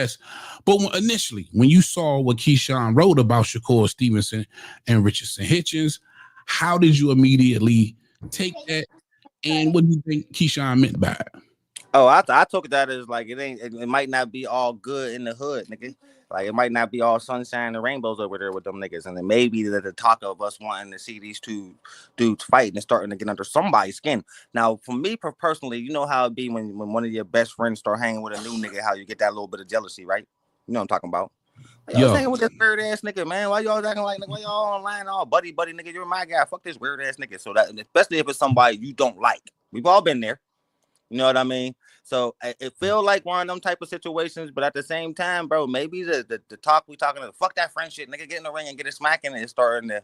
Yes. But initially, when you saw what Keyshawn wrote about Shakur Stevenson and Richardson Hitchens, how did you immediately take that? And what do you think Keyshawn meant by it? Oh, I took that as like it might not be all good in the hood, nigga. Like it might not be all sunshine and rainbows over there with them niggas, and then maybe the talk of us wanting to see these two dudes fighting and starting to get under somebody's skin. Now, for me personally, you know how it be when one of your best friends start hanging with a new nigga, how you get that little bit of jealousy, right? You know what I'm talking about. Like, I was hanging with this weird ass nigga, man. Why y'all acting like why y'all online all buddy, nigga? You're my guy. Fuck this weird ass nigga. So that especially if it's somebody you don't like. We've all been there. You know what I mean? So it feel like one of them type of situations, but at the same time, bro, maybe the talk we talking to, fuck that friendship, nigga, get in the ring and get it smacking, and it's starting to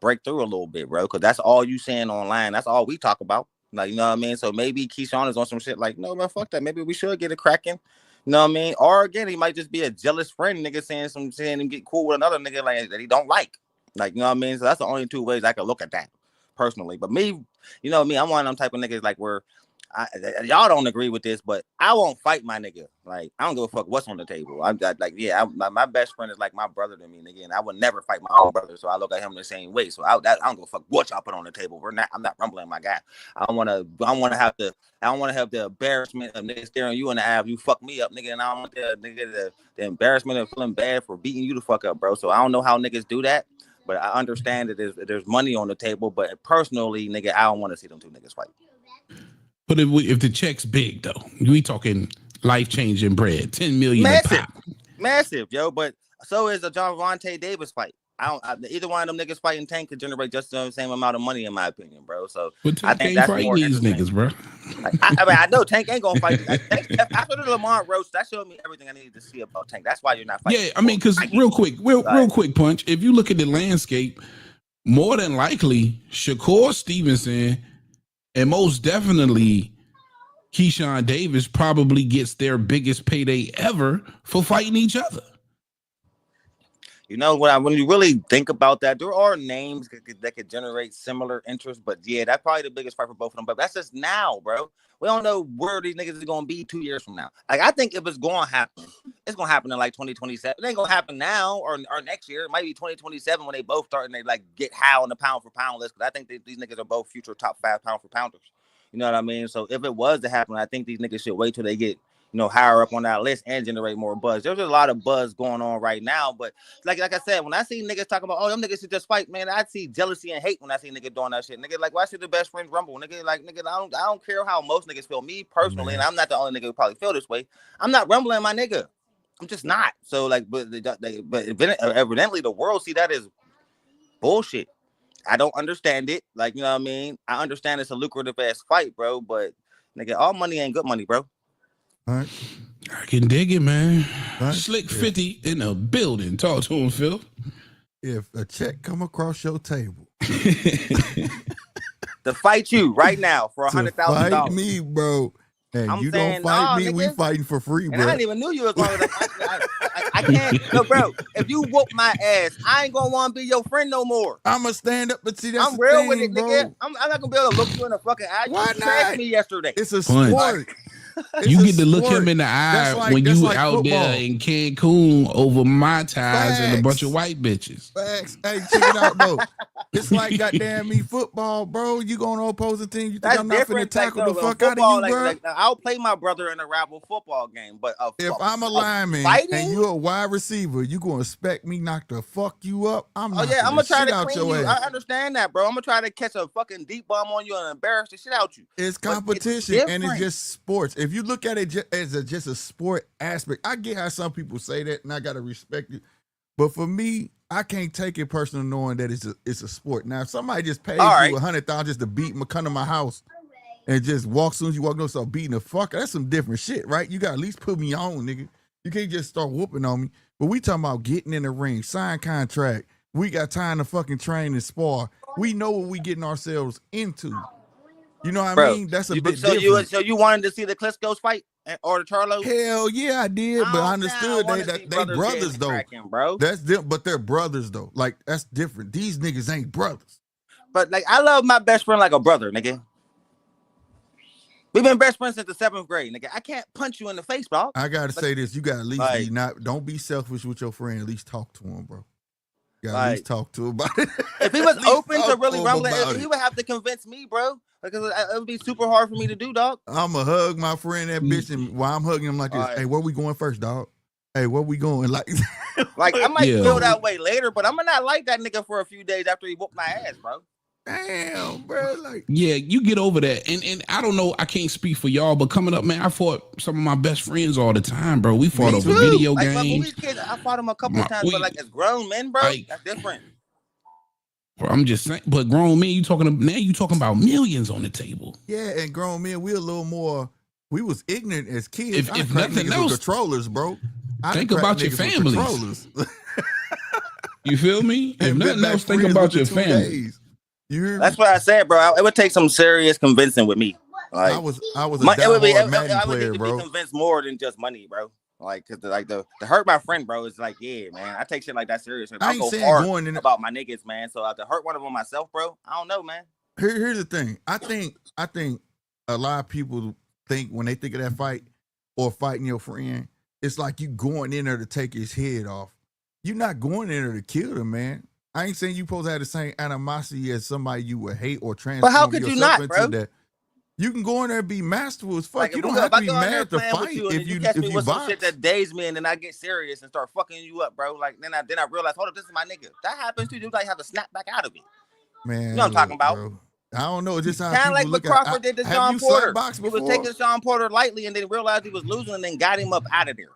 break through a little bit, bro, because that's all you saying online. That's all we talk about. Like, you know what I mean? So maybe Keyshawn is on some shit like, no, man, fuck that. Maybe we should get it cracking. You know what I mean? Or again, he might just be a jealous friend, nigga, saying him get cool with another nigga like that he don't like. Like, you know what I mean? So that's the only two ways I could look at that personally. But me, you know me, I'm one of them type of niggas like where y'all don't agree with this, but I won't fight my nigga. Like, I don't give a fuck what's on the table. My best friend is like my brother to me, nigga, and I would never fight my own brother, so I look at him the same way. So I don't give a fuck what y'all put on the table. I'm not rumbling my guy. I don't want to have the embarrassment of niggas staring you in the eye if you fuck me up, nigga, and I don't want the embarrassment of feeling bad for beating you the fuck up, bro. So I don't know how niggas do that, but I understand that there's money on the table. But personally, nigga, I don't want to see them two niggas fight. But if the check's big though, we talking life-changing bread, 10 million massive, yo. But so is the Javante Davis fight. Either one of them niggas fighting Tank could generate just the same amount of money, in my opinion, bro. So I think that's more these niggas, bro. I know Tank ain't gonna fight. After the Lamar roast, that showed me everything I needed to see about Tank. That's why you're not fighting. Yeah, I mean, because real quick, Punch. If you look at the landscape, more than likely Shakur Stevenson and most definitely Keyshawn Davis probably gets their biggest payday ever for fighting each other. You know what? When you really think about that, there are names that could generate similar interest, but yeah, that's probably the biggest fight for both of them. But that's just now, bro. We don't know where these niggas are going to be 2 years from now. Like, I think if it's going to happen, it's going to happen in like 2027. It ain't going to happen now or next year. It might be 2027 when they both start and they like get high on the pound for pound list. Because I think these niggas are both future top 5 pound for pounders. You know what I mean? So if it was to happen, I think these niggas should wait till they get, higher up on that list and generate more buzz. There's a lot of buzz going on right now, but like I said, when I see niggas talking about, oh, them niggas should just fight, man, I see jealousy and hate when I see niggas doing that shit. Nigga, like, why should the best friends rumble? Nigga, I don't care how most niggas feel. Me personally, and I'm not the only nigga who probably feel this way. I'm not rumbling my nigga. I'm just not. So like, but evidently the world see that as bullshit. I don't understand it. Like, you know what I mean? I understand it's a lucrative ass fight, bro, but nigga, all money ain't good money, bro. All right. I can dig it, man. Right. Slick 50 in a building. Talk to him, Phil. If a check come across your table to fight you right now for $100,000. Fight me, bro. And you don't fight me, nigga, we fighting for free, bro. And I didn't even know you as long as I can't. No, bro, if you whoop my ass, I ain't gonna want to be your friend no more. I'm gonna stand up and see that. I'm real with it, bro. Nigga. I'm not gonna be able to look you in the fucking eye. Why you not? Me yesterday. It's a sport. You get to look him in the eye when you out there in Cancun over Mai Tais and a bunch of white bitches. Facts. Hey, check it out, though. It's like goddamn me football, bro. You going to opposing team? You think I'm not finna tackle the fuck out of you, bro? I'll play my brother in a rival football game, but if I'm a lineman and you're a wide receiver, you gonna expect me not to fuck you up? I'm gonna try to clean you. I understand that, bro. I'm gonna try to catch a fucking deep bomb on you and embarrass the shit out you. It's competition and it's just sports. If you look at it as just a sport aspect, I get how some people say that, and I gotta respect it. But for me, I can't take it personal knowing that it's a sport. Now, if somebody just pays you $100,000 just to beat me, come to my house and just walk soon as you walk, start beating the fuck, that's some different shit, right? You got to at least put me on, nigga. You can't just start whooping on me. But we talking about getting in the ring, sign contract. We got time to fucking train and spar. We know what we getting ourselves into. You know what I mean? That's a bit different. So you wanted to see the Klitschko's fight or the Charlo? Hell yeah, I did. But I understood they brothers though. Cracking, bro. That's them, but they're brothers though. Like that's different. These niggas ain't brothers. But like I love my best friend like a brother, nigga. We've been best friends since the 7th grade, nigga. I can't punch you in the face, dog. I gotta say this: you gotta at least like, be don't be selfish with your friend. At least talk to him, bro. You gotta at least talk to him about it. If he was open to really rumbling, he would have to convince me, bro. Because it would be super hard for me to do, dog. I'ma hug my friend that bitch, and while I'm hugging him like this, hey, where we going first, dog? Hey, where we going? Like I might feel that way later, but I'm not like that nigga for a few days after he whooped my ass, bro. Damn, bro. Like, yeah, you get over that. And I don't know, I can't speak for y'all, but coming up, man, I fought some of my best friends all the time, bro. We fought over video games. When we was kids, I fought him a couple of times, but like as grown men, bro, that's different. Bro, I'm just saying, but grown men, you talking about millions on the table. Yeah, and grown men, we a little more. We was ignorant as kids. If nothing else, controllers, bro. Think about your families. You feel me? If nothing else, think about your family. That's what I said, bro. It would take some serious convincing with me. Like, I was a diehard Madden player, bro. I would be convinced more than just money, bro. Like, cause to hurt my friend, bro, is like, yeah, man. I take shit like that serious. I go hard about my niggas, man. So to hurt one of them myself, bro, I don't know, man. Here's the thing. I think a lot of people think when they think of that fight or fighting your friend, it's like you going in there to take his head off. You're not going in there to kill him, man. I ain't saying you supposed to have the same animosity as somebody you would hate or transform. But how could you not, bro? That. You can go in there and be masterful as fuck. Like, you don't have to be mad to fight if you catch me with box. some shit that daze me and then I get serious and start fucking you up, bro. Like then I realize, hold up, this is my nigga. That happens too. You like have to snap back out of it. Man, you know what I'm talking about? Bro. I don't know. It's just how kind of like what Crawford did to Sean Porter. He was taking Sean Porter lightly and then realized he was losing and then got him up out of there.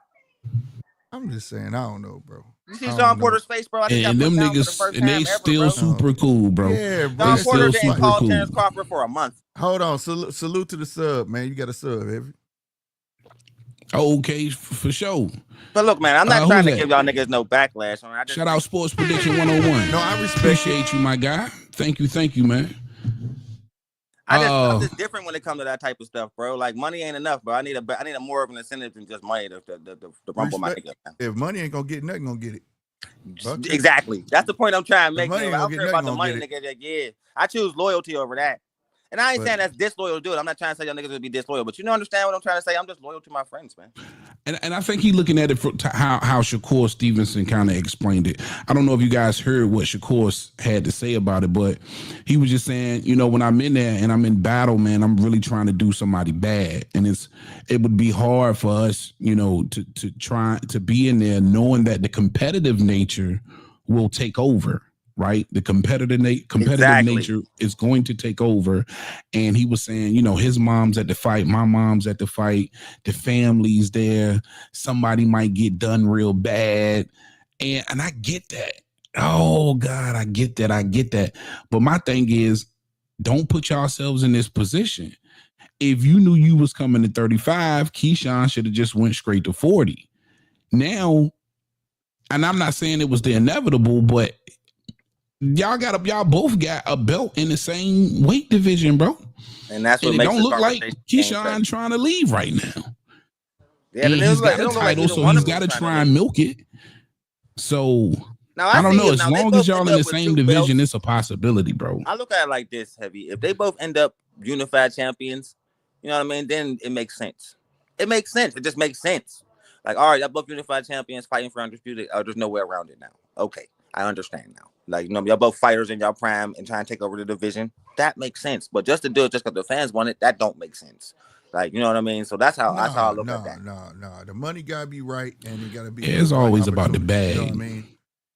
I'm just saying, I don't know, bro. You see Sean Porter's face, bro? And them niggas, and they still super cool, bro. Yeah, bro. Sean Porter didn't call Terrence Crawford for a month. Hold on. Salute to the sub, man. You got a sub, Heavy. Okay, for sure. But look, man, I'm not trying to give y'all niggas no backlash. Shout out Sports Prediction 101. No, I appreciate you, my guy. Thank you, man. I'm just different when it comes to that type of stuff, bro. Like money ain't enough, bro. I need a more of an incentive than just money to rumble my nigga. If money ain't gonna get nothing, gonna get it. Exactly. That's the point I'm trying to make. I don't care about the money, nigga. Like, yeah, I choose loyalty over that. And I ain't saying that's disloyal to do it. I'm not trying to say y'all niggas would be disloyal, but you know, understand what I'm trying to say? I'm just loyal to my friends, man. And I think he looking at it from how Shakur Stevenson kind of explained it. I don't know if you guys heard what Shakur had to say about it, but he was just saying, you know, when I'm in there and I'm in battle, man, I'm really trying to do somebody bad. And it would be hard for us, you know, to try to be in there knowing that the competitive nature will take over. Right, the competitive nature is going to take over, and he was saying, you know, his mom's at the fight, my mom's at the fight, the family's there. Somebody might get done real bad, and I get that. Oh God, I get that. But my thing is, don't put yourselves in this position. If you knew you was coming to 35, Keyshawn should have just went straight to 40. Now, and I'm not saying it was the inevitable, but y'all both got a belt in the same weight division, bro. And that's what it makes don't look like Keyshawn trying to leave right now. Yeah, and he's got a title, so he's got to try and milk it. So now, I don't know. As long as y'all in the same division, it's a possibility, bro. I look at it like this, Heavy. If they both end up unified champions, you know what I mean? Then it makes sense. It makes sense. It just makes sense. Like, all right, y'all both unified champions fighting for undisputed. There's no way around it now. Okay, I understand now. Like, you know, y'all both fighters in y'all prime and trying to take over the division. That makes sense. But just to do it just because the fans want it, that don't make sense. Like, you know what I mean? So that's how I look at that. No. The money gotta be right, and it gotta be. Yeah, it's always about the bag. You know what I mean?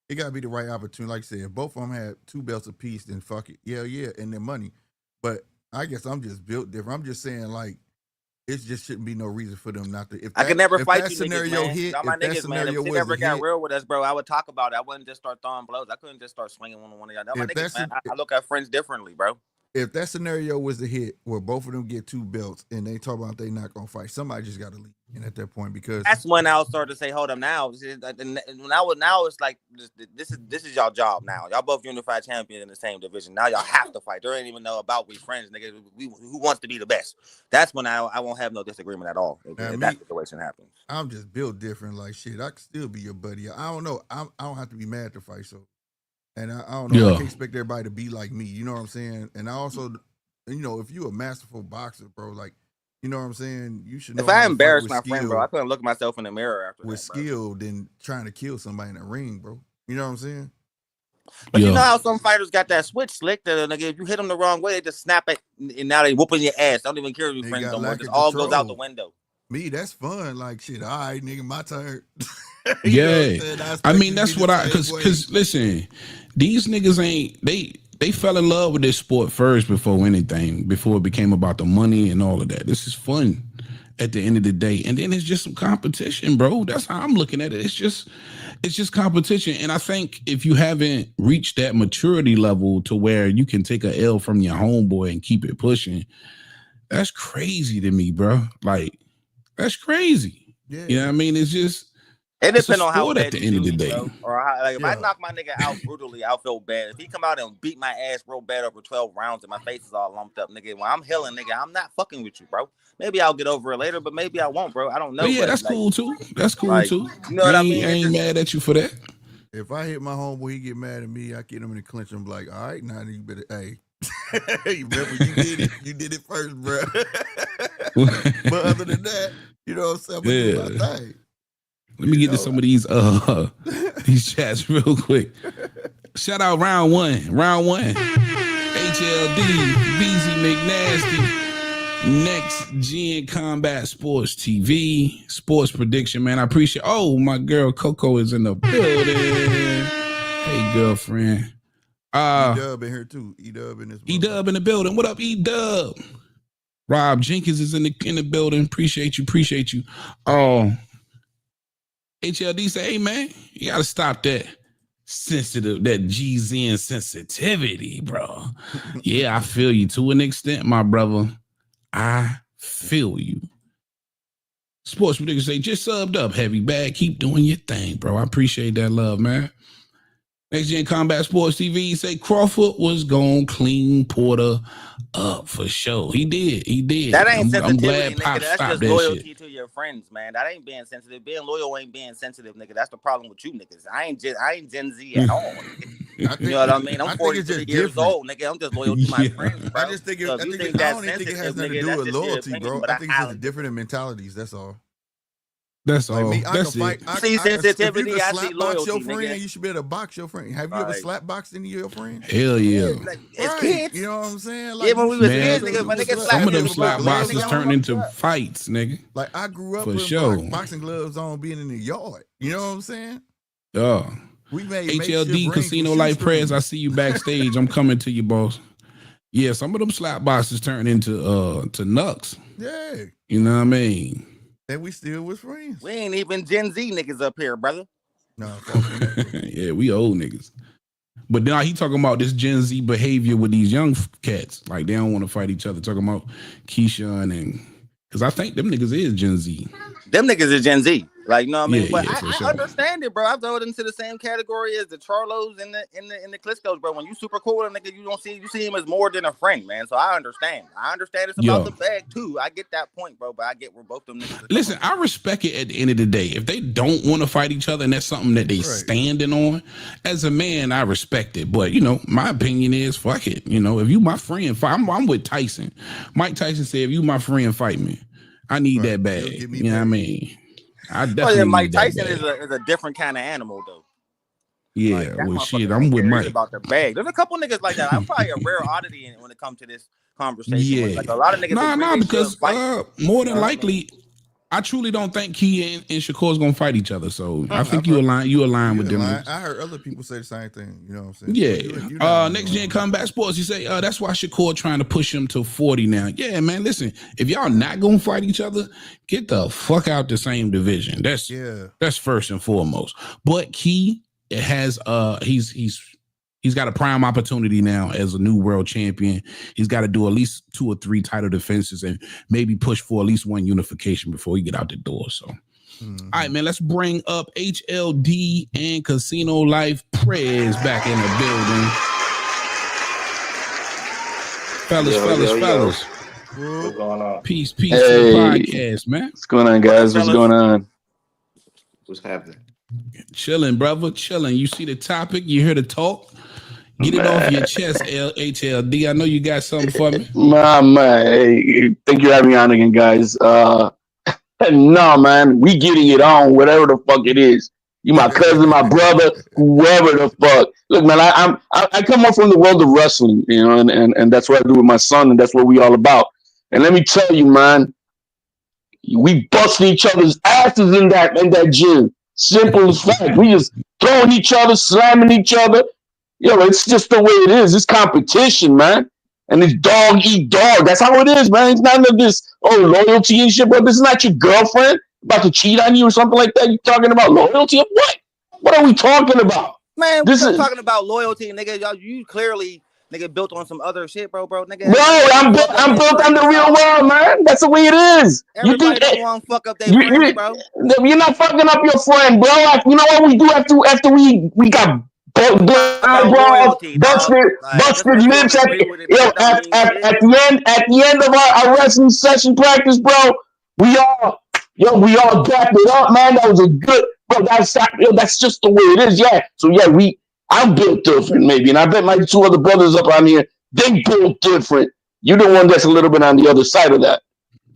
It gotta be the right opportunity. Like I said, if both of them had 2 belts apiece, then fuck it. Yeah, and their money. But I guess I'm just built different. I'm just saying, like, it just shouldn't be no reason for them not to. If that, I could never fight that you scenario niggas, man. hit, all my niggas, man. If you never got real with us, bro, I would talk about it. I wouldn't just start throwing blows. I couldn't just start swinging one on one of y'all. My niggas, man. I look at friends differently, bro. If that scenario was to hit where both of them get 2 belts and they talk about they not gonna fight, somebody just got to leave. And at that point, because that's when I'll start to say, hold up now. Now it's like this is y'all job now. Y'all both unified champions in the same division. Now y'all have to fight. There ain't even know about we friends, nigga. Who wants to be the best? That's when I won't have no disagreement at all if that situation happens. I'm just built different. Like shit, I can still be your buddy. I don't know. I don't have to be mad to fight. So, and I don't know. I can't expect everybody to be like me. You know what I'm saying? And I also, you know, if you a masterful boxer, bro, like. you know what I'm saying? You should know if I how to fight embarrass with my skill, friend, bro, I couldn't look at myself in the mirror after with that, bro. skill than trying to kill somebody in a ring, bro. You know what I'm saying? But you know how some fighters got that switch slick that nigga, if you hit them the wrong way, they just snap it, and now they whooping your ass. Don't even care if your friends no more. Just all goes out the window. Me, that's fun. Like shit. All right, nigga, my turn. I mean, that's what because listen, these niggas ain't they fell in love with this sport first before anything, before it became about the money and all of that. This is fun at the end of the day, and then it's just some competition, bro. That's how I'm looking at it. It's just competition, and I think if you haven't reached that maturity level to where you can take a L from your homeboy and keep it pushing, that's crazy to me, bro. Like, that's crazy. Yeah. You know what I mean? It depends on how bad at the end of the day. Bro. Or how, like, if I knock my nigga out brutally, I'll feel bad. If he come out and beat my ass real bad over 12 rounds and my face is all lumped up, nigga, when I'm healing, nigga, I'm not fucking with you, bro. Maybe I'll get over it later, but maybe I won't, bro. I don't know. But yeah, that's like, cool too. That's cool too. You know what I mean? I ain't mad at you for that. If I hit my homeboy, he get mad at me. I get him in the clinch. I'm like, all right, now you better, hey, you remember you did it. You did it first, bro. But other than that, you know what I'm saying? Yeah. Let me get to some of these chats real quick. Shout out round one. HLD, BZ McNasty, Next Gen Combat Sports TV, Sports Prediction, man. I appreciate. Oh, my girl Coco is in the building. Hey, girlfriend. E-Dub in here too. E-Dub in this. E-Dub in the building. What up, E-Dub? Rob Jenkins is in the building. Appreciate you. HLD say, hey man, you gotta stop that GZN sensitivity, bro. Yeah, I feel you to an extent, my brother. I feel you. Sports Prediction say, just subbed up, Heavy Bag. Keep doing your thing, bro. I appreciate that love, man. Next Gen Combat Sports TV say Crawford was gonna clean Porter up for sure. He did. That ain't sensitivity, I'm glad nigga. Pop That's just that loyalty shit. to your friends, man. That ain't being sensitive. Being loyal ain't being sensitive, nigga. That's the problem with you niggas. I ain't Gen Z at all. You know what I mean? I'm 43 years old, nigga. I'm just loyal to my friends, bro. I just think I don't even think it has nothing to do with loyalty, bro. I think it's just different in mentalities. That's all. That's all. Me, I see sensitivity. I see loyalty. Your friend, you should be able to box your friend. Have you ever slap boxed any of your friends? Hell yeah. Like, it's kids. You know what I'm saying? Like, yeah, when we was kids, nigga, my nigga some of them slap boxes turned into fights, nigga. Like I grew up with boxing gloves on, being in the yard. You know what I'm saying? Yeah. We made HLD Casino Life Prayers. I see you backstage. I'm coming to you, boss. Yeah, some of them slap boxes turned into nucks. Yeah. You know what I mean? And we still was friends. We ain't even Gen Z niggas up here, brother. No, yeah, we old niggas. But now he talking about this Gen Z behavior with these young cats. Like they don't want to fight each other. Talking about Keyshawn and because I think them niggas is Gen Z. Them niggas is Gen Z. Like, you know what I mean? Yeah, but I understand it, bro. I throw it into the same category as the Charlos and the Klitschko's, bro. When you super cool with a nigga, you see him as more than a friend, man. So I understand. It's about the bag too. I get that point, bro. But I get where both them niggas. Listen, I respect it at the end of the day. If they don't want to fight each other and that's something that they standing on, as a man, I respect it. But you know, my opinion is fuck it. You know, if you my friend, I'm with Tyson. Mike Tyson said, if you my friend, fight me. I need that bag. You know what I mean? I definitely Mike Tyson is a different kind of animal, though. Yeah, like, well, shit, I'm with Mike. About the bag. There's a couple niggas like that. I'm probably a rare oddity when it comes to this conversation. Yeah, like a lot of niggas. Because more than likely, I truly don't think Key and Shakur is gonna fight each other. So I think you align with them. I heard other people say the same thing. You know what I'm saying? Yeah. Next Gen Combat Sports. You say that's why Shakur trying to push him to 40 now. Yeah, man. Listen, if y'all not gonna fight each other, get the fuck out the same division. That's first and foremost. But Key has he's got a prime opportunity now as a new world champion. He's got to do at least 2 or 3 title defenses and maybe push for at least 1 unification before he get out the door. So, all right, man, let's bring up HLD and Casino Life Prez back in the building. Fellas. What's going on? Peace to the podcast, man. What's going on, guys? What's going on? What's happening? Chilling, brother. Chilling. You see the topic, you hear the talk. Get it off your chest, HLD. I know you got something for me. Man, hey, thank you for having me on again, guys. No, man, we getting it on, whatever the fuck it is. You my cousin, my brother, whoever the fuck. Look, man, I come up from the world of wrestling, you know, and that's what I do with my son, and that's what we all about. And let me tell you, man, we busting each other's asses in that gym. Simple as fact. We just throwing each other, slamming each other. Yo, it's just the way it is. It's competition, man. And it's dog eat dog. That's how it is, man. It's not none of this, loyalty and shit, bro. This is not your girlfriend about to cheat on you or something like that. You talking about loyalty of what? What are we talking about? Man, we're talking about loyalty, nigga. Y'all, you clearly, nigga, built on some other shit, bro, nigga. Bro, I'm built on the real world, man. That's the way it is. Everybody don't want to fuck up their friends, bro. You're not fucking up your friend, bro. You know what we do after we got busted lips at the end of our wrestling session practice, bro. We all dapped it up, man. That was a good, bro. That's just the way it is, yeah. So yeah, I'm built different, maybe, and I bet my two other brothers up on here, they built different. You're the one that's a little bit on the other side of that.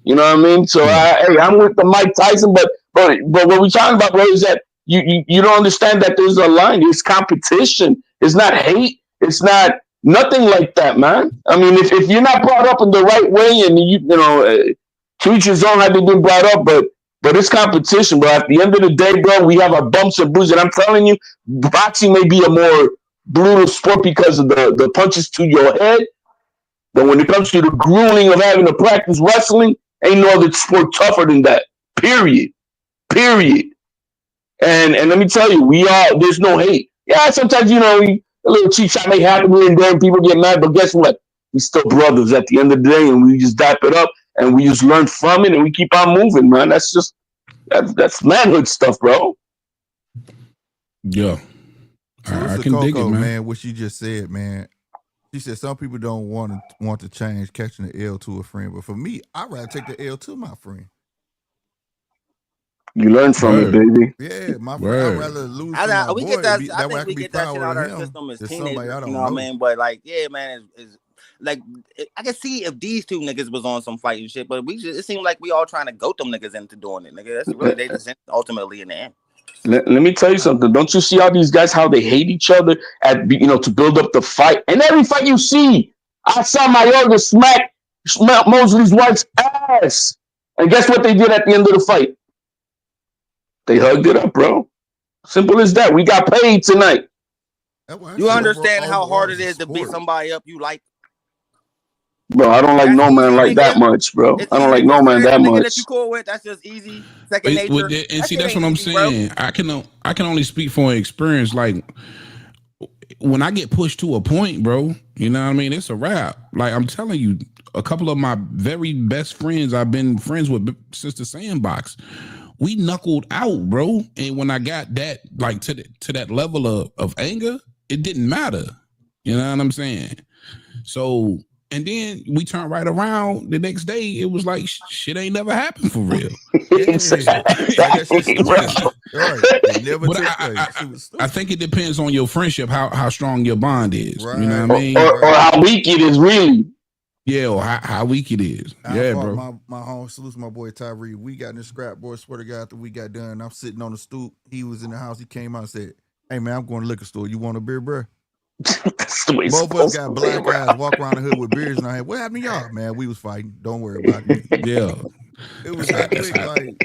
You know what I mean? So hey, I'm with the Mike Tyson, but what we're talking about, bro, is that you don't understand that there's a line. It's competition. It's not hate. It's not nothing like that, man. I mean, if you're not brought up in the right way, and you know, treat your own how they've been brought up, but it's competition, bro. At the end of the day, bro, we have our bumps and bruises. And I'm telling you, boxing may be a more brutal sport because of the punches to your head. But when it comes to the grueling of having to practice wrestling, ain't no other sport tougher than that. Period. And let me tell you, there's no hate. Yeah, sometimes, you know, a little cheat shot may happen here and there and people get mad, but guess what? We still brothers at the end of the day, and we just dap it up and we just learn from it and we keep on moving, man. That's manhood stuff, bro. Yeah. I can Coco, dig it, man. What she just said, man. She said some people don't want to change catching the L to a friend, but for me, I'd rather take the L to my friend. You learn from it, baby. Yeah, my friend. I'd rather lose. I think we get that shit out of our system as teenagers. You know what I mean? But like, yeah, man, is like I can see if these two niggas was on some fighting shit, but it seemed like we all trying to goat them niggas into doing it, nigga. That's really they just ultimately in the end. Let me tell you something. Don't you see all these guys how they hate each other to build up the fight? And every fight you see, I saw Mayorga smack Mosley's wife's ass, and guess what they did at the end of the fight? They hugged it up, bro. Simple as that. We got paid tonight. You understand how hard it is to beat somebody up you like? Bro, I don't like no man like that much, bro. I don't like no man that much. That you cool with, that's just easy. Second nature. And see, that's what I'm saying. I can only speak from experience. Like when I get pushed to a point, bro, you know what I mean? It's a wrap. Like I'm telling you, a couple of my very best friends I've been friends with since the sandbox. We knuckled out, bro. And when I got that, like to that level of anger, it didn't matter. You know what I'm saying? So, and then we turned right around the next day. It was like shit ain't never happened for real. I think it depends on your friendship, how strong your bond is. Right. You know what I mean? Or how weak it is, really. Yeah, or how weak it is. Yeah, bro. My home salutes my boy Tyree. We got in the scrap, boy. Swear to God, after we got done, I'm sitting on the stoop. He was in the house. He came out and said, "Hey man, I'm going to the liquor store. You want a beer, bro?" Both of us got black eyes, walk around the hood with beers in our hand. What happened to y'all? Man, we was fighting. Don't worry about it. Yeah. It was that quick, like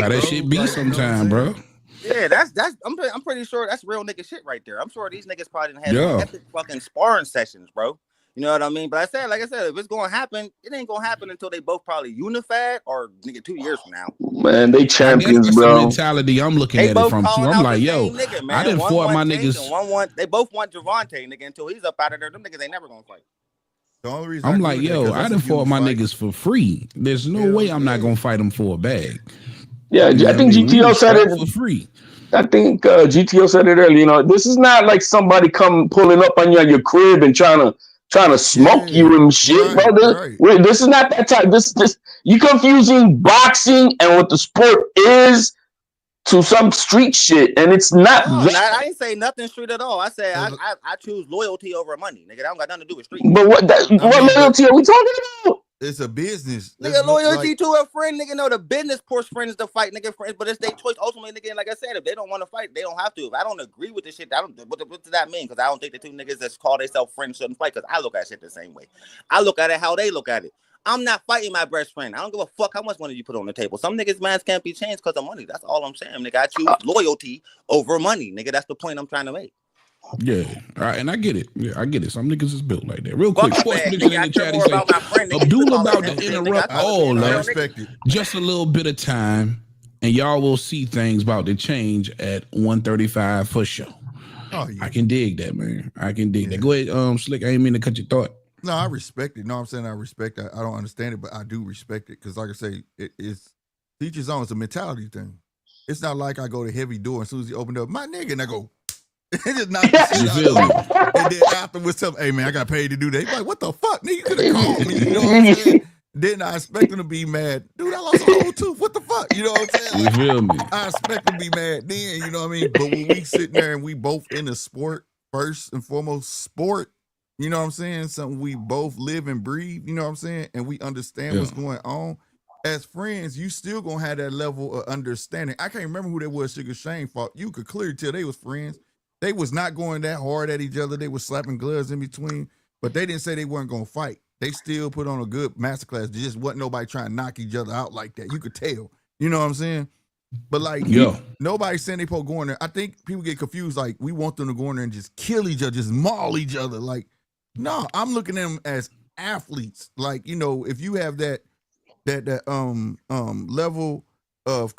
how that shit be sometime, bro. Yeah, that's I'm pretty sure that's real nigga shit right there. I'm sure these niggas probably didn't have epic fucking sparring sessions, bro. You know what I mean? But like I said, if it's gonna happen, it ain't gonna happen until they both probably unified or nigga 2 years from now. Man, they champions, bro. The mentality I'm looking at it from too. I'm like, yo, nigga, I didn't fought my niggas. They both want Javante, nigga, until he's up out of there. Them niggas ain't never gonna fight. The only reason I'm like, yo, I done fought my niggas for free. There's no way I'm not gonna fight them for a bag. Yeah, I think GTO said it for free. I think GTO said it earlier. You know, this is not like somebody pulling up on you at your crib and trying to smoke you and shit, brother. Right. This is not that type. This you confusing boxing and what the sport is. to some street shit, and it's not No, that. I ain't say nothing street at all. I said I choose loyalty over money, nigga. That don't got nothing to do with street. But what loyalty are we talking about? It's a business. Nigga, loyalty to a friend, nigga. No, the business push friends to fight, nigga. Friends, but it's their choice ultimately, nigga. And like I said, if they don't want to fight, they don't have to. If I don't agree with this shit, what does that mean? Because I don't think the two niggas that call themselves friends shouldn't fight. Because I look at shit the same way. I look at it how they look at it. I'm not fighting my best friend. I don't give a fuck how much money you put on the table. Some niggas' minds can't be changed because of money. That's all I'm saying, nigga. I choose loyalty over money, nigga. That's the point I'm trying to make. Yeah, all right, and I get it. Yeah, I get it. Some niggas is built like that. Real quick, Fuck sports man, prediction nigga, in the chat. He about my friend, say, nigga. Abdul about that to shit, interrupt nigga. all. I Like, respect it. just a little bit of time, and y'all will see things about to change at 1:35 for sure. Oh, yeah. I can dig that, man. I can dig that. Go ahead, Slick. I ain't mean to cut your thought. No, I respect it. No, I'm saying I respect it. I don't understand it, but I do respect it because, like I say, it's each his own. It's a mentality thing. It's not like I go to Heavy Door and as soon as he opened up, my nigga, and I go, and just knock the shit out of him. And then afterwards, tell him, hey, man, I got paid to do that. He's like, what the fuck, nigga? You could have called me. You know what I'm saying? Then I expect him to be mad. Dude, I lost a whole tooth. What the fuck? You know what I'm saying? You feel me? I expect him to be mad then, you know what I mean? But when we sitting there and we both in the sport, first and foremost, sport, you know what I'm saying? Something we both live and breathe, you know what I'm saying? And we understand what's going on. As friends, you still gonna have that level of understanding. I can't remember who that was Sugar Shane fought. You could clearly tell they was friends. They was not going that hard at each other. They was slapping gloves in between, but they didn't say they weren't gonna fight. They still put on a good masterclass. There just wasn't nobody trying to knock each other out like that. You could tell. You know what I'm saying? But like, nobody's saying they supposed to go in there. I think people get confused. Like, we want them to go in there and just kill each other, just maul each other. Like, no, I'm looking at them as athletes. Like, you know, if you have that level of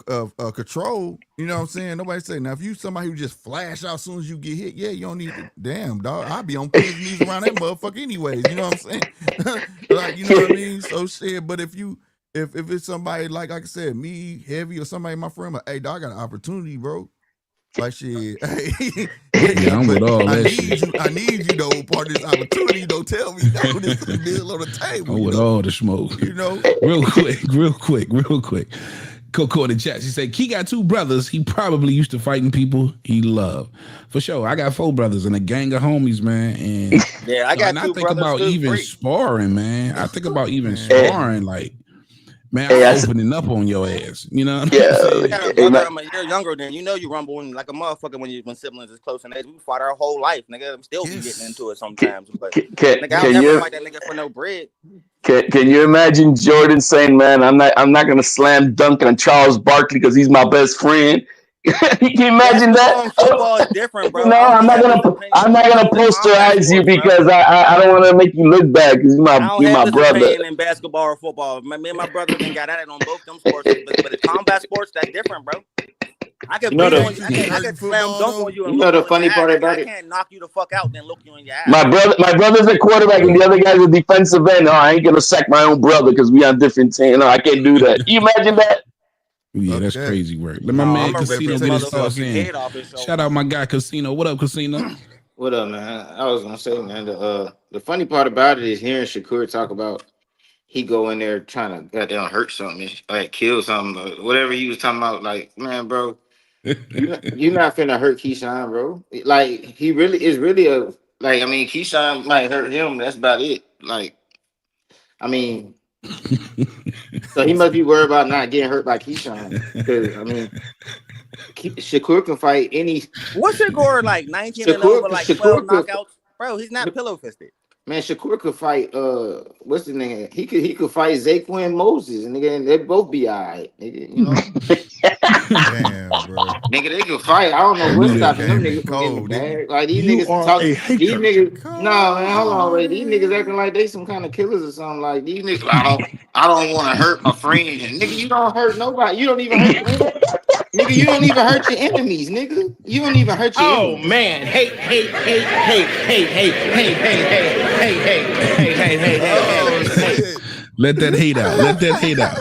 control, you know what I'm saying? Nobody say, now if you somebody who just flash out as soon as you get hit, yeah, you don't need to, damn dog, I'll be on pins knees around that motherfucker anyways, you know what I'm saying? Like, you know what I mean? So shit, but if it's somebody like I said, me, Heavy, or somebody my friend, like, hey dog, I got an opportunity, bro. Like shit, hey, yeah, I'm with all that shit. I need you though, part of this opportunity. Don't tell me no, this is the deal on the table. I'm with all the smoke. You know, real quick. Coco in the chat, she said, Key got 2 brothers. He probably used to fighting people he loved. For sure. I got 4 brothers and a gang of homies, man. And yeah, I got 2 I think brothers about even great. sparring, man. I think about even sparring, like, man, I'm opening up on your ass. You know what I'm saying? I got a brother, I'm a year younger than you. Know you rumbling like a motherfucker when siblings is close in age. We fought our whole life, nigga. I'm still be getting into it sometimes. But nigga, I'll never fight that nigga for no bread. Can you imagine Jordan saying, "Man, I'm not gonna slam dunk on Charles Barkley because he's my best friend"? Can you imagine that? Football is different, bro. No, I'm not gonna posterize you because I don't want to make you look bad because you're my brother. In basketball or football, me and my brother been got at it on both them sports, but in combat sports, that's different, bro. I could slam dunk on you. You know the funny part about it? I can't knock you the fuck out, then look you in your ass. My brother's a quarterback and the other guy's a defensive end. No, I ain't gonna sack my own brother because we on different teams. No, I can't do that. You imagine that? Yeah, that's crazy work. Let my man Casino get his thoughts in. Shout out my guy Casino. What up, Casino? What up, man? I was gonna say, man, the funny part about it is hearing Shakur talk about he go in there trying to goddamn hurt something, like kill something, whatever he was talking about. Like, man, bro, you're not finna hurt Keyshawn, bro. Like, he really is really a like. I mean, Keyshawn might hurt him. That's about it. Like, I mean. So he must be worried about not getting hurt by Keyshawn. Because I mean, Shakur can fight any. What's Shakur like? 19-0, like 12 knockouts, bro. He's not pillow fisted. Man, Shakur could fight. What's his name? He could fight Zaquan Moses, and they both be alright. You know. Damn, bro. Nigga, they can fight. I don't know what's stopping them niggas from getting bad. Like these niggas talk. These niggas. No, man, hold on, wait. These niggas acting like they some kind of killers or something. Like these niggas. I don't want to hurt my friend. Nigga, you don't hurt nobody. You don't even hurt your enemies. Nigga, you don't even hurt your enemies, nigga. You don't even hurt your enemies. Oh man. Hey. Let that hate out. Let that hate out.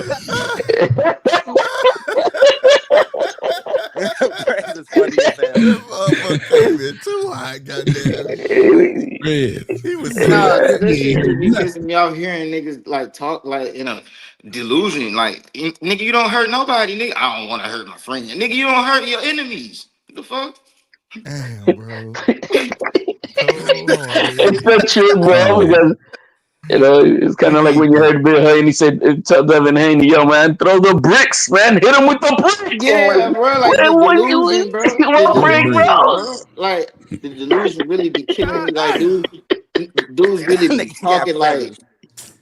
Too high, goddamn. He was pissing me off hearing niggas like talk like delusion. Like, nigga, you don't hurt nobody, nigga. I don't want to hurt my friend. Nigga, you don't hurt your enemies. What the fuck? Damn, bro. It's the truth, bro. Because it's kind of like when you heard Bill Haney said, tell Devin Haney, yo, man, throw the bricks, man, hit him with the brick. Yeah, bro, like the delusion, bro. The delusion, bro. Like the delusion really be killing me. Like, dudes really be talking like,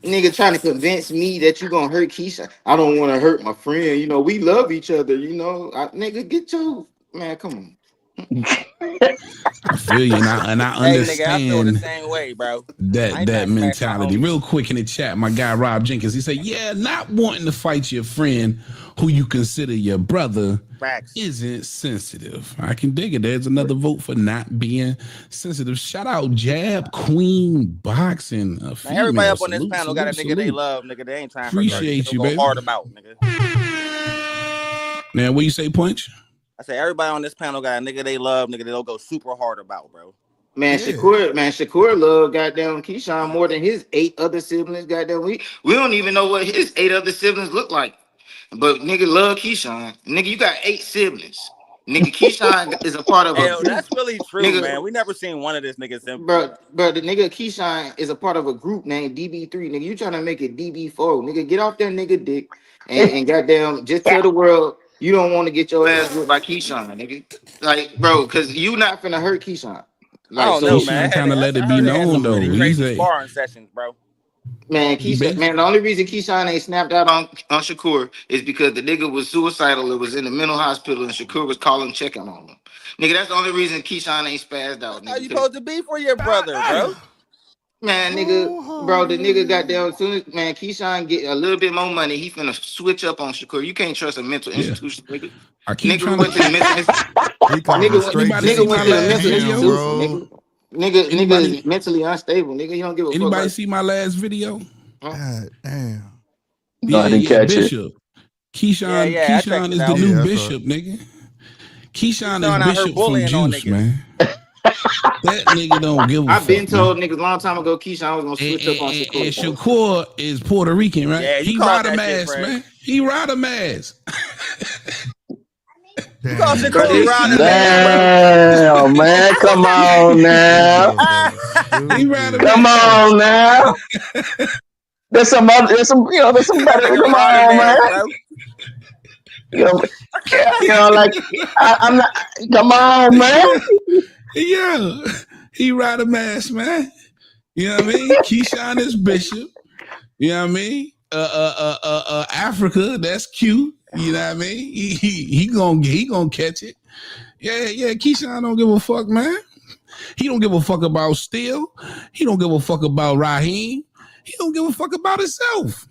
nigga trying to convince me that you gonna hurt Keyshawn. I don't want to hurt my friend. You know, we love each other. You know, nigga, get your man. Come on. I feel you, and I understand. Hey, nigga, I feel the same way, bro. That mentality. Real quick in the chat, my guy Rob Jenkins, he said, "Yeah, not wanting to fight your friend who you consider your brother isn't sensitive." I can dig it. There's another vote for not being sensitive. Shout out Jab Queen Boxing. Now, everybody up on this panel got a nigga they love, nigga. They ain't trying to appreciate you, baby. Hard about, nigga. Now, what you say, Punch? I say everybody on this panel got a nigga they love, nigga they'll go super hard about, bro. Man, yeah. Shakur love goddamn Keyshawn more than his 8 other siblings. Goddamn, we don't even know what his 8 other siblings look like. But nigga love Keyshawn. Nigga, you got 8 siblings. Nigga, Keyshawn is a part of a group. That's really true, nigga, man. We never seen one of this nigga siblings. Bro, the nigga Keyshawn is a part of a group named DB3. Nigga, you trying to make it DB4. Nigga, get off that nigga dick and goddamn just tell the world you don't want to get your ass whipped by Keyshawn, nigga. Like, bro, because you not finna hurt Keyshawn. Like, I don't know, man. Kind of let it be known, though. He's sparring sessions, bro. Man, Keyshawn, man, the only reason Keyshawn ain't snapped out on Shakur is because the nigga was suicidal. It was in the mental hospital, and Shakur was calling, checking on him. Nigga, that's the only reason Keyshawn ain't spazzed out. How you supposed to be for your brother, bro? Man, nigga, bro, the nigga got down as soon as, man, Keyshawn get a little bit more money, he finna switch up on Shakur. You can't trust a mental institution, nigga. Nigga went to the mental institution. Nigga went to the mental institution, nigga is mentally unstable, nigga. You don't give a fuck. Anybody see my last video? God damn. No, I didn't catch Bishop. Keyshawn is the new Bishop, nigga. Keyshawn is Bishop from Juice, man. That nigga don't give a fuck. I've been told niggas a long time ago Keyshawn was gonna switch up on Shakur. And Shakur is Puerto Rican, right? Yeah, he ride a mask, man. He ride a mask. You call Shakur ride a mask? Damn, man. Come on now. Come on now. There's some better. Come on, man. Like I'm not. Come on, man. Yeah, he ride a mask, man. You know what I mean? Keyshawn is Bishop. You know what I mean? Africa, that's cute. You know what I mean? He gonna catch it. Yeah. Keyshawn don't give a fuck, man. He don't give a fuck about Steele. He don't give a fuck about Raheem. He don't give a fuck about himself.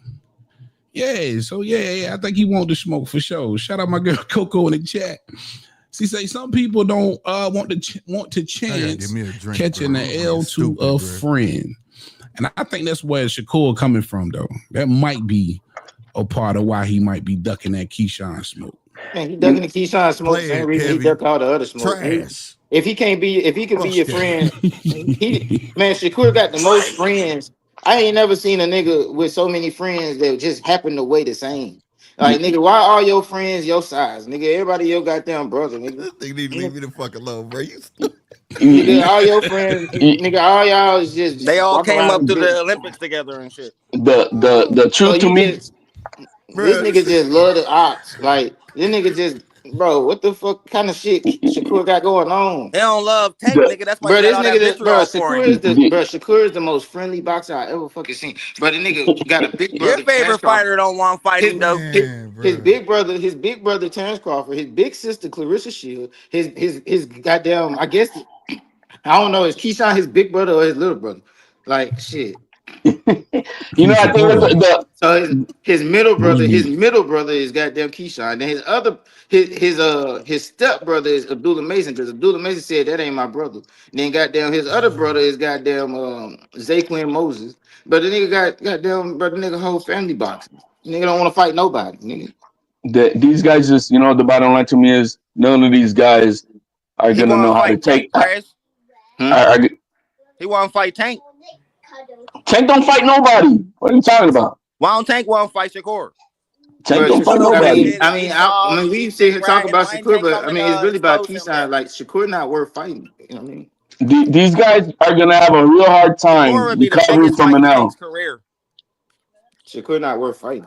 Yeah, so I think he want the smoke for sure. Shout out my girl Coco in the chat. She say some people don't want to chance catching the L to a friend, and I think that's where Shakur coming from, though. That might be a part of why he might be ducking that Keyshawn smoke. Man, he ducking the Keyshawn smoke. Same reason he duck all the other smoke. If he can be your friend, man, Shakur got the most friends. I ain't never seen a nigga with so many friends that just happen to weigh the same. Like, nigga, why all your friends your size? Nigga, everybody your goddamn brother, nigga. They need to leave me the fuck alone, bro. Nigga, all your friends, nigga, all y'all is just they all came up to the Olympics together and shit. The truth to me, this nigga just love the ops. Like, this nigga just, bro, what the fuck kind of shit Shakur got going on? They don't love Tank, nigga. That's why bro, this nigga, Shakur is the most friendly boxer I ever fucking seen. But the nigga got a big brother. Your favorite fighter don't want fighting though. His big brother Terrence Crawford, his big sister Clarissa Shield, his goddamn, I guess, I don't know, is Keyshawn his big brother or his little brother? Like, shit. I think so his middle brother is goddamn Keyshawn. Then his step brother is Abdullah Mason, because Abdullah Mason said that ain't my brother. And then goddamn his other brother is goddamn Zaquin Moses. But the nigga got goddamn brother nigga whole family boxing. Nigga don't want to fight nobody, nigga. These guys just, the bottom line to me is none of these guys are gonna know how to take. He want to fight Tank. Tank don't fight nobody. What are you talking about? Why don't Tank want to fight Shakur? Tank don't fight nobody. I mean, we sit here talking about Shakur, but I mean, it's really about Keyshawn. Like Shakur not worth fighting. You know what I mean? These guys are gonna have a real hard time Shakur would be the recovering biggest from fight an in L. Tank's career. Shakur not worth fighting.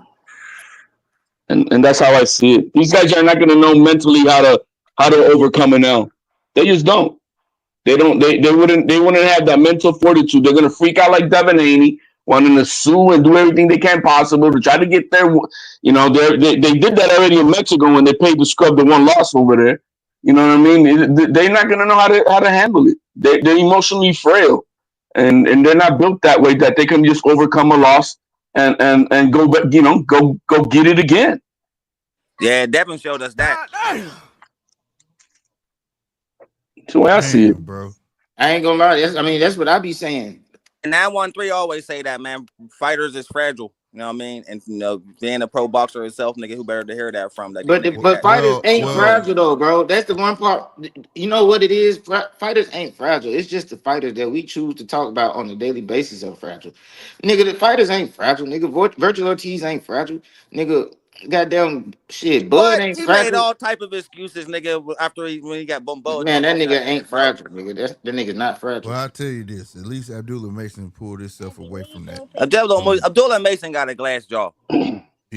And that's how I see it. These guys are not gonna know mentally how to overcome an L. They just don't. They wouldn't have that mental fortitude. They're gonna freak out like Devin Haney, wanting to sue and do everything they can possible to try to get their. You know, they did that already in Mexico when they paid to scrub the one loss over there. You know what I mean? They're not gonna know how to handle it. They're emotionally frail, and they're not built that way that they can just overcome a loss and go, you know, go get it again. Yeah, Devin showed us that. That's the way I see it, bro. I ain't gonna lie. That's what I be saying. And 913 always say that, man. Fighters is fragile. You know what I mean? And you know, being a pro boxer himself, nigga, who better to hear that from? But fighters ain't fragile though, bro. That's the one part. You know what it is? Fighters ain't fragile. It's just the fighters that we choose to talk about on a daily basis are fragile. Nigga, the fighters ain't fragile. Nigga, Virgil Ortiz ain't fragile. Nigga, goddamn shit. Bud ain't he fragile. made all type of excuses, nigga, after when he got bombarded. Man, that nigga ain't fragile, nigga. That nigga's not fragile. Well, I'll tell you this. At least Abdullah Mason pulled himself away from that. Abdullah Mason got a glass jaw.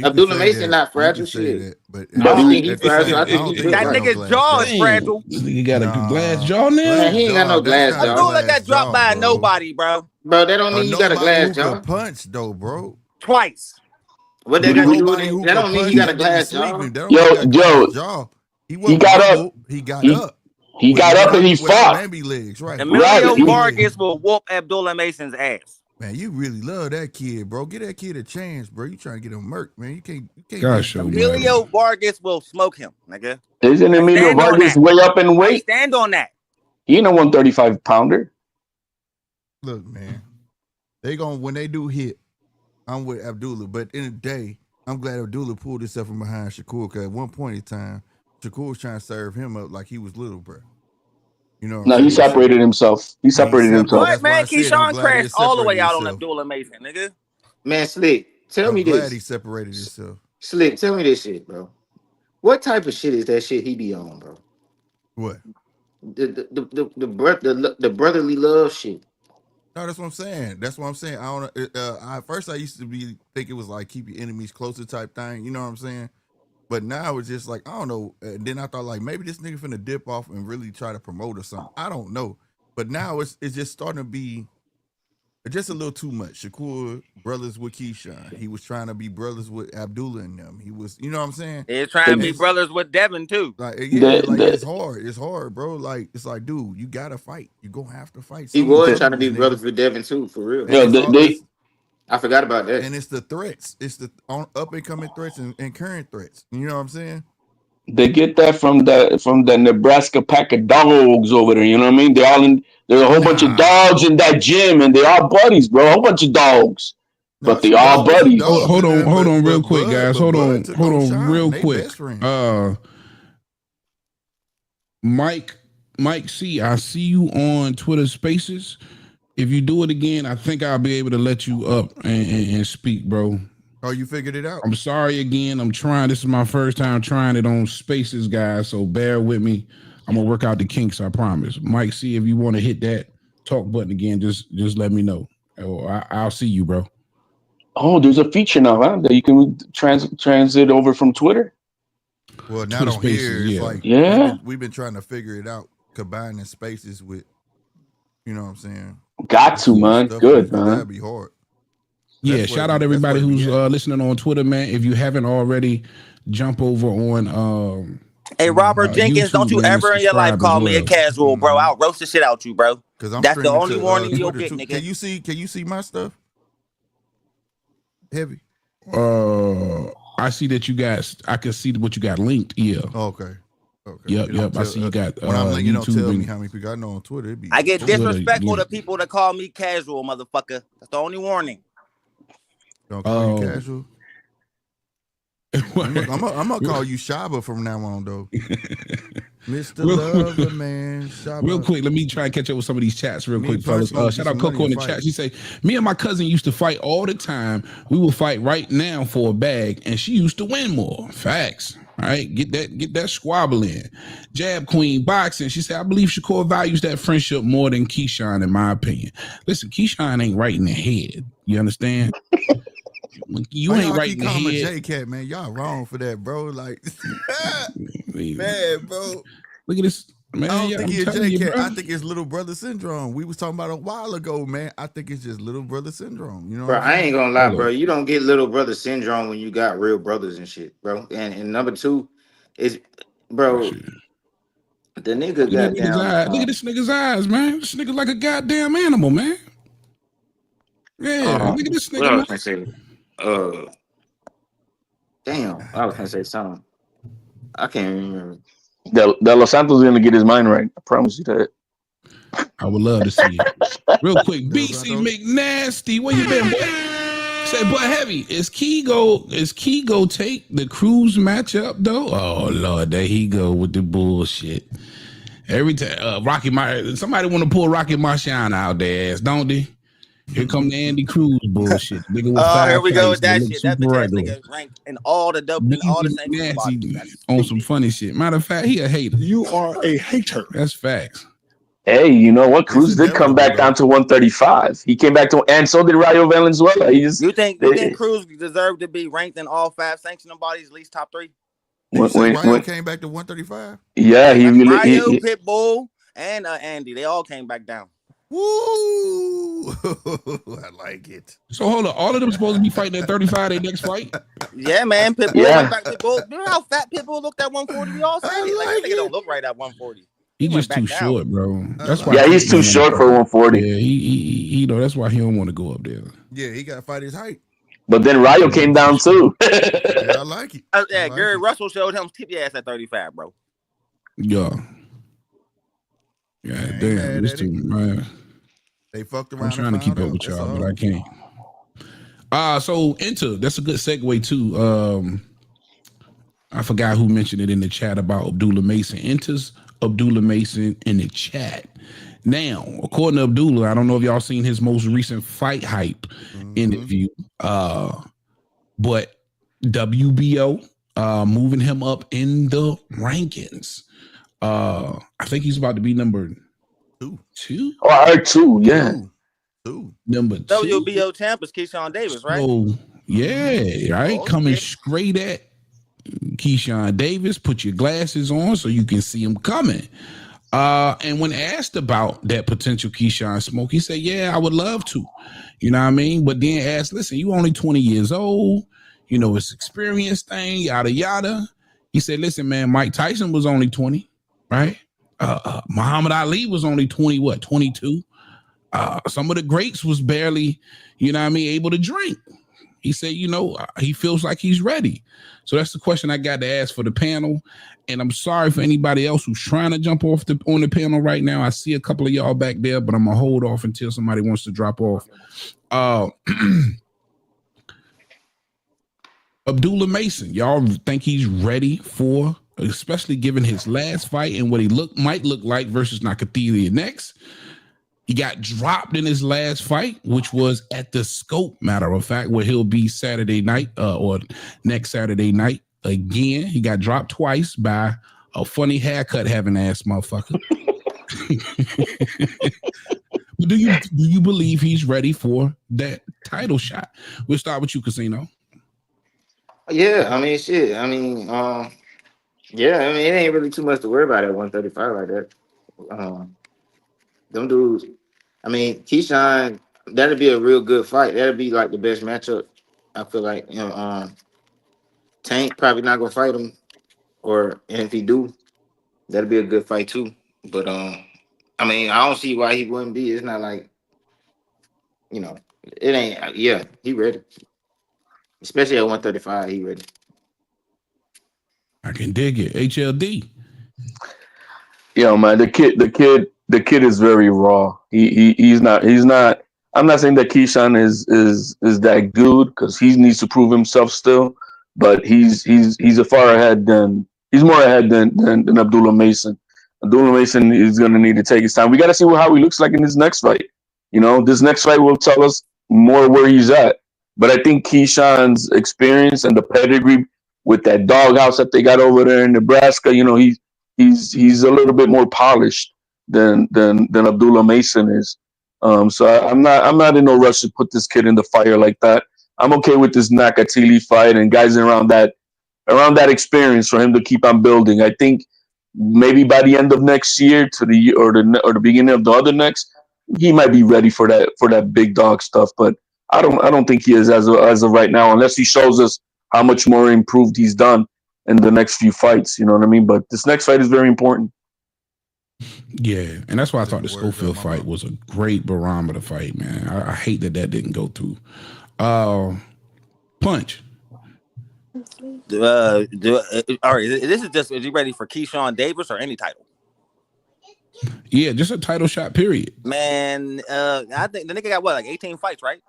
Abdullah Mason not fragile shit. But I don't think he's fragile. I think he's that nigga's jaw is fragile. This nigga got a glass jaw now? Man, he ain't got no glass jaw. Abdullah got dropped by nobody, bro. Bro, that don't mean you got a glass jaw. Punch though, bro. Twice. What they got to do with it? That don't mean he got a glass jaw. Yo, he got up. He got up. He got up and he fought. Legs, right. Emilio Vargas will whoop Abdullah Mason's ass. Man, you really love that kid, bro. Get that kid a chance, bro. You trying to get him murked, man. You can't. Gosh, Emilio Vargas will smoke him, nigga. Isn't Emilio Vargas way up in weight? Stand on that. He ain't a 135 pounder. Look, man. When they do hit, I'm with Abdullah. But in the day, I'm glad Abdullah pulled himself from behind Shakur, because at one point in time, Shakur was trying to serve him up like he was little, bro. You know? No, he separated himself. He separated himself. What, man? Keyshawn crashed all the way out on Abdullah Mason, nigga. Man, Slick, tell me this. I'm glad he separated himself. Slick, tell me this shit, bro. What type of shit is that shit he be on, bro? What? The brotherly love shit. No, that's what I'm saying. I don't. At first, I used to think it was like keep your enemies closer type thing. You know what I'm saying? But now it's just like, I don't know. And then I thought like maybe this nigga finna dip off and really try to promote or something. I don't know. But now it's just starting to be just a little too much. Shakur brothers with Keyshawn. He was trying to be brothers with Abdullah and them. He was, you know what I'm saying? He's trying to be brothers with Devin too. Like, yeah, it's hard. It's hard, bro. Like, it's like, dude, you gotta fight. You gonna have to fight. He was trying to be brothers with Devin too, for real. I forgot about that. And it's the threats. It's the up and coming threats and current threats. You know what I'm saying? They get that from the Nebraska pack of dogs over there. You know what I mean? There's a whole bunch of dogs in that gym, and they all buddies, bro. A whole bunch of dogs, but they all buddies. Hold on, real quick, guys. Hold on, real quick. Mike C, I see you on Twitter Spaces. If you do it again, I think I'll be able to let you up and speak, bro. Oh, you figured it out? I'm sorry again. I'm trying. This is my first time trying it on Spaces, guys. So bear with me. I'm gonna work out the kinks. I promise. Mike, see if you want to hit that talk button again. Just let me know. I'll see you, bro. Oh, there's a feature now, huh? That you can transit over from Twitter. Well, not on here. It's like we've been trying to figure it out, combining Spaces with, you know what I'm saying. Got to, man. Good, man. That'd be hard. Yeah, shout out everybody who's listening on Twitter, man. If you haven't already, jump over on hey, Robert Jenkins, don't you ever in your life call me a casual, bro. I'll roast the shit out you, bro. That's the only warning you'll get, nigga. Can you see my stuff? Heavy. I see that you guys. I can see what you got linked. Yeah. Okay. Yep. I see you got. When I'm linking, don't tell me how many people I know on Twitter. I get disrespectful to people that call me casual, motherfucker. That's the only warning. Don't call you casual. I'm gonna call you Shaba from now on, though. Mr. Real- Lover, man. Shaba. Real quick, let me try and catch up with some of these chats real Me quick, and Punch fellas. supposed to Shout get out some Coco money in the and chat. fight. She say, me and my cousin used to fight all the time. We will fight right now for a bag, and she used to win more. Facts. All right, get that squabble in. Jab Queen Boxing. She said, I believe Shakur values that friendship more than Keyshawn, in my opinion. Listen, Keyshawn ain't right in the head. You understand? You Why ain't y'all right keep in the calling him a head. J-Cat, man? Y'all wrong for that, bro. Like, man, bro. Look at this, man. I don't Yeah, think I'm he's a telling you, J-Cat. bro. I think it's little brother syndrome. We was talking about a while ago, man. I think it's just little brother syndrome. You know Bro, what I'm I saying? ain't gonna lie, Hold bro. up. You don't get little brother syndrome when you got real brothers and shit, bro. And number two is, bro, Shit. the nigga Look at that got nigga's down. eyes. Look at this nigga's eyes, man. This nigga like a goddamn animal, man. Yeah, look at this What nigga, I man. was gonna say? Damn, I was gonna say something. I can't remember. De Los Santos is gonna get his mind right. I promise you that. I would love to see it. Real quick, Del BC Santos? McNasty, where you been, boy? Say, boy, heavy. Is Kigo take the Cruz matchup though? Oh Lord, there he go with the bullshit. Every time somebody want to pull Rocky Marciano out their ass, don't they? Here come the Andy Cruz bullshit. Nigga with Oh, here 5 we go fights with that that look shit. That super bitch ass regular. nigga ranked in all the sanctions bodies. Nasty That's on stupid. some funny shit. Matter of fact, he a hater. You are a hater. That's facts. Hey, you know what? It's Cruz did come inevitable, back though. down to 135. He came back to, and so did Rayo Valenzuela. He just You think Cruz deserved to be ranked in all 5 sanctioning bodies, at least top 3? Did you say Ryo when came back to 135? yeah, he really Ryo, Pitbull, and Andy, they all came back down. Woo! I like it. So hold on, all of them supposed to be fighting at 35 their next fight? Yeah, man. Pitbull Yeah. went back. Pitbull, remember how fat Pitbull looked at 140? We all said it. Like, that nigga don't look right at 140. He went just too back down. short, bro. That's why. Yeah, he's too short for 140. Yeah, he you know that's why he don't want to go up there. Yeah, he got to fight his height. But then Rayo came down too. Yeah, I like it. Yeah, Gary Russell showed him tip your ass at 35, bro. Yeah. Yeah, damn. This too, man. They fucked around. I'm trying to keep up with y'all, but I can't. So Inter, that's a good segue too. I forgot who mentioned it in the chat about Abdullah Mason. Inter's Abdullah Mason in the chat. Now, according to Abdullah, I don't know if y'all seen his most recent Fight Hype interview, but WBO moving him up in the rankings. I think he's about to be number two. Oh, I heard 2, yeah. 2. Number 2. WBO champ is Keyshawn Davis, right? So, yeah, right. Coming straight at Keyshawn Davis. Put your glasses on so you can see him coming. And when asked about that potential Keyshawn smoke, he said, yeah, I would love to. You know what I mean? But then asked, listen, you only 20 years old. You know, it's experience thing, yada, yada. He said, listen, man, Mike Tyson was only 20, right? Muhammad Ali was only 22. Some of the greats was barely, you know what I mean, able to drink. He said, you know, he feels like he's ready. So that's the question I got to ask for the panel. And I'm sorry for anybody else who's trying to jump off on the panel right now. I see a couple of y'all back there, but I'm going to hold off until somebody wants to drop off. Abdullah Mason, y'all think he's ready for, especially given his last fight and what he might look like versus Nakathila next? He got dropped in his last fight, which was at the Scope, matter of fact, where he'll be Saturday night or next Saturday night. Again, he got dropped twice by a funny haircut having ass motherfucker. Do you believe he's ready for that title shot? We'll start with you, Casino. Yeah, I mean, shit. I mean, yeah, I mean, it ain't really too much to worry about at 135 like that. Them dudes, I mean, Keyshawn, that'd be a real good fight. That'd be like the best matchup. I feel like, you know, Tank probably not gonna fight him, and if he do, that'd be a good fight too. But I mean, I don't see why he wouldn't be. It's not like, you know, it ain't. Yeah, he ready, especially at 135. He ready. I can dig it. HLD. Yo, man, the kid is very raw. He's not. I'm not saying that Keyshawn is that good because he needs to prove himself still. but he's a far ahead than he's more ahead than Abdullah Mason. Abdullah Mason is going to need to take his time. We got to see how he looks like in this next fight. You know, this next fight will tell us more where he's at. But I think Keyshawn's experience and the pedigree with that doghouse that they got over there in Nebraska, you know, he's a little bit more polished than Abdullah Mason is. So I'm not in no rush to put this kid in the fire like that. I'm okay with this Nakatili fight and guys around that experience for him to keep on building. I think maybe by the end of next year to the beginning of the other next, he might be ready for that big dog stuff. But I don't think he is as of right now, unless he shows us how much more improved he's done in the next few fights. You know what I mean? But this next fight is very important. Yeah, and that's why I thought the Schofield fight was a great barometer fight, man. I hate that didn't go through. Punch. All right, this is just, is you ready for Keyshawn Davis or any title? Yeah, just a title shot, period. Man, I think the nigga got what, like 18 fights, right?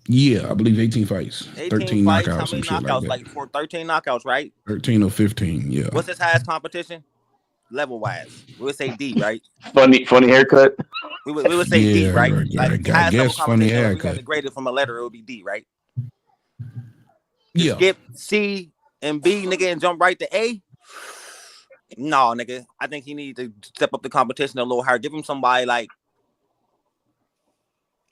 Yeah, I believe 18 fights. 13 fights, knockouts. how many knockouts? Like 13 knockouts, right? 13 or 15, yeah. What's his highest competition? Level-wise. We would say D, right? Funny haircut. We would say D, right? Like, I guess funny haircut. If we had to grade it from a letter, it would be D, right? Yeah. Skip C and B, nigga, and jump right to A? No, nigga. I think he needs to step up the competition a little higher. Give him somebody like,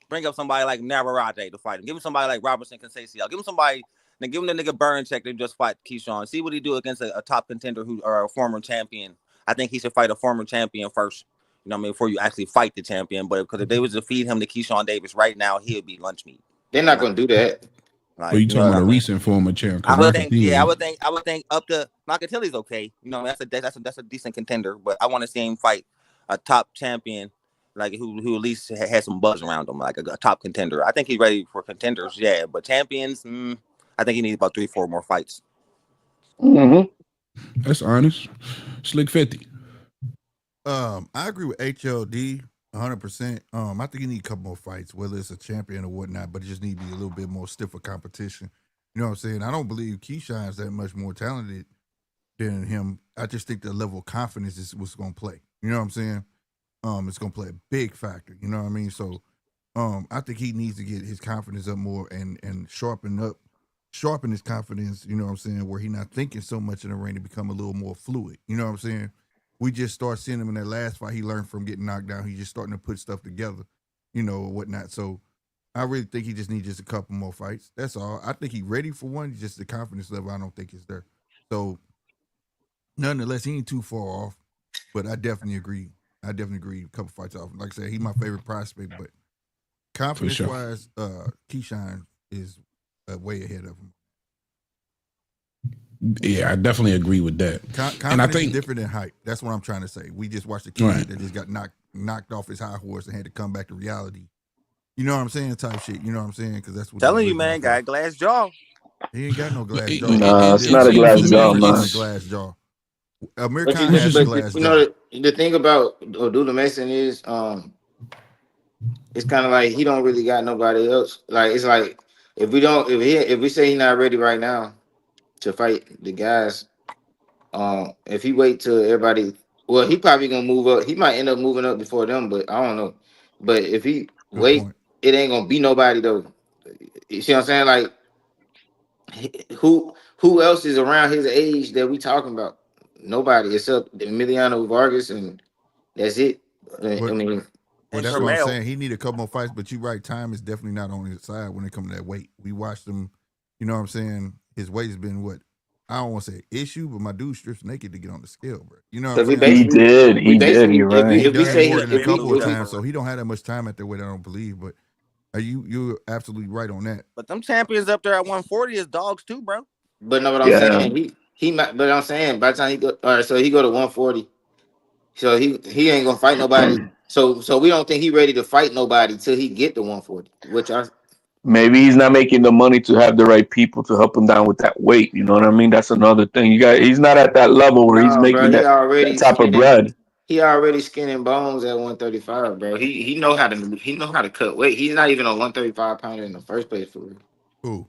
bring up somebody like Navarrete to fight him. Give him somebody like Robertson Conceição. Give him somebody, then give him the nigga burn check to just fight Keyshawn. See what he do against a top contender or a former champion. I think he should fight a former champion first. You know what I mean? Before you actually fight the champion. But because if they was to feed him to Keyshawn Davis right now, he would be lunch meat. They're not going to do that. Like, you talking about a recent former champ? I would think up to Locatelli's okay. You know, that's a decent contender. But I want to see him fight a top champion, like who at least has some buzz around him, like a top contender. I think he's ready for contenders, yeah. But champions, I think he needs about 3-4 more fights. Mm-hmm. That's honest. Slick 50. I agree with HLD 100%. I think he need a couple more fights, whether it's a champion or whatnot, but it just need to be a little bit more stiffer competition. You know what I'm saying? I don't believe Keyshawn is that much more talented than him. I just think the level of confidence is what's going to play. You know what I'm saying? It's going to play a big factor. You know what I mean? So, I think he needs to get his confidence up more and sharpen his confidence. You know what I'm saying? Where he's not thinking so much in the ring to become a little more fluid. You know what I'm saying? We just start seeing him in that last fight. He learned from getting knocked down. He's just starting to put stuff together, you know, or whatnot. So I really think he just needs just a couple more fights. That's all. I think he's ready for one. Just the confidence level, I don't think is there. So nonetheless, he ain't too far off. But I definitely agree. A couple fights off. Like I said, he's my favorite prospect. But confidence-wise, Keyshawn is way ahead of him. Yeah, I definitely agree with that. And I think different than hype. That's what I'm trying to say. We just watched a kid that just got knocked off his high horse and had to come back to reality. You know what I'm saying? Type shit. You know what I'm saying? Because that's what telling you, man. Got a glass jaw. He ain't got no glass jaw. Nah, it's not a glass jaw, man. It's a glass jaw. American has a glass jaw. You know, the thing about Abdullah Mason is, it's kind of like he don't really got nobody else. Like it's like if we say he's not ready right now to fight the guys, if he wait till everybody, well, he probably gonna move up. He might end up moving up before them, but I don't know. But if he wait, it ain't gonna be nobody though. You see what I'm saying? Like who else is around his age that we talking about? Nobody except Emiliano Vargas, and that's it. I mean, that's what I'm saying. He need a couple more fights, but you're right. Time is definitely not on his side when it comes to that weight. We watched him. You know what I'm saying? His weight has been what? I don't want to say issue, but my dude strips naked to get on the scale, bro. You know what I'm saying? He did. You're right. If we say a couple of times, so he don't have that much time at the weight. I don't believe, but you're absolutely right on that. But them champions up there at 140 is dogs too, bro. But know what I'm saying? He might. But I'm saying by the time he go, all right, so he go to 140. So he ain't gonna fight nobody. So we don't think he ready to fight nobody till he get to 140. Which maybe he's not making the money to have the right people to help him down with that weight. You know what I mean? That's another thing. He's not at that level where he's making that type of bread. He already skinning bones at 135, bro. He know how to cut weight. He's not even a 135 pounder in the first place for real. Who?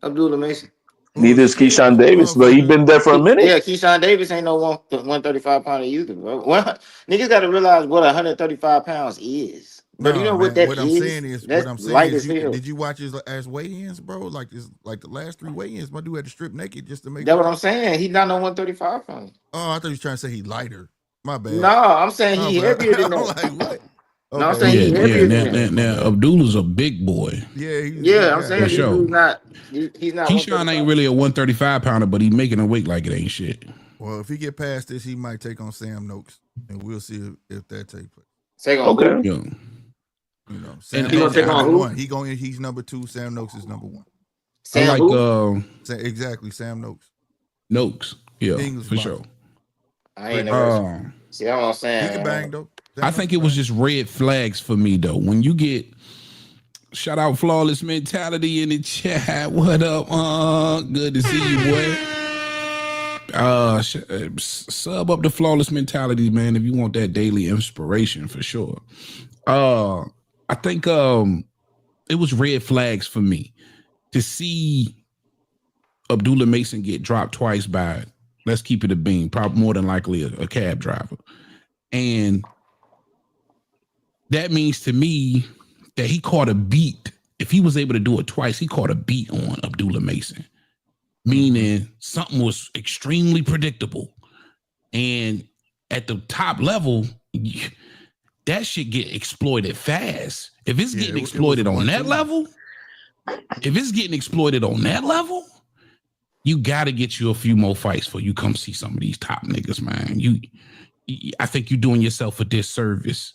Abdullah Mason. Neither is Keyshawn Davis, but he been there for a minute. Yeah, Keyshawn Davis ain't no 135 pounder either, bro. Well, niggas got to realize what 135 pounds is. But you know what that is? That's light as hell. Did you watch his weigh-ins, bro? Like the last 3 weigh-ins, my dude had to strip naked just to make. That's what I'm saying. He's not no 135 pounds. Oh, I thought he was trying to say he lighter. My bad. No, I'm saying he heavier than that. I'm like, what? Okay. No, I'm saying he heavier than that. Now Abdullah's a big boy. Yeah, I'm saying sure. He's not. Keyshawn ain't really a 135 pounder, but he's making a weight like it ain't shit. Well, if he get past this, he might take on Sam Noakes, and we'll see if that takes place. Take on okay. Yeah. You know, Sam he gonna take on who? He's number 2. Sam Noakes is number 1. Sam I like exactly Sam Noakes. Noakes, yeah, English for boxer. sure. I ain't never. See, that's what I'm saying. He can bang though. I think it was just red flags for me though. When you get shout out Flawless Mentality in the chat. What up? Good to see you, boy. Sub up the Flawless Mentality, man, if you want that daily inspiration for sure. I think it was red flags for me to see Abdullah Mason get dropped twice by, let's keep it a bean, probably more than likely a cab driver. And that means to me that he caught a beat. If he was able to do it twice, he caught a beat on Abdullah Mason, meaning something was extremely predictable. And at the top level, that shit get exploited fast. If it's getting exploited on that level, you got to get you a few more fights before you come see some of these top niggas, man. I think you're doing yourself a disservice,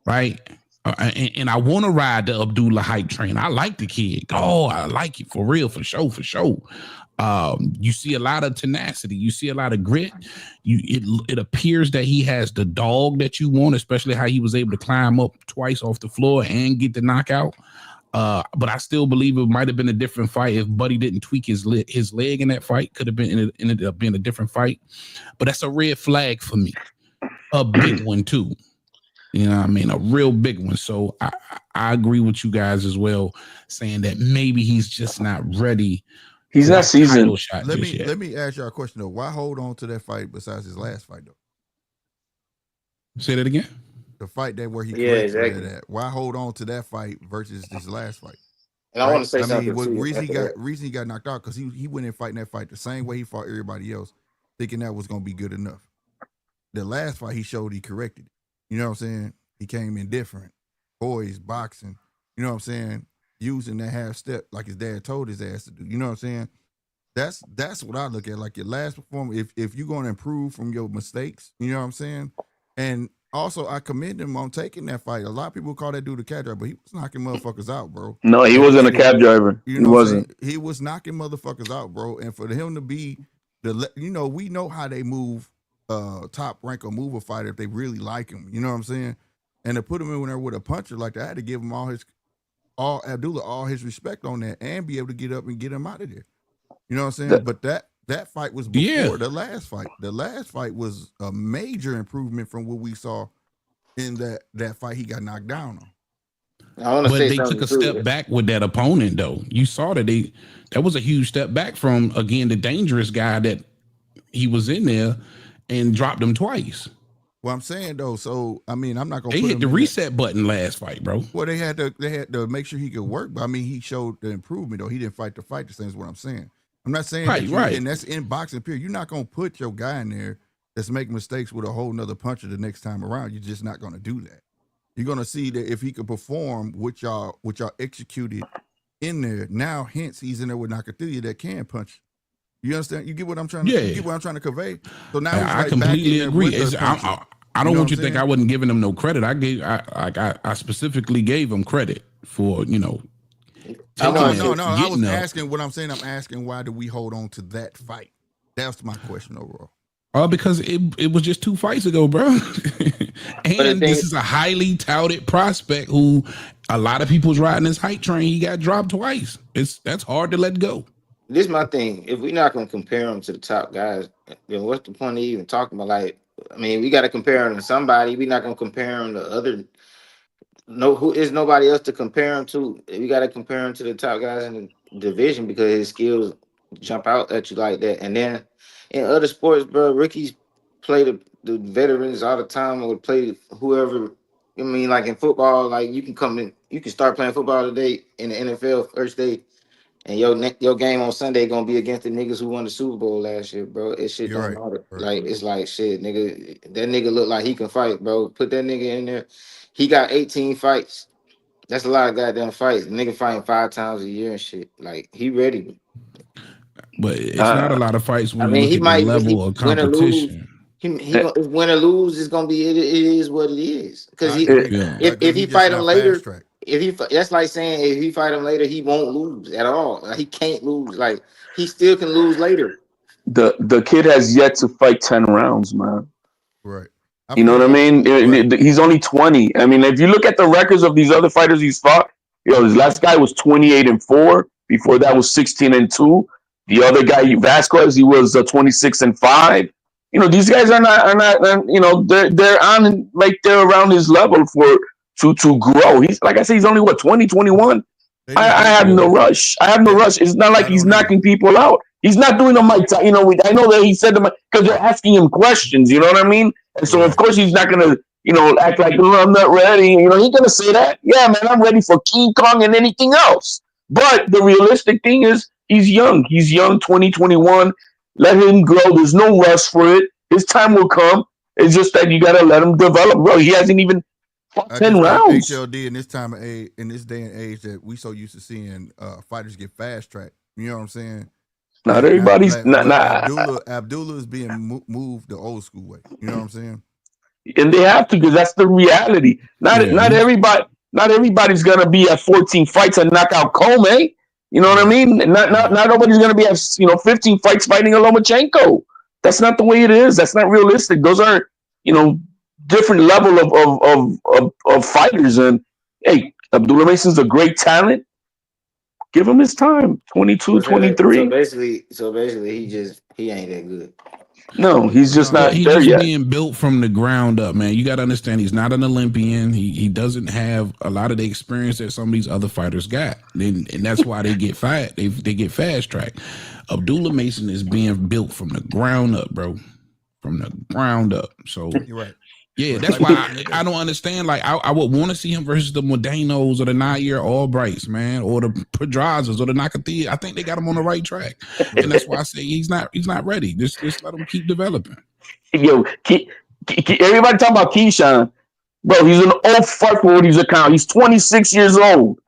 right? And I want to ride the Abdullah hype train. I like the kid. Oh, I like it for real, for sure. You see a lot of tenacity. You see a lot of grit. It appears that he has the dog that you want, especially how he was able to climb up twice off the floor and get the knockout. But I still believe it might have been a different fight if Buddy didn't tweak his leg in that fight. Could have been ended up being a different fight. But that's a red flag for me. A big one too. You know what I mean? A real big one. So I agree with you guys as well, saying that maybe he's just not ready. He's not seasoned. Let me ask y'all a question though. Why hold on to that fight besides his last fight though? Say that again. The fight where he exactly. That. Why hold on to that fight versus this last fight? And I want to say something. Reason he got knocked out because he went in fighting that fight the same way he fought everybody else, thinking that was gonna be good enough. The last fight he showed he corrected it. You know what I'm saying? He came in different, poised, boxing. You know what I'm saying? Using that half step like his dad told his ass to do. You know what I'm saying? That's what I look at. Like your last performance, if you're gonna improve from your mistakes, you know what I'm saying? And also, I commend him on taking that fight. A lot of people call that dude a cab driver, but he was knocking motherfuckers out, bro. No, he wasn't a cab driver. You know he wasn't. He was knocking motherfuckers out, bro. And for him to be we know how they move top rank or mover fighter if they really like him. You know what I'm saying? And to put him in there with a puncher like that, I had to give him Abdullah all his respect on that and be able to get up and get him out of there. You know what I'm saying? But that fight was before the last fight. The last fight was a major improvement from what we saw in that fight he got knocked down on. But they took a step back with that opponent, though. You saw that that was a huge step back from, again, the dangerous guy that he was in there and dropped him twice. Well, I'm saying though, so I mean, I'm not gonna. They hit the reset button last fight, bro. Well, they had to make sure he could work, but I mean, he showed the improvement though. He didn't fight the fight. The same as what I'm saying. I'm not saying right. And that's in boxing period. You're not gonna put your guy in there that's making mistakes with a whole nother puncher the next time around. You're just not gonna do that. You're gonna see that if he could perform what y'all executed in there. Now, hence he's in there with Nakathuya that can punch. You understand? You get what I'm trying to? You get what I'm trying to convey. So now I completely agree. I don't want you to think I wasn't giving him no credit. I specifically gave him credit for No. I was asking what I'm saying. I'm asking why do we hold on to that fight? That's my question overall. Because it was just 2 fights ago, bro. And this is a highly touted prospect who a lot of people's riding this hype train. He got dropped twice. That's hard to let go. This is my thing. If we're not going to compare him to the top guys, then what's the point of even talking about? Like, I mean, we got to compare him to somebody. We're not going to compare him to other. Who is nobody else to compare him to? We got to compare him to the top guys in the division because his skills jump out at you like that. And then in other sports, bro, rookies play the veterans all the time, or play whoever. I mean, like in football, like you can start playing football today in the NFL first day, and your game on Sunday gonna be against the niggas who won the Super Bowl last year, bro. It shit You're don't right. matter. Right. Like it's like shit, nigga. That nigga look like he can fight, bro. Put that nigga in there. He got 18 fights. That's a lot of goddamn fights. Nigga fighting 5 times a year and shit. Like he ready. But it's not a lot of fights I when you mean, look he at the might level of win or lose. competition. He gonna win or lose. It's gonna be it is what it is. Because I agree. Yeah. if he just fight him not later, fast track. that's like saying if he fight him later, he won't lose at all. Like, he can't lose. Like he still can lose later. The kid has yet to fight 10 rounds, man. Right. You know what I mean? Right. He's only 20. I mean, if you look at the records of these other fighters he's fought, his last guy was 28-4. Before that was 16-2. The other guy, Vasquez, he was 26-5. These guys are not. They're on, like, they're around his level to grow. He's, like I said, he's only what, 20, 21. I have no rush. It's not like he's knocking people out. He's not doing the Mike. I know that he said the because they're asking him questions. You know what I mean? And so of course he's not gonna act like, oh, I'm not ready. He's gonna say that. Yeah, man, I'm ready for King Kong and anything else. But the realistic thing is he's young. He's young, 2021. Let him grow. There's no rush for it. His time will come. It's just that you gotta let him develop. Bro, he hasn't even fought 10 rounds. HLD in this time of age, in this day and age that we so used to seeing fighters get fast tracked. You know what I'm saying? Not everybody's not. Abdullah is being moved the old school way. You know what I'm saying? And they have to, because that's the reality. Not everybody's gonna be at 14 fights and knock out Comey. You know what I mean? Not nobody's gonna be at 15 fights fighting a Lomachenko. That's not the way it is. That's not realistic. Those are different level of fighters. And hey, Abdullah Mason's a great talent. Give him his time. 22, 23. So basically, he ain't that good. No, he's just not he's there just yet. being built from the ground up, man. You got to understand, he's not an Olympian. He doesn't have a lot of the experience that some of these other fighters got, and that's why they get fired. They get fast tracked. Abdullah Mason is being built from the ground up, bro. From the ground up. So you're right. Yeah, that's why I don't understand. Like, I would want to see him versus the Modanos or the 9-year Albrights, man, or the Pedrazas or the Nakathia. I think they got him on the right track, and that's why I say he's not ready. Just let him keep developing. Yo, everybody talking about Keyshawn, bro. He's an old fuck for what he's account. He's 26 years old,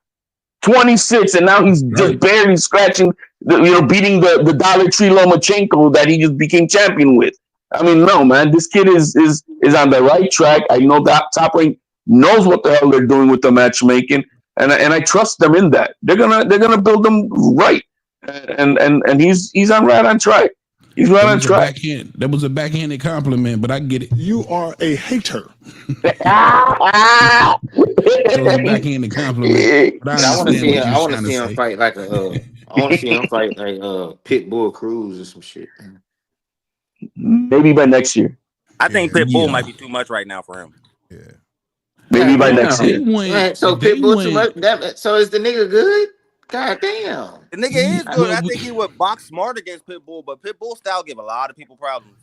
26, and now he's just barely scratching, beating the Dollar Tree Lomachenko that he just became champion with. I mean, no, man, this kid is on the right track. I know that Top Rank knows what the hell they're doing with the matchmaking, and I trust them in that. They're gonna build them right, and he's right on track. He's right on track. That was a backhanded compliment, but I get it. You are a hater. That was a backhanded compliment. But I want to see him fight like I want to see him fight like Pitbull Cruz or some shit. Maybe by next year. I think Pitbull might be too much right now for him. Yeah. Maybe by next year. So Pitbull too much. So is the nigga good? God damn. The nigga is good. I think he would box smart against Pitbull, but Pitbull style give a lot of people problems.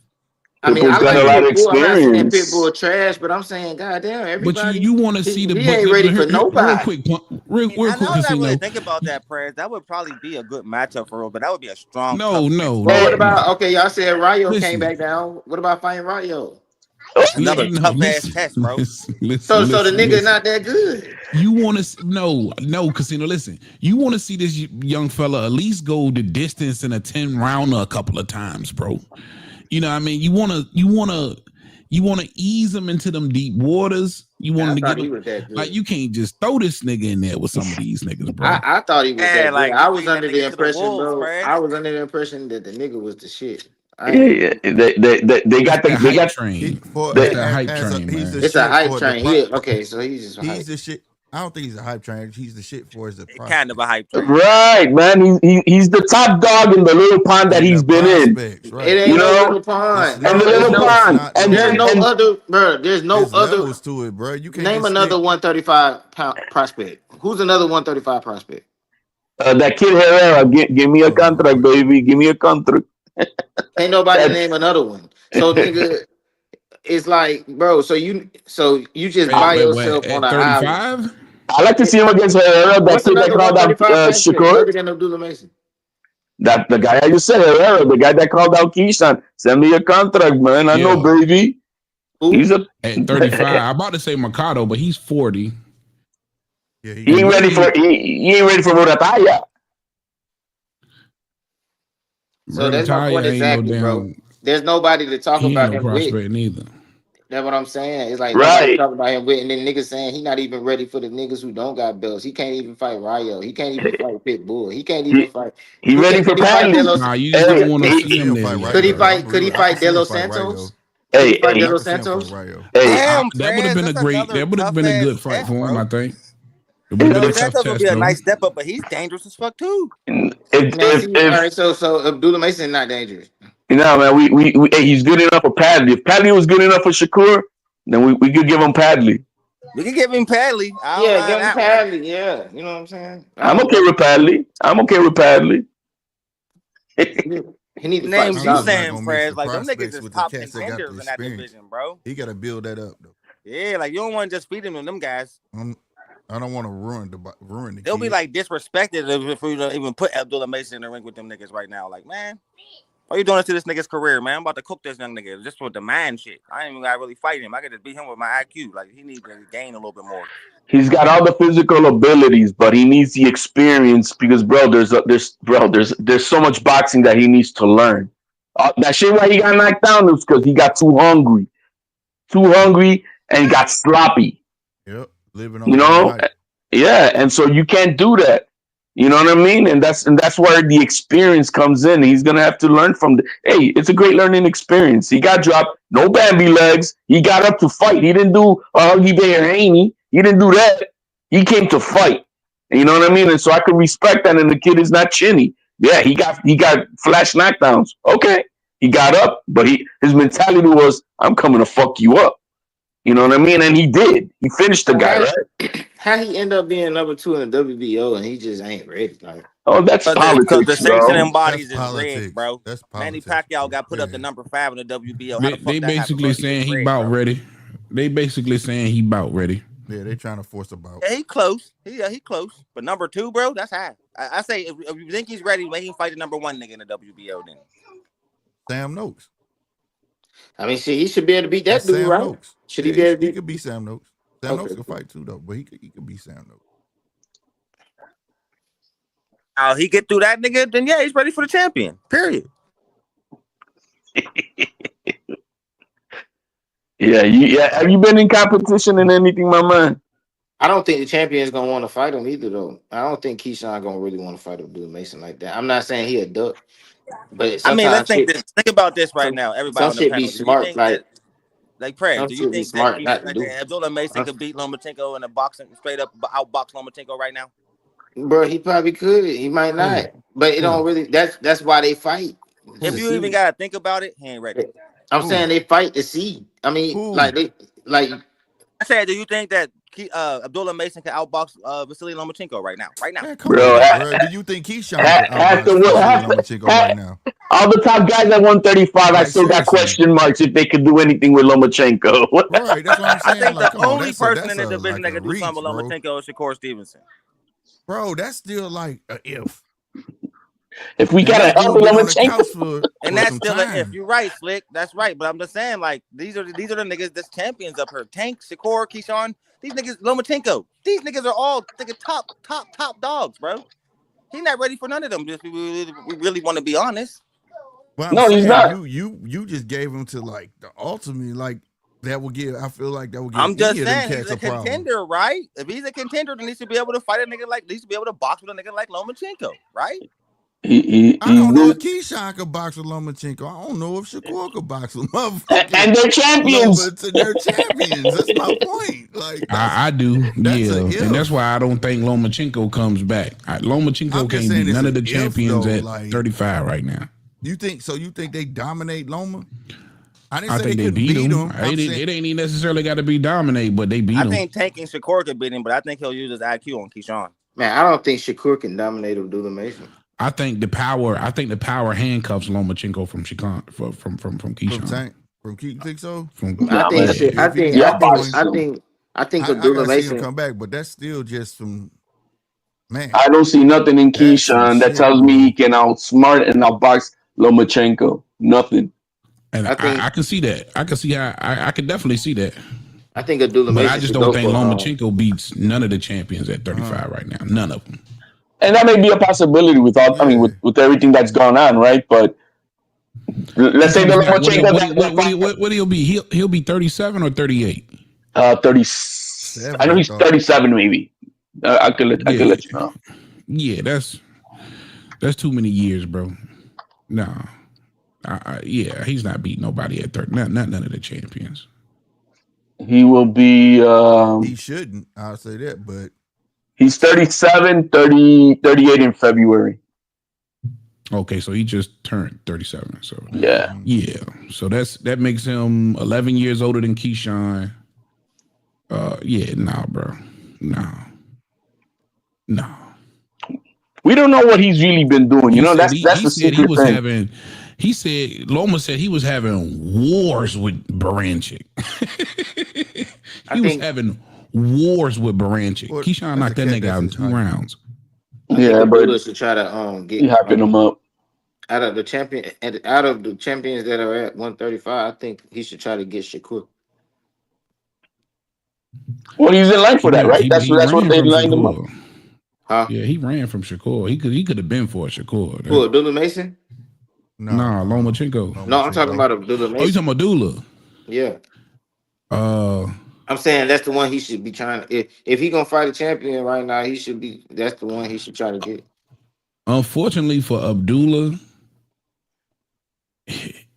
I mean, I like Pitbull. I'm not saying Pitbull trash, but I'm saying, goddamn, everybody. But you want to see he ain't ready for nobody. Real quick, I know that I really think about that, Prez. That would probably be a good matchup for real, but that would be a strong. No. What about y'all said Rayo came back down. What about fighting Rayo? Another tough ass test, bro. So the nigga not that good. You want to no, Casino. Listen, you want to see this young fella at least go the distance in a 10 rounder a couple of times, bro. You know what I mean? You want to ease him into them deep waters. You want to get him, like, you can't just throw this nigga in there with some of these niggas, bro. I thought he was that like, I was under the impression, bro. I was under the impression that the nigga was the shit. Yeah. They got hype train. It's a hype train. Okay, so he's the shit. I don't think he's a hype train. He's the shit for his kind of a hype train. Right, man. He's the top dog in the little pond that he's been in. Right. It ain't no little pond. And the little pond. And there's no other, bro. There's no other levels to it, bro. You can't name another 135 prospect. Who's another 135 prospect? That kid Herrera, give me a contract, baby. Give me a contract. Ain't nobody name another one. So nigga, it's like, bro. So you just by yourself on At an island. 35? I like to see him against Herrera. That What's kid that another called out 135 prospect Shakur. other than Abdullah Mason? That the guy I just said, Herrera, the guy that called out Keyshawn. Send me a contract, man. I know, baby. Who? He's At 35. I'm about to say Mercado, but he's 40. Yeah, he ain't ready for he ain't ready for Murataya. So that's my point exactly, bro. There's nobody to talk about him with. Neither. That's what I'm saying. It's like Right. nobody talking about him with, and then niggas saying he not even ready for the niggas who don't got belts. He can't even fight Rayo. He can't even fight Pitbull. He can't even fight. He ready for Padley. Nah, you just don't want to see him there. Could he fight? Could he fight De Los Santos? Hey, De Los Santos. Damn, that would have been a great. That would have been a good fight for him, I think. It would have been a tough test, would be a nice step up, but he's dangerous as fuck too. All right, so Abdullah Mason not dangerous. You know, man, we he's good enough for Padley. If Padley was good enough for Shakur, then we could give him Padley. We can give him Padley. Yeah, give him Padley. Yeah, you know what I'm saying. I'm okay with Padley. He need to names you saying, Fred. Like them niggas is top contenders in that division, bro. He got to build that up though. Yeah, like you don't want to just feed him to them guys. I don't want to ruin the. They'll be like disrespected if we don't even put Abdullah Mason in the ring with them niggas right now. Like, man, why you doing it to this nigga's career, man? I'm about to cook this young nigga just for the man shit. I ain't even gotta really fight him. I could just beat him with my IQ. Like he needs to gain a little bit more. He's got all the physical abilities, but he needs the experience because, bro, there's so much boxing that he needs to learn. That shit why he got knocked down was because he got too hungry, and got sloppy. Yep, living on yeah, and so you can't do that. You know what I mean? And that's where the experience comes in. He's gonna have to learn from hey, it's a great learning experience. He got dropped, no Bambi legs. He got up to fight. He didn't do Huggy Bear Haney. He didn't do that. He came to fight. You know what I mean? And so I can respect that. And the kid is not chinny. Yeah, he got flash knockdowns. Okay, he got up, but his mentality was, I'm coming to fuck you up. You know what I mean? And he did. He finished the guy, right? How he end up being number 2 in the WBO and he just ain't ready? Like, that's politics, because the sanctioning bro. bodies is rigged, bro. That's Manny Pacquiao got put up to number 5 in the WBO. They basically saying he about ready. They basically saying he about ready. Yeah, they trying to force a bout. Yeah, he close. He close. But number 2, bro, that's high. I say if you think he's ready, make him fight the number 1 nigga in the WBO then. Sam Noakes. I mean, shit, he should be able to beat that dude, Sam right? Noakes. Should he be able to beat? He could beat Sam Noakes. Sam Noakes can fight too, though, but he could beat Sam Noakes. He get through that nigga, then yeah, he's ready for the champion. Period. Yeah. Have you been in competition in anything, my man? I don't think the champion is gonna want to fight him either, though. I don't think Keyshawn gonna really want to fight Abdullah Mason like that. I'm not saying he a duck, but I mean, let's think about this right now. Everybody, some shit be smart, like Fred. Do you think that Abdullah Mason could beat Lomachenko in a boxing straight up outbox Lomachenko right now? Bro, he probably could. He might not, but it don't really. That's why they fight. If you even gotta think about it, he ain't ready. I'm saying they fight to see. I mean, I said, do you think that Abdullah Mason can outbox Vasily Lomachenko right now? Right now, man, bro. Do you think Keyshawn can outbox Lomachenko right now? All the top guys at 135, I still got question marks if they could do anything with Lomachenko. Right, that's what I'm saying. I think the only person in the division that can do something with Lomachenko is Shakur Stevenson. Bro, that's still like a if. If we got a help Lomachenko, and that's still an if. You're right, Slick. That's right. But I'm just saying, like, these are the niggas that's champions up here. Tank, Shakur, Keyshawn. These niggas, Lomachenko. These niggas are all top dogs, bro. He's not ready for none of them. If we really want to be honest. Well, no, he's not. You just gave him to like the ultimate, like that would give. I feel like that would give. I'm just saying he's a contender, right? If he's a contender, then he should be able to fight a nigga like. He should be able to box with a nigga like Lomachenko, right? I don't know if Keyshawn could box with Lomachenko. I don't know if Shakur could box with motherfuckers. And they're champions. They're champions. That's my point. Like I do, yeah, and that's why I don't think Lomachenko comes back. Lomachenko can't beat none of the champions at 35 right now. You think so? You think they dominate Loma? I didn't I say think they beat him. It ain't even necessarily got to be dominate, but they beat him. I think Tank and Shakur could beat him, but I think he'll use his IQ on Keyshawn. Man, I don't think Shakur can dominate Abdullah Mason. I think the power handcuffs Lomachenko from Keyshawn. From Keith, think so? I think I Abdullah gotta see him Mason come back, but that's still just some man. I don't see nothing in Keyshawn that tells me he can outsmart and outbox Lomachenko. Nothing. And I can see that. I can see how I can definitely see that. I think Abdullah Mason. But I just don't think Lomachenko beats none of the champions at 35 right now. None of them. And that may be a possibility with everything that's gone on, right? But let's say the Lomachenko. What he'll be? He'll be 37 or 38. 37. I know he's 37, maybe. I could let you know. Yeah, that's too many years, bro. No, he's not beating nobody at 30. Not none of the champions. He will be. He shouldn't. I'll say that, but. He's 37, 38 in February. Okay, so he just turned 37. So yeah. So that makes him 11 years older than Keyshawn. Nah, bro. No. We don't know what he's really been doing. That's the secret thing. He said Loma said he was having wars with Baranchik. He was having wars with Baranchik. Keyshawn knocked that nigga out in 2 rounds. Yeah, but should try to get hyping him up. Out of the champions that are at 135, I think he should try to get Shakur. Well, he's in line for that, right? That's what they lined him up. Huh? Yeah, he ran from Shakur. He could have been for Shakur. Who, Abdullah Mason? No, Lomachenko. No, I'm talking about Abdullah Mason. Oh, you talking about Abdullah? Yeah. I'm saying that's the one he should be trying to. If he gonna fight a champion right now, that's the one he should try to get. Unfortunately for Abdullah,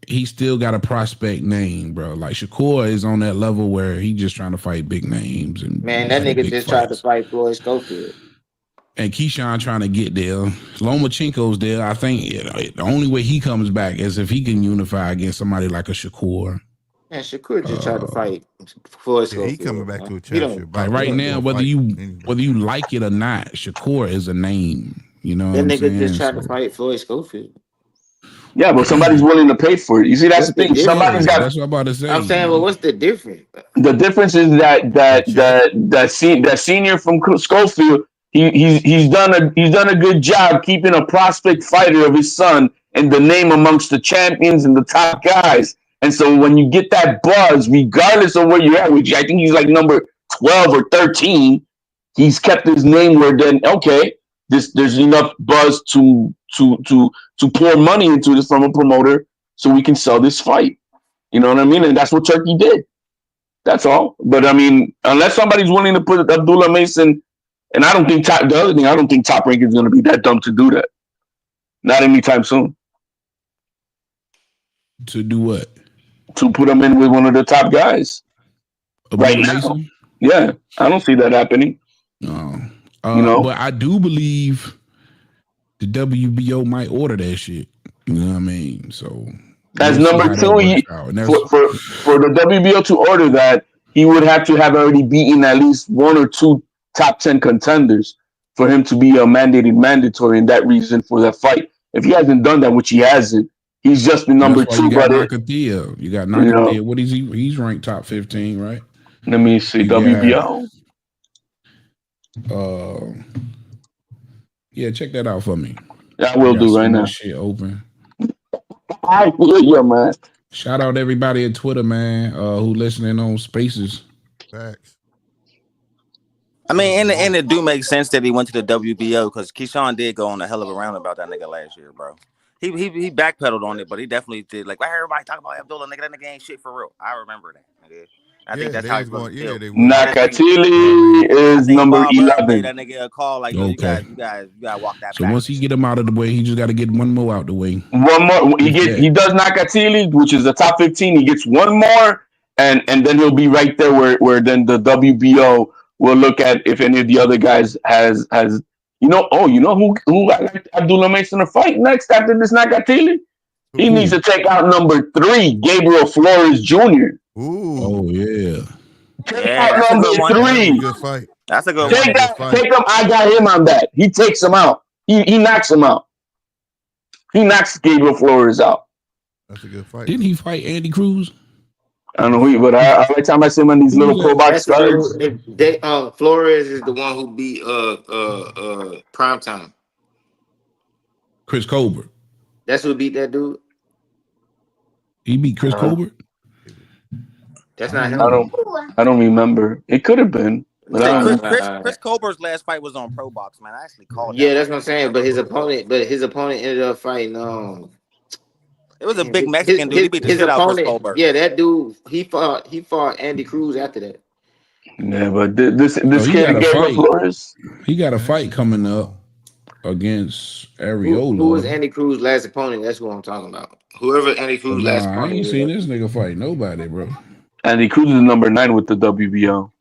he still got a prospect name, bro. Like Shakur is on that level where he just trying to fight big names. And man, that nigga just tried to fight Floyd Schofield. And Keyshawn trying to get there. Lomachenko's there. I think the only way he comes back is if he can unify against somebody like a Shakur. Man, Shakur just tried to fight Floyd Schofield. He coming back to a championship. Like right now, whether you like it or not, Shakur is a name. You know, that nigga just tried to fight Floyd Schofield. Yeah, but somebody's willing to pay for it. You see, that's the thing. Somebody's got. That's what I'm about to say. I'm saying, well, what's the difference? The difference is that senior from Schofield, he's done a good job keeping a prospect fighter of his son and the name amongst the champions and the top guys. And so when you get that buzz, regardless of where you're at, which I think he's like number 12 or 13, he's kept his name where then there's enough buzz to pour money into this from a promoter so we can sell this fight. You know what I mean? And that's what Turkey did. That's all. But I mean, unless somebody's willing to put Abdullah Mason, and I don't think Top Rank is going to be that dumb to do that. Not anytime soon. To do what? To put him in with one of the top guys. Right now. Yeah, I don't see that happening. No. But I do believe the WBO might order that shit. You know what I mean? So as number 2, for the WBO to order that, he would have to have already beaten at least 1 or 2 top 10 contenders for him to be a mandatory in that reason for that fight. If he hasn't done that, which he hasn't, he's just been number 2. You got Nakathia. What is he? He's ranked top 15, right? Let me see. WBO. Yeah, check that out for me. Yeah, I will do right now. Shit open. I hear you, man. Shout out everybody at Twitter, man, who listening on Spaces. Facts. I mean, and it do make sense that he went to the WBO because Keyshawn did go on a hell of a round about that nigga last year, bro. He backpedaled on it, but he definitely did. Like, I heard everybody talking about Abdullah, nigga. That nigga ain't shit for real. I remember that, nigga. I think that's how he's going. Nakatili is number 11. That nigga call like, you guys walk that. So once he get him out of the way, he just got to get one more out the way. One more. He does Nakatili, which is the top 15. He gets one more, and then he'll be right there where then the WBO will look at if any of the other guys has who I like Abdullah Mason to fight next after this Nakatili. He needs to take out number 3, Gabriel Flores Jr. Ooh. Oh yeah. Take out number 3. Good fight. That's a good That was one. a good fight. Take him. I got him on that. He takes him out. He knocks him out. He knocks Gabriel Flores out. That's a good fight. Didn't he fight Andy Cruz? I don't know who, but every time I see him on these little pro box cards, Flores is the one who beat Primetime. Chris Colbert. That's who beat that dude. He beat Chris Colbert. That's not him. I don't remember. It could have been. But Chris Colbert's last fight was on Pro Box, man. I actually called. Yeah, that's what I'm saying. But his opponent ended up fighting. It was a big Mexican dude. He beat the shit out of Chris Colbert. Yeah, that dude. He fought Andy Cruz after that. Yeah, but this kid Gabriel Flores. He got a fight coming up against Areola. Who was Andy Cruz's last opponent? That's who I'm talking about. Whoever Andy Cruz's last opponent. I ain't seen this nigga fight nobody, bro. Andy Cruz is number 9 with the WBO.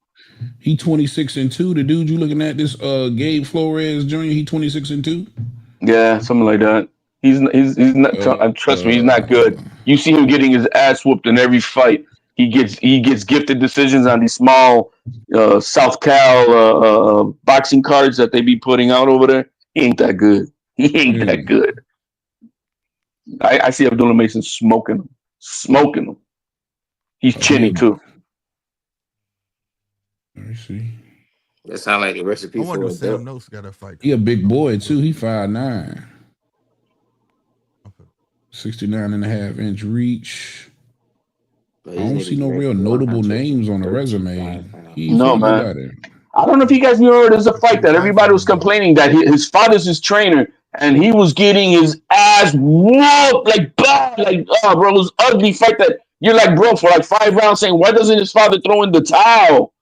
He 26-2. The dude you looking at, this Gabe Flores Jr. He 26-2. Yeah, something like that. He's not. Trust me, he's not good. You see him getting his ass whooped in every fight. He gets gifted decisions on these small South Cal boxing cards that they be putting out over there. He ain't that good. He ain't that good. I see Abdullah Mason smoking him. He's chinny too. Let me see. That sound like the recipe. I wonder if Sam Noakes got a fight. He a big boy too. He 5'9". 69.5-inch reach. I don't see no real notable names on the resume. No, man. I don't know if you guys knew there's a fight that everybody was complaining that his father's his trainer and he was getting his ass whooped like bad, like bro, it was ugly fight that you're like, bro, for like 5 rounds saying why doesn't his father throw in the towel?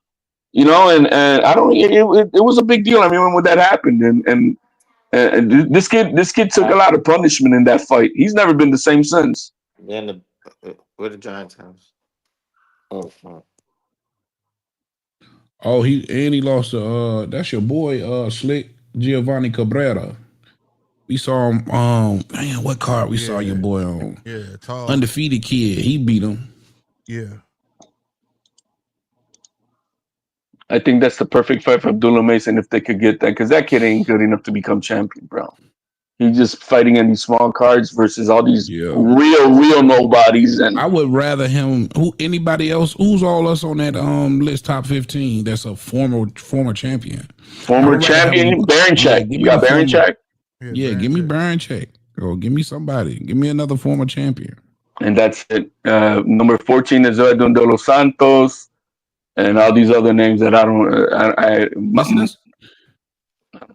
You know, and I don't. It was a big deal. I mean, when that happened, and this kid took a lot of punishment in that fight. He's never been the same since. Then where the Giants house? Oh, he lost to that's your boy Slick Giovanni Cabrera. We saw him man, what card we saw your boy on? Yeah, tall. Undefeated kid. He beat him. Yeah. I think that's the perfect fight for Abdullah Mason if they could get that, because that kid ain't good enough to become champion, bro. He's just fighting in these small cards versus all these real nobodies. And I would rather him anybody else. Who's all us on that list top 15 that's a former champion. Former champion, Baranchek. You got Baranchek? Yeah, give me Baranchek. Or give me somebody. Give me another former champion. And that's it. Number 14 is Edwin de los Santos. And all these other names that I don't.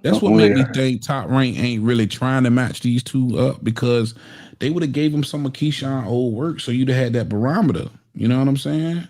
That's what made me think Top Rank ain't really trying to match these two up, because they would have gave him some of Keyshawn old work, so you'd have had that barometer. You know what I'm saying?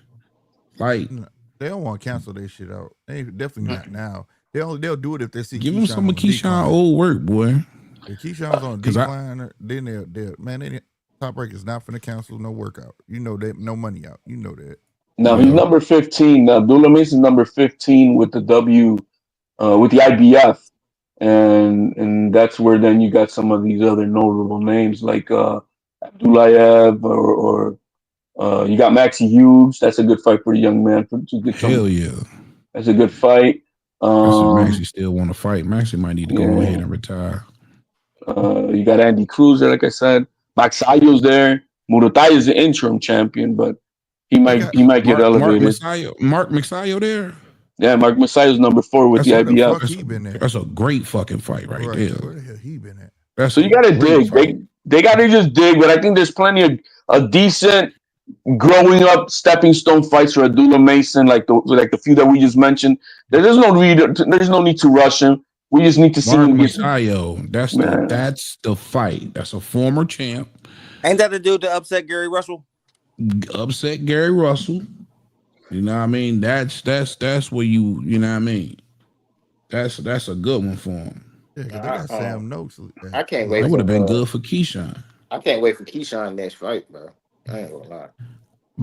Like they don't want to cancel their shit out. They definitely not now. They'll do it if they see. Give him some of Keyshawn old work, boy. If Keyshawn's on decline, then they'll Top Rank is not finna cancel no workout. You know that, no money out. You know that. No, he's number 15. Abdullah Mason's number 15 with the with the IBF, and that's where then you got some of these other notable names like Abdullayev or you got Maxie Hughes. That's a good fight for a young man. Hell yeah, that's a good fight. Maxie still want to fight. Maxie might need to go ahead and retire. You got Andy Cruz there, like I said. Maxayo's there. Murutai is the interim champion, but he might get elevated. Mark Maxayo there. Yeah, Mark Masayo's number 4 with the IBF. That's a great fucking fight right there. Where the hell he been at? So you got to dig. They got to just dig, but I think there's plenty of decent growing up stepping stone fights for Abdullah Mason, like the few that we just mentioned. There's no need to rush him. We just need to see him. Masayo, that's the fight. That's a former champ. Ain't that the dude that upset Gary Russell? Upset Gary Russell. You know what I mean? That's where you know what I mean? That's a good one for him. Yeah, they got Sam Noakes. I can't wait. That would have been good for Keyshawn. I can't wait for Keyshawn next fight, bro. I ain't gonna lie.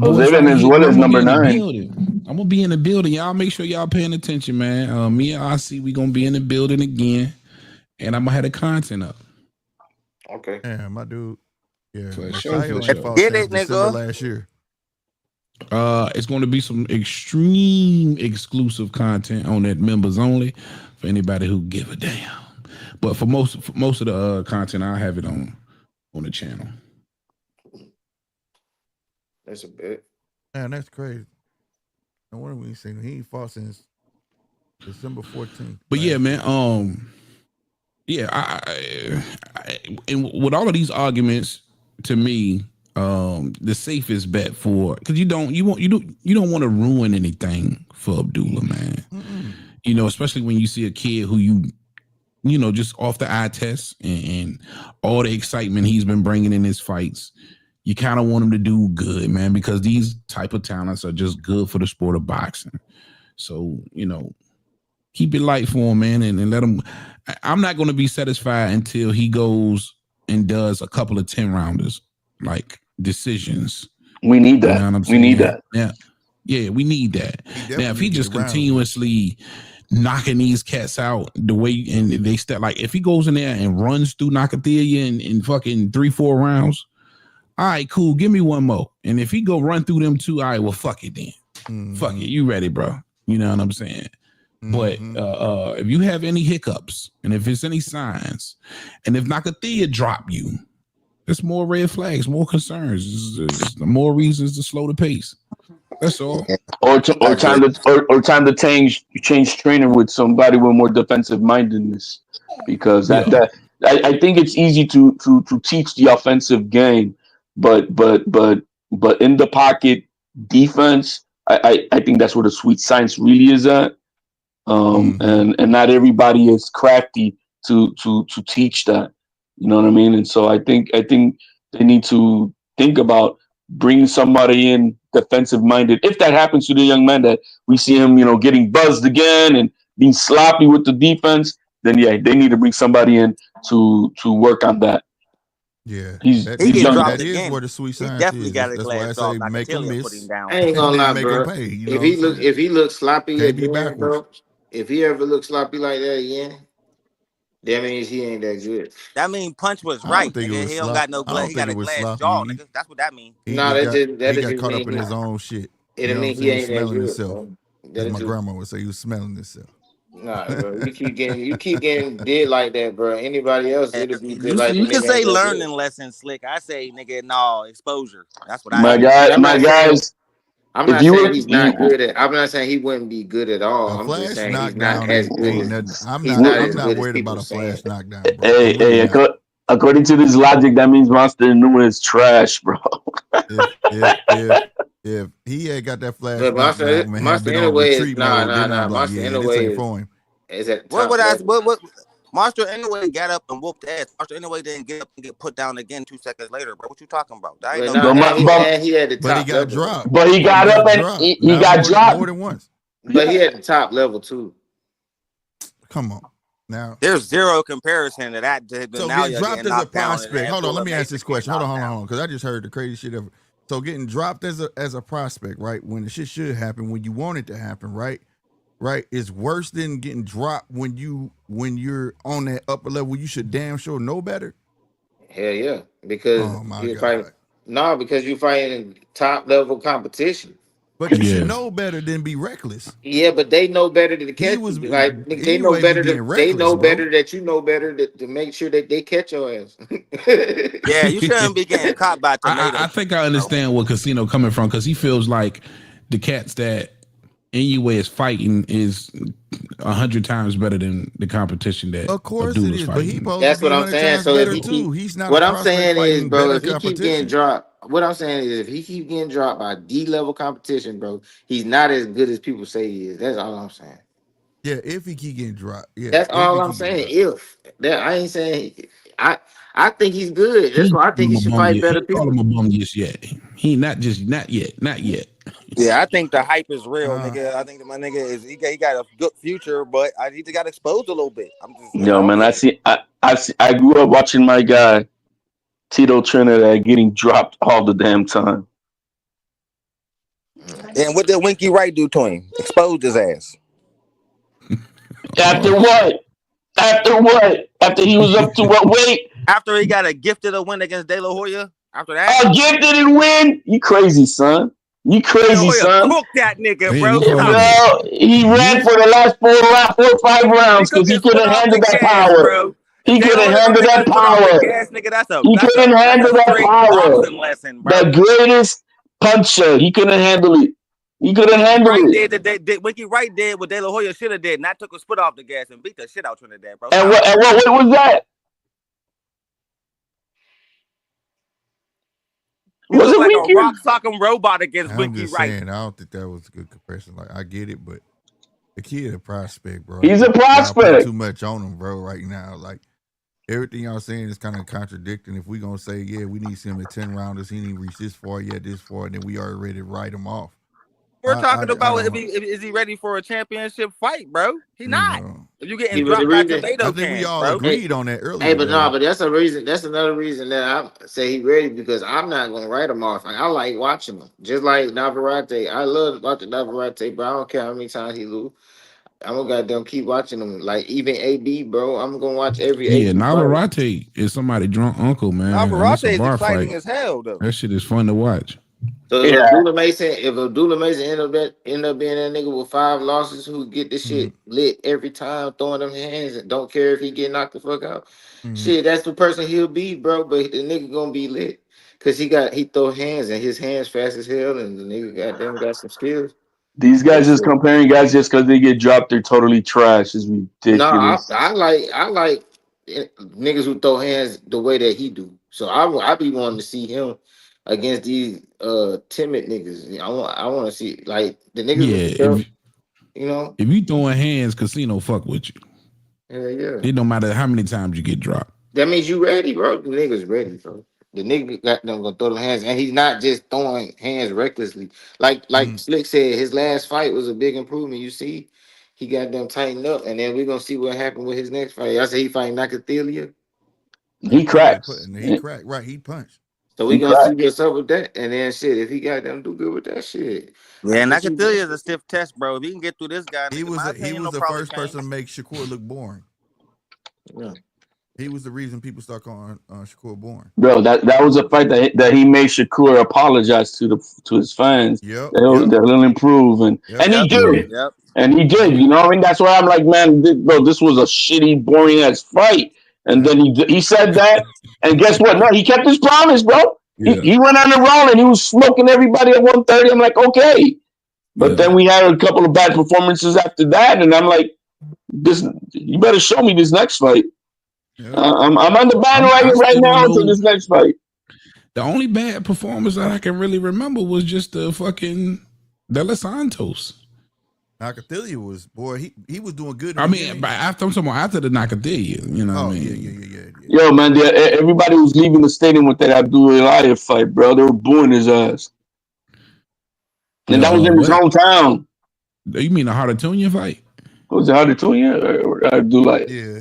Jose Venezuela is number 9. I'm gonna be in the building. Y'all make sure y'all paying attention, man. Me and RC, we gonna be in the building again, and I'm gonna have the content up. Okay. Yeah, my dude. Yeah, Get it, nigga. Last year. It's going to be some extreme exclusive content on that members only for anybody who give a damn. But for most of the content, I'll have it on the channel. That's a bit. Man, that's crazy. No wonder we ain't seen him. He ain't fought since December 14th. But yeah, man. Yeah, I and with all of these arguments, to me, the safest bet because you don't want to ruin anything for Abdullah, man. Mm-mm. You know, especially when you see a kid who you know, just off the eye test and all the excitement he's been bringing in his fights. You kind of want him to do good, man, because these type of talents are just good for the sport of boxing. So, you know, keep it light for him, man, and let him. I'm not going to be satisfied until he goes and does a couple of 10-rounders, like decisions. We need that. You know what I'm we need that. Yeah, we need that. Now, if he just continuously knocking these cats out the way, and they step, like if he goes in there and runs through Nakathila in fucking 3-4 rounds, all right, cool, give me one more. And if he go run through them two, all right, well, fuck it then. Mm-hmm. Fuck it, you ready, bro? You know what I'm saying? Mm-hmm. But if you have any hiccups, and if it's any signs, and if Nakathila drop you, there's more red flags, more concerns, there's more reasons to slow the pace. That's all. Or time to change training with somebody with more defensive mindedness, because I think it's easy to teach the offensive game, but in the pocket defense, I think that's where the sweet science really is at. And not everybody is crafty to teach that. You know what I mean? And so I think they need to think about bringing somebody in defensive minded. If that happens to the young man that we see him, you know, getting buzzed again and being sloppy with the defense, then yeah, they need to bring somebody in to work on that. Yeah, he's young. That is where the sweet science definitely is. got a That's glass why I dog. say make him miss. I ain't gonna lie, bro. Pay, you if he looks sloppy again, bro. If he ever looks sloppy like that again, that means he ain't that good. That means Punch was right. Nigga. He don't got no glass. He got a glass jaw, nigga. That's what that means. He got caught up in his own shit. It means he ain't smelling that himself. As my grandma would say, he was smelling himself. Nah, bro. You keep getting did like that, bro. Anybody else, it'll be good. Like you can say learning lesson, Slick. I say, nigga, no exposure. That's what my guys. I'm not saying he's not good at. I'm not saying he wouldn't be good at all. I'm just saying he's not as good. I'm not worried about a flash knockdown, bro. Hey, according to this logic, that means Monster Inu is trash, bro. If he had got that flash, Monster Inu nah. Monster Inu for him. Is at what Monster Inu got up and whooped ass. Monster Inu didn't get up and get put down again 2 seconds later, bro. What you talking about? That ain't he had the top but he got dropped. But he got up and he got dropped more than once. But he had the top level too. Come on. Now there's zero comparison to that. So now getting dropped as a prospect. Hold on, let me ask this question. Hold on, because I just heard the crazy shit ever. So getting dropped as a prospect, right? When the shit should happen, when you want it to happen, right? Right, is worse than getting dropped when you're on that upper level. You should damn sure know better. Hell yeah, because because you're fighting top level competition. But you should know better than be reckless. Yeah, but they know better than to catch. They know better. They know better that you know better to make sure that they catch your ass. Yeah, you shouldn't be getting caught by tomatoes. I think I understand where Casino coming from, because he feels like the cats that Inoue is fighting is 100 times better than the competition that of course it is, but that's what I'm saying. So if he's not. What I'm saying is, bro, if he keep getting dropped, what I'm saying is, if he keep getting dropped by D level competition, bro, he's not as good as people say he is. That's all I'm saying. Yeah, if he keep getting dropped, yeah, that's all I'm saying. If that, I ain't saying I think he's good. That's why I think he should fight better people. Call him a bum just yet. He not yet. Yeah, I think the hype is real, nigga. I think that my nigga is he got a good future, but he just got exposed a little bit. Man, I grew up watching my guy Tito Trinidad getting dropped all the damn time. And what did Winky Wright do to him? Exposed his ass. After what? After he was up to what weight? After he got a gifted a win against De La Hoya? After that? A gifted and win? You crazy, son. You crazy, son. Cook that nigga, Hey, bro. you call Yo, he ran for the last 4 or 5 rounds because he couldn't handle that power. Bro. He couldn't handle that power. He couldn't handle that power. The greatest puncher. He couldn't handle it. He couldn't handle it. Winky Wright did what De La Hoya should have did, not took a spit off the gas and beat the shit out Trinidad, bro. And what was that? He was like a rock sock'em robot against Winky Wright. I don't think that was a good comparison. Like, I get it, but the kid a prospect, bro. He's a prospect. Y'all put too much on him, bro, right now. Like, everything y'all saying is kind of contradicting. If we gonna say, yeah, we need him at 10 rounders, he didn't reach this far yet, this far, and then we already ready to write him off. We're talking about is he ready for a championship fight, bro? He not. If you getting dropped by tomato I think we all agreed on that earlier. Hey, but that's a reason. That's another reason that I say he ready, because I'm not gonna write him off. Like, I like watching him, just like Navarrete. I love watching Navarrete, but I don't care how many times he lose. I'm gonna goddamn keep watching him. Like, even AB, bro. I'm gonna watch every. Yeah, Navarrete is somebody drunk uncle, man. Navarrete is exciting as hell, though. That shit is fun to watch. So if Abdullah Mason end up being that nigga with 5 losses who get this shit lit every time, throwing them hands and don't care if he get knocked the fuck out, shit, that's the person he'll be, bro. But the nigga gonna be lit because he throw hands and his hands fast as hell, and the nigga got some skills. These guys just comparing guys just because they get dropped, they're totally trash. Is ridiculous. No, I like niggas who throw hands the way that he do. So I be wanting to see him against these timid niggas. I want to see, like, the niggas. Yeah, if you throwing hands, casino fuck with you. Yeah. It don't matter how many times you get dropped. That means you ready, bro. The nigga's ready, bro. The nigga got them gonna throw them hands, and he's not just throwing hands recklessly. Like Slick said, his last fight was a big improvement. You see, he got them tightened up, and then we're gonna see what happened with his next fight. I say he fighting Nakathila. He cracked. He cracked. Right, he punched. So we gonna see what's up with that, and then shit, if he got them do good with that shit. Yeah, Nakathila is a stiff test, bro. If he can get through this guy, he was the first person to make Shakur look boring. Yeah. He was the reason people start calling Shakur boring. Bro, that was a fight that he made Shakur apologize to his fans. Yep. They'll improve, and he did. Yep. And he did. You know what I mean? That's why I'm like, man, bro, this was a shitty, boring ass fight. And then he said that, and guess what? No, he kept his promise, bro. Yeah. He went on the roll and he was smoking everybody at 130. I'm like, okay. But then we had a couple of bad performances after that, and I'm like, you better show me this next fight. Yeah. I'm on the bandwagon right now until this next fight. The only bad performance that I can really remember was just the fucking De Los Santos. Nakathila was, he was doing good. I mean, after the Nakathila, you know what I mean? Yeah. Yo, man, everybody was leaving the stadium with that Abdullah fight, bro. They were booing his ass. And that was in his hometown. You mean the Hardatunian fight? Was it Hardatunian or Abdullah? Yeah.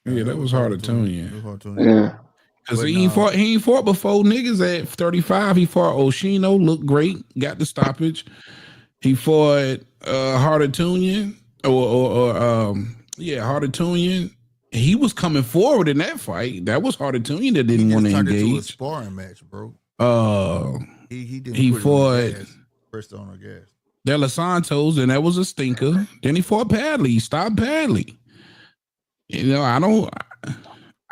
Yeah, that was Hardatunian. Yeah. Because he ain't fought before niggas at 35. He fought Oshino, looked great, got the stoppage. He fought Hardatunian Hardatunian. He was coming forward in that fight. That was Hardatunian that didn't want to engage. Into a sparring match, bro. He fought first on the gas. De Los Santos, and that was a stinker. Then he fought Padley. He stopped Padley. You know, I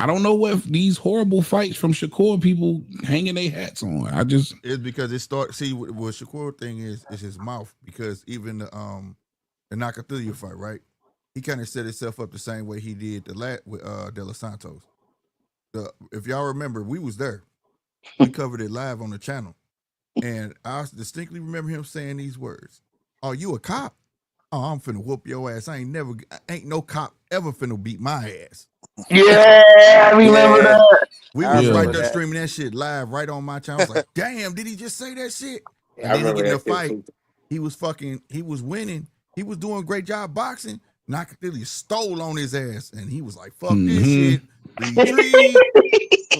don't know what these horrible fights from Shakur people hanging their hats on. It's because it starts. See, what Shakur thing is his mouth. Because even the Nakathila fight, right? He kind of set himself up the same way he did with De Los Santos. If y'all remember, we was there. We covered it live on the channel, and I distinctly remember him saying these words: "Oh, you a cop? Oh, I'm finna whoop your ass. Ain't no cop ever finna beat my ass." Yeah, I remember that. We was right there streaming that shit live right on my channel. I was like, damn, did he just say that shit? And then he get in the fight. He was winning. He was doing a great job boxing. Nakathila stole on his ass, and he was like, fuck this shit. Retreat.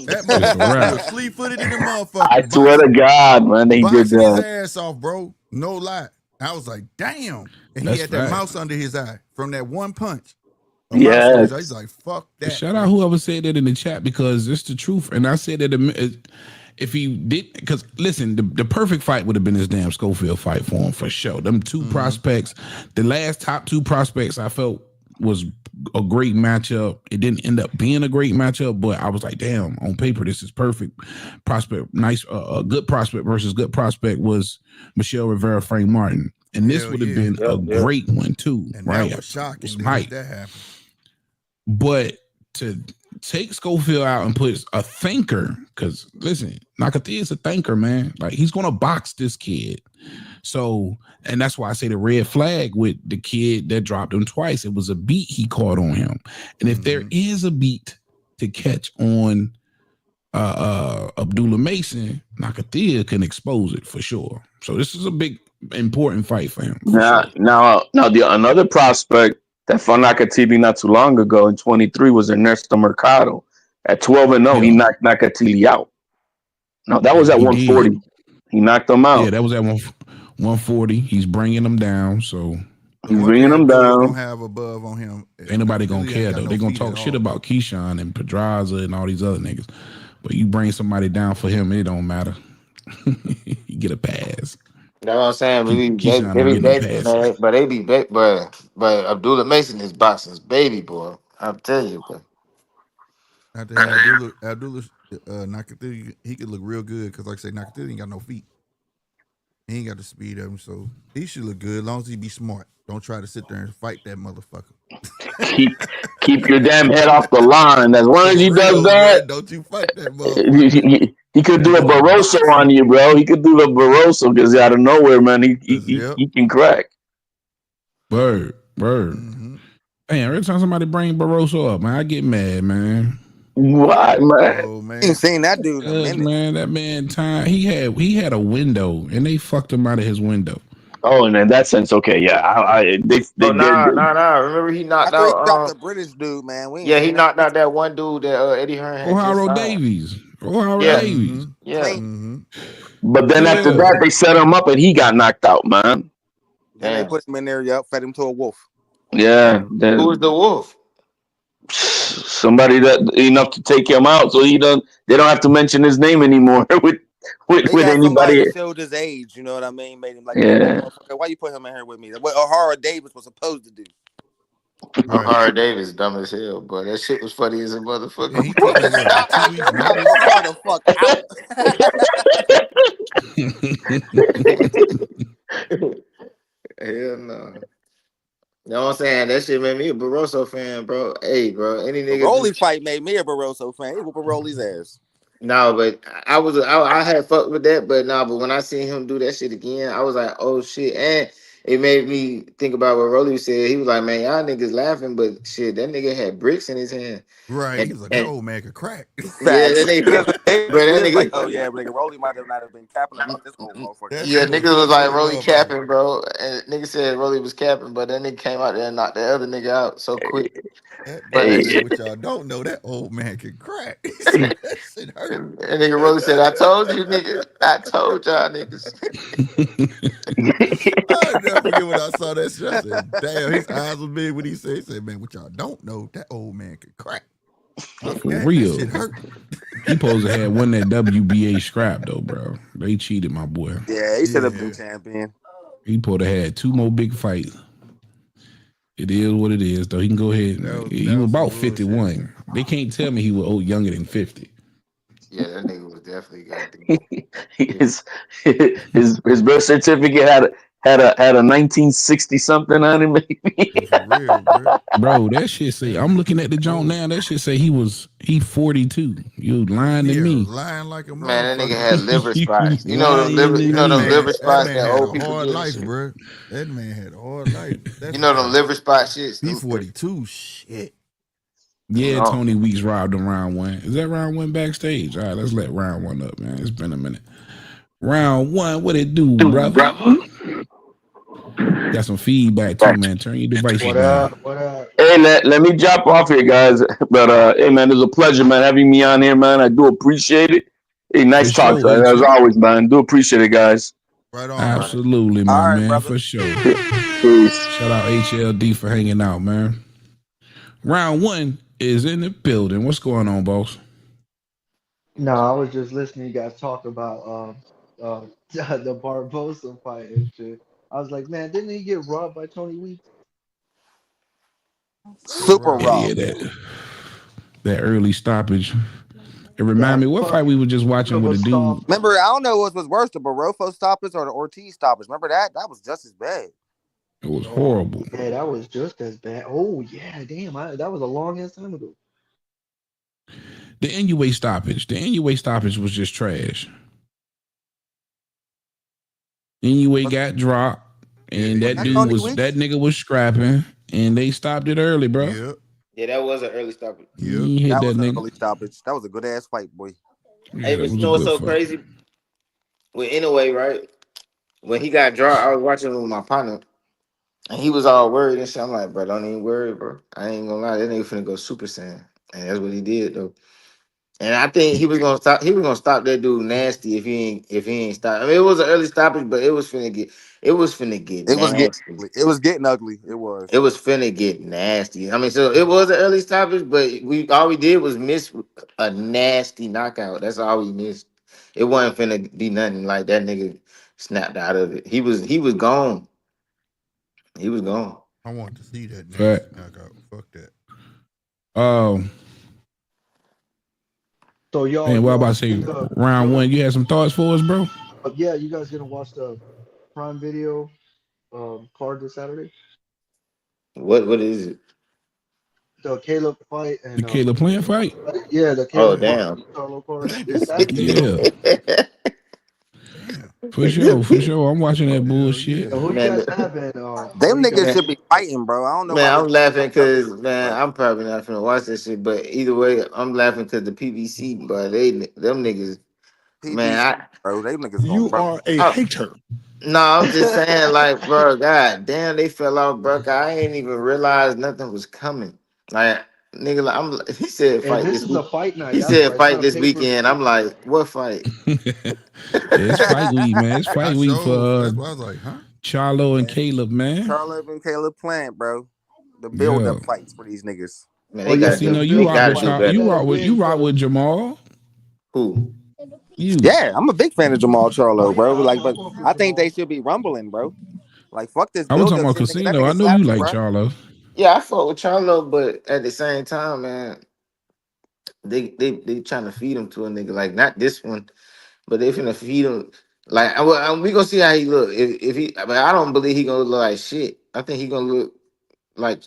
That motherfucker was fleet-footed in the motherfucker. I swear to God, man, they did that. His ass off, bro. No lie. I was like, damn. And he had that mouse under his eye from that one punch. Yeah, he's like, fuck that. Shout out whoever said that in the chat, because it's the truth. And I said that if he did, because listen, the perfect fight would have been this damn Schofield fight for him for sure. Them two prospects, the last top two prospects, I felt was a great matchup. It didn't end up being a great matchup, but I was like, damn, on paper this is perfect. Prospect, nice, a good prospect versus good prospect was Michelle Rivera, Frank Martin, and this would have been a great one too, and right? That was shocking. That happened. But to take Schofield out and put a thinker, because listen, Nakathia is a thinker, man. Like, he's gonna box this kid. So, and that's why I say the red flag with the kid that dropped him twice. It was a beat he caught on him. And if there is a beat to catch on Abdullah Mason, Nakathia can expose it for sure. So this is a big, important fight for him. Now, another prospect that fought Nakathia not too long ago in 23 was Ernesto Mercado. At 12-0, he knocked Nakathia out. No, that was at 140. He knocked him out. Yeah, that was at 140. He's bringing them down. So he's bringing them down. Don't have above on him. Ain't nobody gonna care though. They're gonna talk shit about Keyshawn and Pedraza and all these other niggas. But you bring somebody down for him, it don't matter. You get a pass. That's what I'm saying. But Abdullah Mason is boxing's baby boy. I'm telling you, bro. Abdullah Nakathia, he could look real good because, like I say, Nakathia ain't got no feet. He ain't got the speed of him, so he should look good as long as he be smart. Don't try to sit there and fight that motherfucker. keep your damn head off the line. As long as he does that, man, don't you fight that motherfucker. He could do a Barroso on you, bro. He could do the Barroso because out of nowhere, man, he can crack. Bird. Man, every time somebody bring Barroso up, man, I get mad, man. Why, man? Oh, man. Ain't seen that dude in a minute. Man, that man time he had a window and they fucked him out of his window. Oh, and in that sense, okay, yeah. Remember he knocked out. He dropped the British dude, man. He knocked out that one dude that Eddie Hearn had. Ohio Davies. Davies. Yeah. But then after that, they set him up and he got knocked out, man. Then they put him in there, fed him to a wolf. Yeah. Who was the wolf? Somebody that enough to take him out, so they don't have to mention his name anymore with anybody. Showed his age, you know what I mean? Made him like, why you put him in here with me? What O'Hara Davis was supposed to do. O'Hara Davis dumb as hell, but that shit was funny as a motherfucker. Yeah, he took Hell no. You know what I'm saying? That shit made me a Barroso fan, bro. Hey, bro, any nigga. Broly fight made me a Barroso fan. He whooped Broly's ass. No, but I had fucked with that, but when I seen him do that shit again, I was like, oh shit. And it made me think about what Rolly said. He was like, man, y'all niggas laughing, but shit, that nigga had bricks in his hand. Right. He was like, that old man could crack. Yeah, that nigga like, oh yeah, but nigga, Rolly might have not have been capping about this old motherfucker. Yeah, niggas was like Rolly capping, bro. And nigga said Rolly was capping, but then nigga came out there and knocked the other nigga out so quick. What y'all don't know, that old man can crack. That shit hurt. And nigga Rolly said, I told you, nigga. I told y'all niggas. I'll never forget when I saw that shit. I said, damn, his eyes was big when he said, man, what y'all don't know, that old man can crack. For real. That shit hurt. He supposed to have won that WBA scrap though, bro. They cheated my boy. Yeah, he should have been champion. He supposed to have had 2 more big fights. It is what it is, though. He can go ahead. He was about 51. They can't tell me he was younger than 50. Yeah, that nigga was definitely his birth certificate had a 1960 something on it, maybe. Real, bro, that shit say, I'm looking at the joint now. That shit say he 42. You lying to me? Lying like a man. That nigga had liver spots. You know the liver spots that old people hard get. Life, bro. That man had a hard life. You know them liver spot shit. He 42. Shit. Yeah, Tony Weeks robbed him round 1. Is that round 1 backstage? All right, let's let round 1 up, man. It's been a minute. Round 1, what it do, brother? Got some feedback too, man. Turn your device on. What up? Hey, let me drop off here, guys. But hey, man, it's a pleasure, man, having me on here, man. I do appreciate it. Hey, nice talk, as always, man. Do appreciate it, guys. Right on. Absolutely, my man, brother. For sure. Shout out HLD for hanging out, man. Round 1 is in the building. What's going on, boss? No, I was just listening to you guys talk about the Barbosa fight and shit. I was like, man, didn't he get robbed by Tony Weeks? Super Yeah, Bro. raw. yeah, that early stoppage. It remind That me what fight we fucking were just watching with of a dude. stoppage. Remember, I don't know what was worse, the Barofo stoppage or the Ortiz stoppage. Remember that? That was just as bad. It was Oh horrible. yeah, that was just as bad. Oh yeah, damn, that was a long ass time ago. The NUA stoppage. The NUA stoppage was just trash. NUA got dropped, Yeah, and they Was that that did. dude Tony was that Weeks? nigga was scrapping, and they stopped it early, bro. Yep. Yeah, that was an early stoppage. Yep. He hit That that was an nigga. early stoppage. That was a good ass fight, boy. Hey, Yeah, it but you was a know what's good so fight. crazy? Well, anyway, right? When he got dropped, I was watching with my partner, and he was all worried and shit. I'm like, bro, don't even worry, bro. I ain't gonna lie, that nigga finna go Super Saiyan, and that's what he did though. And I think he was gonna stop. He was gonna stop that dude nasty if he ain't stop. I mean, it was an early stoppage, but it was finna get It was getting nasty. ugly. It was getting ugly. It It was. was finna get nasty. I mean, so it was an early stoppage, but we all we did was miss a nasty knockout. That's all we missed. It wasn't finna be nothing like that nigga snapped out of it. He was gone. He was gone. I want to see that Fact. nasty knockout. Fuck that. Um, So y'all, and what about to say see the round gonna one? You had some thoughts for us, bro? yeah, you guys gonna watch the Prime Video card this Saturday? What is it? The Caleb fight The and Caleb Plant fight? yeah, the Oh Caleb Damn. damn. versus Charlo card this This Saturday. nigga. Yeah, Damn. for sure, for sure. I'm watching that Hell bullshit. yeah. So who you man, guys have and who Them you niggas guys? man, should be fighting, bro. I don't know why man, they I'm laughing like other because niggas, man, bro. I'm probably not finna watch that shit. But either way, I'm laughing because the PBC, but them niggas, man, PBC, bro. They niggas going, You bro. are a I, hater. no, I'm just saying, like, bro, god damn, they fell off, bro. I ain't even realized nothing was coming. Like, nigga, like, he said And fight this this is a week. fight night. He That's said why it's fight not this pay per weekend. view. I'm like, what fight? It's fight week, man. It's I fight week for showed. That's why I was like, huh? Charlo and Yeah. Caleb, man. Charlotte and Caleb Plant, bro. The build Yeah. up fights for these niggas. Man, Oh they yeah, gotta Cause you the know do. you They build rock up gotta with do fights. Char- You better. you gotta rock with you win rock with because Jamal. Who? You. Yeah, I'm a big fan of Jamal oh Charlo, yeah, bro. Like, I but fuck with I think they Jamal. should be rumbling, bro. Like, fuck this I was build talking up about shit, nigga. That Casino. I nigga know you slapped you, like bro. Charlo. Yeah, I fought with Charlo, but at the same time, man, they trying to feed him to a nigga. Like, not this one, but they finna feed him. Like, we gonna see how he look. If he, I mean, I don't believe he gonna look like shit. I think he gonna look like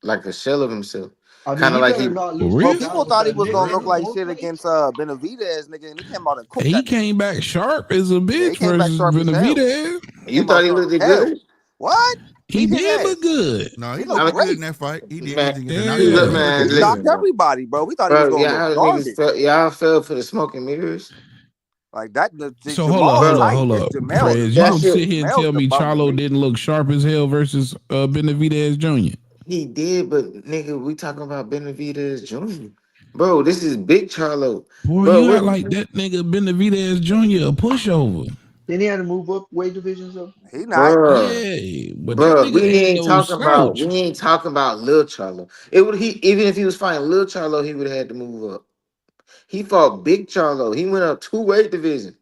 like a shell of himself. I mean, Kind of he like better he, not For lose to Well, real? people Gal with thought he that was For Nick gonna look real. like Diaz shit fight. against Benavidez, nigga, and he came out and cooked He that nigga. came back sharp as a Yeah, he bitch came back versus sharp as hell. Benavidez. He you came out thought he sharp looked as hell. good. What? He Beat his did look ass. good. No, He he looked I, looked good in great. that fight. He did. He man, just get the Yeah, he knockout. look, But he yeah. looked man. He good shocked in Listen, there. everybody, bro. We thought he was bro, gonna look y'all niggas, garbage. y'all fell for the smoke and mirrors, Like that. So hold up, Jamal hold bro. up, tight. hold It's up. Jamel. Prez, you That gonna shit. sit here and Jamel's tell the me bum to Charlo me. didn't look sharp as hell versus Benavidez Jr.? He did, but nigga, we talking about Benavidez Jr. Bro, this is big Charlo. Boy, Bro, you act what like that nigga Benavidez Jr. a pushover. Then he had to move up weight divisions though. He not. bro, Yeah, but that bro, nigga ain't no we slouch. ain't talking about Lil Charlo. It would he even if he was fighting Lil Charlo, he would have had to move up. He fought big Charlo. He went up two weight divisions.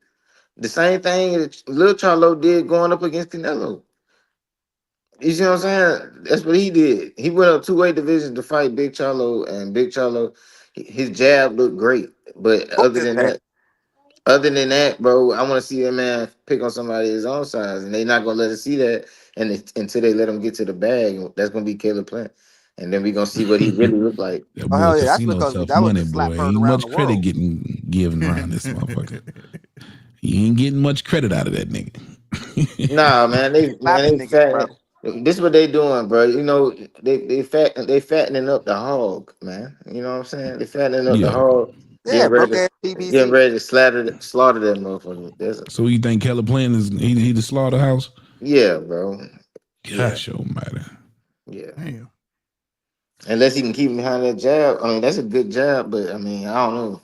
The same thing that Lil Charlo did going up against Canelo. You see what I'm saying? That's what he did. He went up two weight divisions to fight Big Charlo, and Big Charlo, his jab looked great. But Cooked his ass. other than that, bro, I want to see that man pick on somebody his own size, and they not gonna let us see that, until they let him get to the bag. That's gonna be Caleb Plant, and then we gonna see what he really look like. That Oh boy hell yeah, that's Casino because tough that was money, the slap boy. heard Ain't around the much credit world. getting given around this motherfucker. You ain't getting much credit out of that nigga. Nah, man, Slapping they niggas, bro. fat. This is what they doing, bro. You know, they fattening up the hog, man. You know what I'm saying? They fattening up the Yeah. hog, Yeah, broke ass getting PBC. ready to slaughter that motherfucker. So you think Keller Plant is he the slaughterhouse? Yeah, bro. Yeah, Gosh, oh matter. yeah. Damn. Unless he can keep him behind that jab. I mean, that's a good jab, but I mean, I don't know.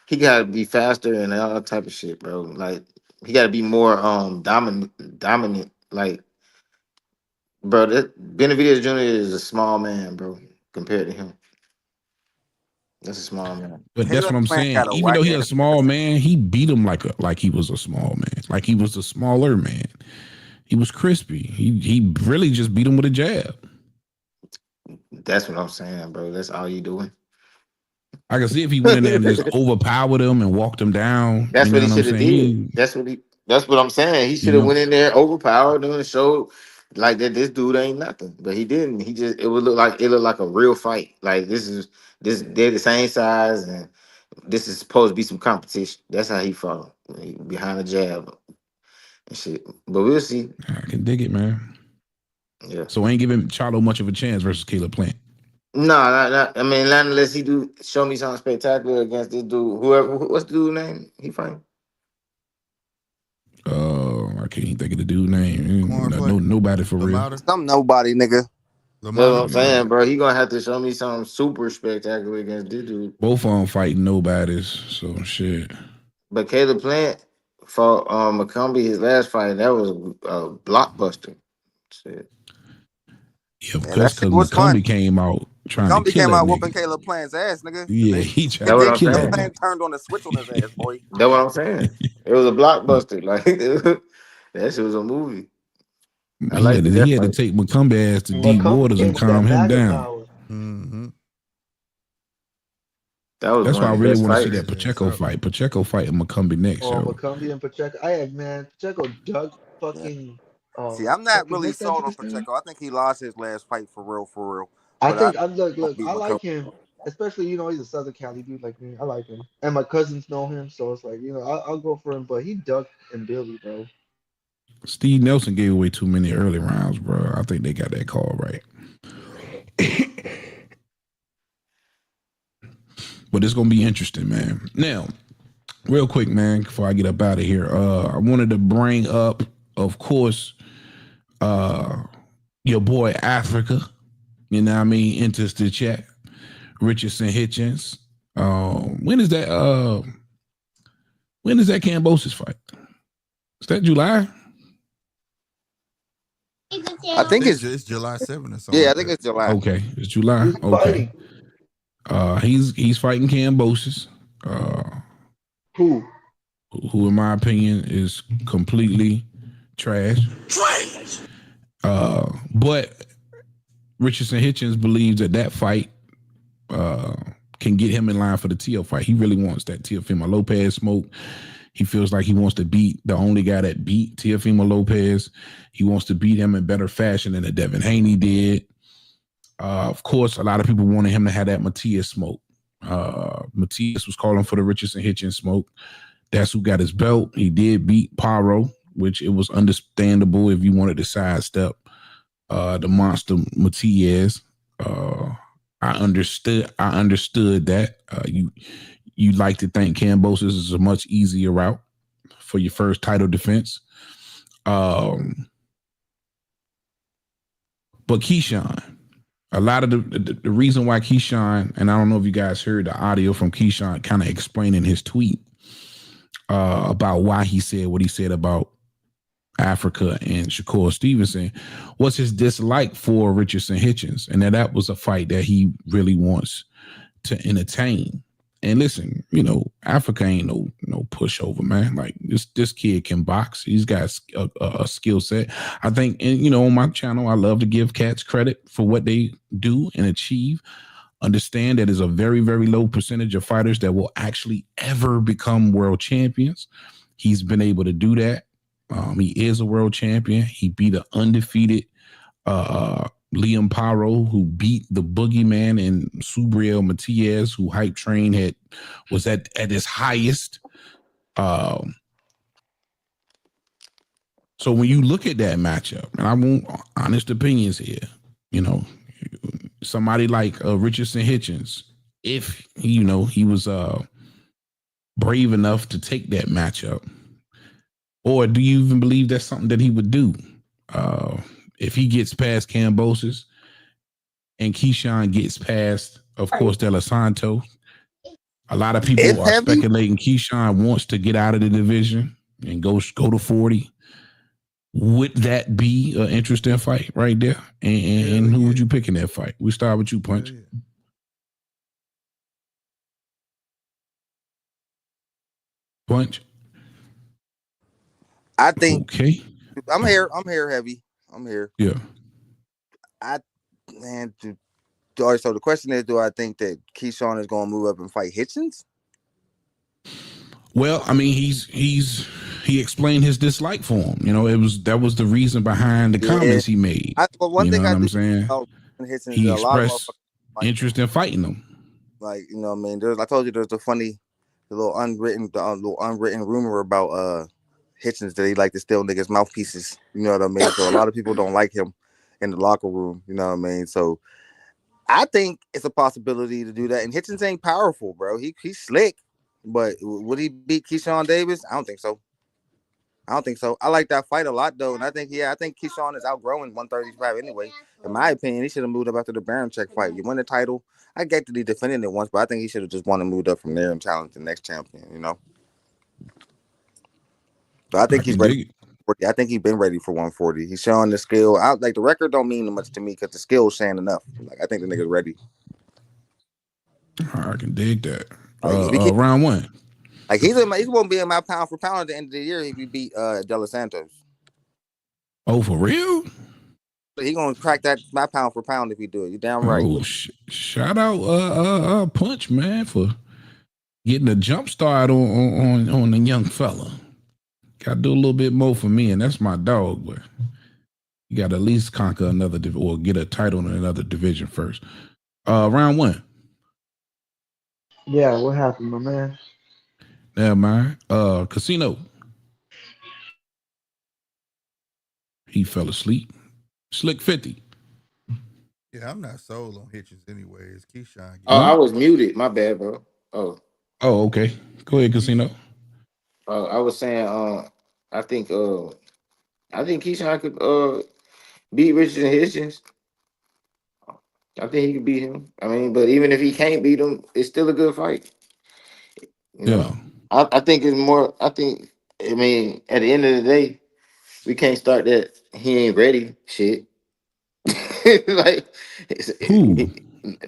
He gotta be faster and all that type of shit, bro. Like he gotta be more dominant. Like, bro, that Benavidez Jr. is a small man, bro, compared to him. That's a small man. But that's Caleb what I'm Plant saying. got a Even though whack he a ass. small man, he beat him like he was a small man, like he was a smaller man. He was crispy. He really just beat him with a jab. That's what I'm saying, bro. That's all you doing. I can see if he went in there and just overpowered him and walked him down. That's You what know he what I'm should have saying? did. That's what I'm saying. He You should have know, went in there, overpowered him, and showed like that this dude ain't nothing. But he didn't. He just it looked like a real fight. Like this they're the same size and this is supposed to be some competition. That's how he fought. Behind the jab and shit. But we'll see. I can dig it, man. Yeah. So I ain't giving Charlo much of a chance versus Caleb Plant. No, I mean, not unless he do show me something spectacular against this dude. What's the dude's name? He fighting? I can't even think of the dude's name. Nobody for real. Some nobody, nigga. That's what I'm saying, bro. He gonna have to show me something super spectacular against this dude. Both of them fighting nobodies. So shit. But Caleb Plant fought McCombie his last fight. That was a blockbuster. Shit. Yeah, Yeah, because that shit was fun. McCombie came out trying to Gumby kill came that out nigga. whooping Caleb Plant's ass, nigga. Yeah, he tried That's what to I'm kill saying. that Plant nigga. turned on the switch on his ass, boy. That's what I'm saying. It was a blockbuster. Like that shit was a movie. I like that. He had to take McCombie ass to deep McCombie waters came and with that calm him MAGA down. power. Mm-hmm. That was That's one why I of the really best want to see fights. that Pacheco fight. Pacheco fighting McCombie next, Oh, yo. McCombie and Pacheco. Man, Pacheco dug fucking. See, I'm not Fucking really what's that sold on dude's name? Pacheco. I think he lost his last fight for real. I But I think I'm look. beat I like McCombie. him, especially he's a Southern Cali dude like me. I like him, and my cousins know him, so it's like I'll go for him. But he dug and Billy, bro. Steve Nelson gave away too many early rounds, bro. I think they got that call right. But it's gonna be interesting, man. Now, real quick, man, before I get up out of here, I wanted to bring up, of course, your boy Africa. You know what I mean? Enters the chat. Richardson Hitchens. When is that Cambosis fight? Is that July? I think it's July 7th or something. yeah, I think it's July. Okay, it's July. Who's Okay. fighting? He's fighting Cambosis. Who? Who in my opinion is completely trash. But Richardson Hitchens believes that fight can get him in line for the Tio fight. He really wants that Teofimo Lopez smoke. He feels like he wants to beat the only guy that beat Teofimo Lopez. He wants to beat him in better fashion than the Devin Haney did. Of course, a lot of people wanted him to have that Matias smoke. Matias was calling for the Richardson Hitchens smoke. That's who got his belt. He did beat Paro, which it was understandable if you wanted to sidestep the monster Matias. I understood that. You like to think Cambosis is a much easier route for your first title defense. But Keyshawn, a lot of the reason why Keyshawn, and I don't know if you guys heard the audio from Keyshawn kind of explaining his tweet about why he said what he said about Africa and Shakur Stevenson, was his dislike for Richardson Hitchens, and that was a fight that he really wants to entertain. And listen, Africa ain't no pushover, man. Like this kid can box. He's got a skill set. I think, and on my channel, I love to give cats credit for what they do and achieve. Understand that is a very, very low percentage of fighters that will actually ever become world champions. He's been able to do that. He is a world champion. He beat an undefeated Liam Paro, who beat the boogeyman, and Subriel Matias, who Hype Train was at his highest. So when you look at that matchup, and I want honest opinions here, somebody like Richardson Hitchens, if he was brave enough to take that matchup, or do you even believe that's something that he would do? If he gets past Cambosis and Keyshawn gets past, of course, De La Santo, a lot of people are speculating Keyshawn wants to get out of the division and go to 40. Would that be an interesting fight right there? And who would you pick in that fight? We start with you, Punch. Punch. I think Okay. I'm here. I'm here, heavy. I'm here. Yeah. Man. So the question is, do I think that Keyshawn is going to move up and fight Hitchens? Well, I mean, he explained his dislike for him. You know, that was the reason behind the comments he made. But one You know thing what I I'm do saying? know Hitchens, He a lot of expressed motherfuckers interest in fighting them. like, you know what I mean? I told you there's a funny, little unwritten rumor about Hitchens that he like to steal niggas' mouthpieces. You know what I mean? So a lot of people don't like him in the locker room. You know what I mean? So I think it's a possibility to do that. And Hitchens ain't powerful, bro. He's slick, but would he beat Keyshawn Davis? I don't think so. I like that fight a lot though, and I think Keyshawn is outgrowing 135 anyway. In my opinion, he should have moved up after the Baron-Check fight. You win the title. I get that he defended it once, but I think he should have just won and moved up from there and challenged the next champion. You know. But I think I he's can ready. dig it. I think he's been ready for 140. He's showing the skill. Like the record don't mean much to me because the skill's saying enough. Like I think the nigga's ready. I can dig that. Like, Round one. like he's gonna be in my pound for pound at the end of the year if he beat De Los Santos. Oh, for real? He gonna crack that my pound for pound if he do it. You damn right. Oh, shout out Punch, man, for getting a jump start on the young fella. Got to do a little bit more for me, and that's my dog. But you got to at least conquer another or get a title in another division first. Round one. Yeah, what happened, my man? Never mind. Casino. He fell asleep. Slick 50. Yeah, I'm not sold on Hitchens anyways. Keyshawn. Oh, I was muted. My bad, bro. Oh, okay. Go ahead, Casino. I was saying, I think Keyshawn could beat Richard and Hitchens. I think he could beat him. I mean, but even if he can't beat him, it's still a good fight. You know, Yeah. I think it's more. I mean, at the end of the day, we can't start that he ain't ready shit. Like, Who?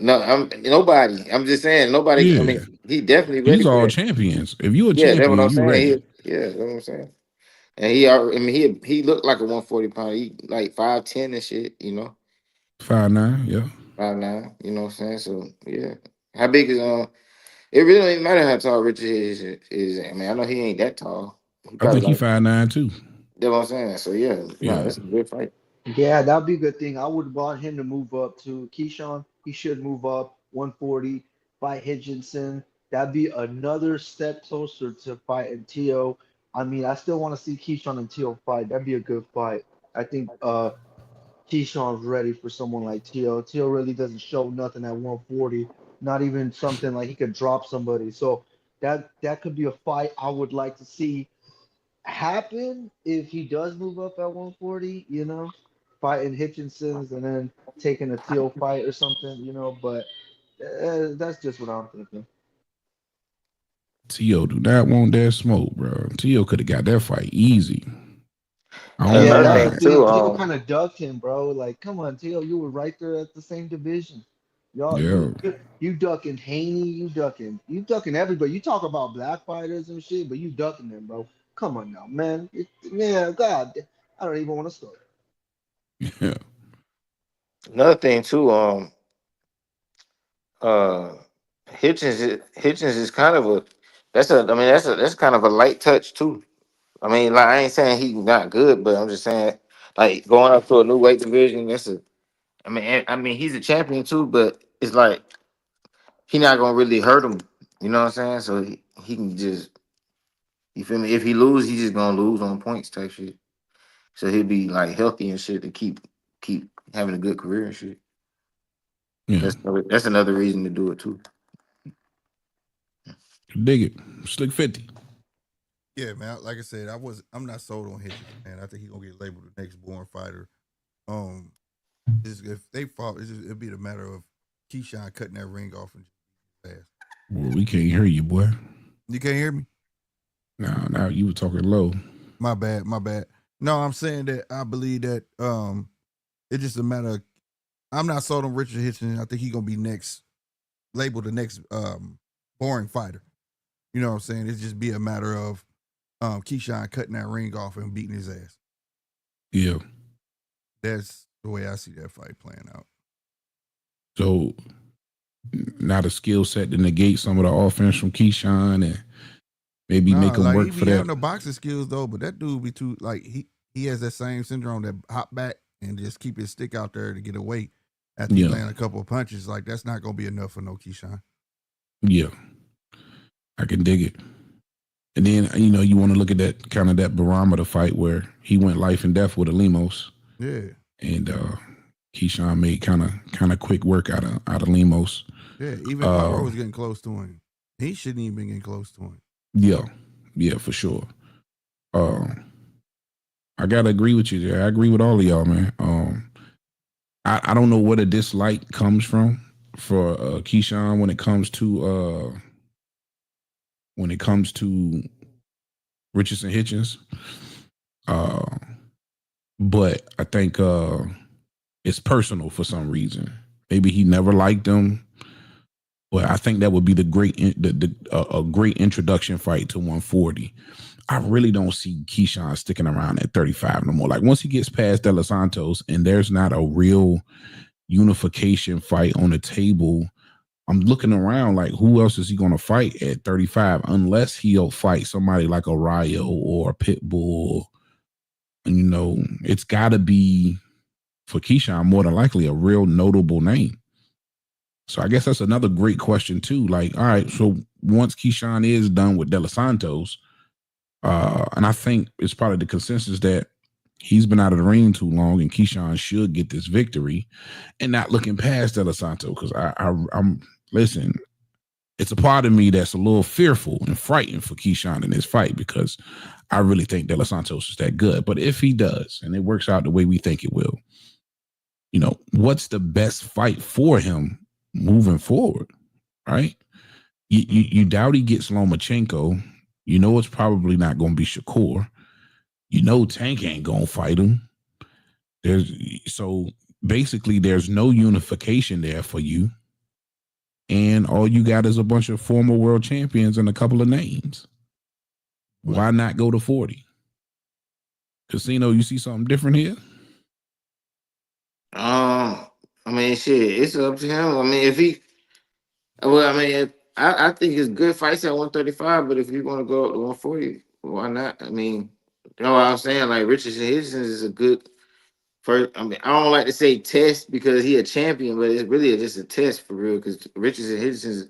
no, I'm nobody. I'm just saying nobody. I Yeah. mean, he definitely ready These for all that. champions. If you a Yeah, that's what champion, I'm you saying. ready. That's what I'm saying. And I mean, he looked like a 140 pounder. He like 5'10" and shit. You know, 5'9", yeah. 5'9". You know what I'm saying? So yeah, how big is It really don't even matter how tall Richard is. I mean, I know he ain't that tall. He I probably think he like 5'9" too. that's what I'm saying. So yeah, no, Yeah. that's a good fight. Yeah, that'd be a good thing. I would want him to move up to Keyshawn. He should move up 140, fight Hitchinson. That'd be another step closer to fighting Tio. I mean, I still want to see Keyshawn and Tio fight. That'd be a good fight. I think Keyshawn's ready for someone like Tio. Tio really doesn't show nothing at 140, not even something like he could drop somebody. So that could be a fight I would like to see happen if he does move up at 140, fighting Hitchinson's and then taking a Teal fight or something, but that's just what I'm thinking. Tio do not want that smoke, bro. Tio could have got that fight easy. I And don't Yeah, know another that's the thing why. too, thing. Teal kind of ducked him, bro. Like, come on, Teal, you were right there at the same division. Y'all, Yeah. you ducking Haney, you ducking everybody. You talk about black fighters and shit, but you ducking them, bro. Come on now, man. Yeah, God, I don't even want to start. Yeah. another thing too, uh, Hitchens is kind of a that's kind of a light touch too. I mean, like I ain't saying he's not good, but I'm just saying like going up to a new weight division. I mean he's a champion too, but it's like he not gonna really hurt him. You know what I'm saying? So he can just you feel me? If he lose, he's just gonna lose on points type shit. So he'll be like healthy and shit to keep having a good career and shit. Yeah. That's another reason to do it too. Dig it. Slick 50. Yeah, man. Like I said, I'm not sold on Hitchens, man. I think he's gonna get labeled the next born fighter. If they fought, it'd be the matter of Keyshawn cutting that ring off and ass. Well, we can't hear you, boy. You can't hear me? Now you were talking low. My bad. No, I'm saying that I believe that it's just a matter of I'm not sold on Richard Hitchens. I think he's gonna be labeled the next boring fighter. You know what I'm saying? It's just be a matter of Keyshawn cutting that ring off and beating his ass. Yeah. That's the way I see that fight playing out. So not a skill set to negate some of the offense from Keyshawn and maybe make him work for that. He have no boxing skills though, but that dude be too like he has that same syndrome that hop back and just keep his stick out there to get away after he land a couple of punches. Like that's not gonna be enough for no Keyshawn. Yeah, I can dig it. And then you want to look at that kind of that barometer fight where he went life and death with a Lemos. Yeah, and Keyshawn made kind of quick work out of Lemos. Yeah, even Power was getting close to him. He shouldn't even been getting close to him. Yeah, for sure. I gotta agree with you there. I agree with all of y'all, man. I don't know where the dislike comes from for Keyshawn when it comes to Richardson Hitchens. But I think it's personal for some reason. Maybe he never liked him. But I think that would be a great introduction fight to 140. I really don't see Keyshawn sticking around at 35 no more. Like once he gets past De Los Santos and there's not a real unification fight on the table, I'm looking around like who else is he going to fight at 35 unless he'll fight somebody like a Rayo or a Pitbull. And, it's got to be for Keyshawn more than likely a real notable name. So I guess that's another great question too. Like, all right, so once Keyshawn is done with De Los Santos, and I think it's probably the consensus that he's been out of the ring too long and Keyshawn should get this victory and not looking past De Los Santos. Because I'm listen, it's a part of me that's a little fearful and frightened for Keyshawn in this fight because I really think De Los Santos is that good. But if he does and it works out the way we think it will, what's the best fight for him moving forward, right? You doubt he gets Lomachenko. It's probably not going to be Shakur. Tank ain't going to fight him. So basically there's no unification there for you. And all you got is a bunch of former world champions and a couple of names. Why not go to 40? Casino, you see something different here? I mean, shit, it's up to him. I mean, I think it's good fights at 135, but if you want to go up to 140, why not? I mean, you know what I'm saying? Like Richardson Hitchens is a good first. I mean, I don't like to say test because he a champion, but it's really just a test for real. Because Richardson Hitchens,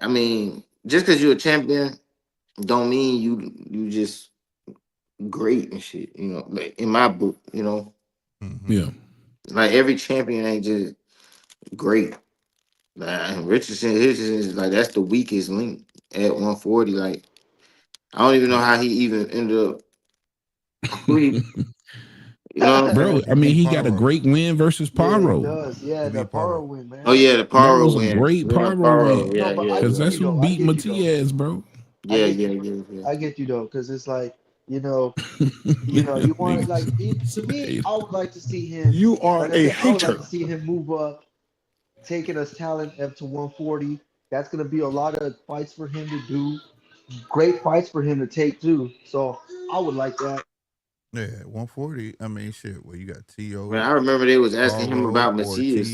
I mean, just because you're a champion, don't mean you just great and shit. Like in my book, Yeah. Like every champion ain't just great. Like Richardson is like that's the weakest link at 140. Like I don't even know how he even ended up. Bro, I mean, he got a great win versus Paro. Yeah, he does. Yeah, the Paro win, man. Oh yeah, the Paro that was win. a great Paro win. Yeah, because that's who beat Matias, bro. Yeah. I get you though, because it's like you want to like to me. I would like to see him. You are a hater. I would like to see him move up, taking his talent up to 140. That's gonna be a lot of fights for him to do. Great fights for him to take too. So I would like that. Yeah, 140. I mean, shit. Well, you got T.O. Man, I remember they was asking him about Matias.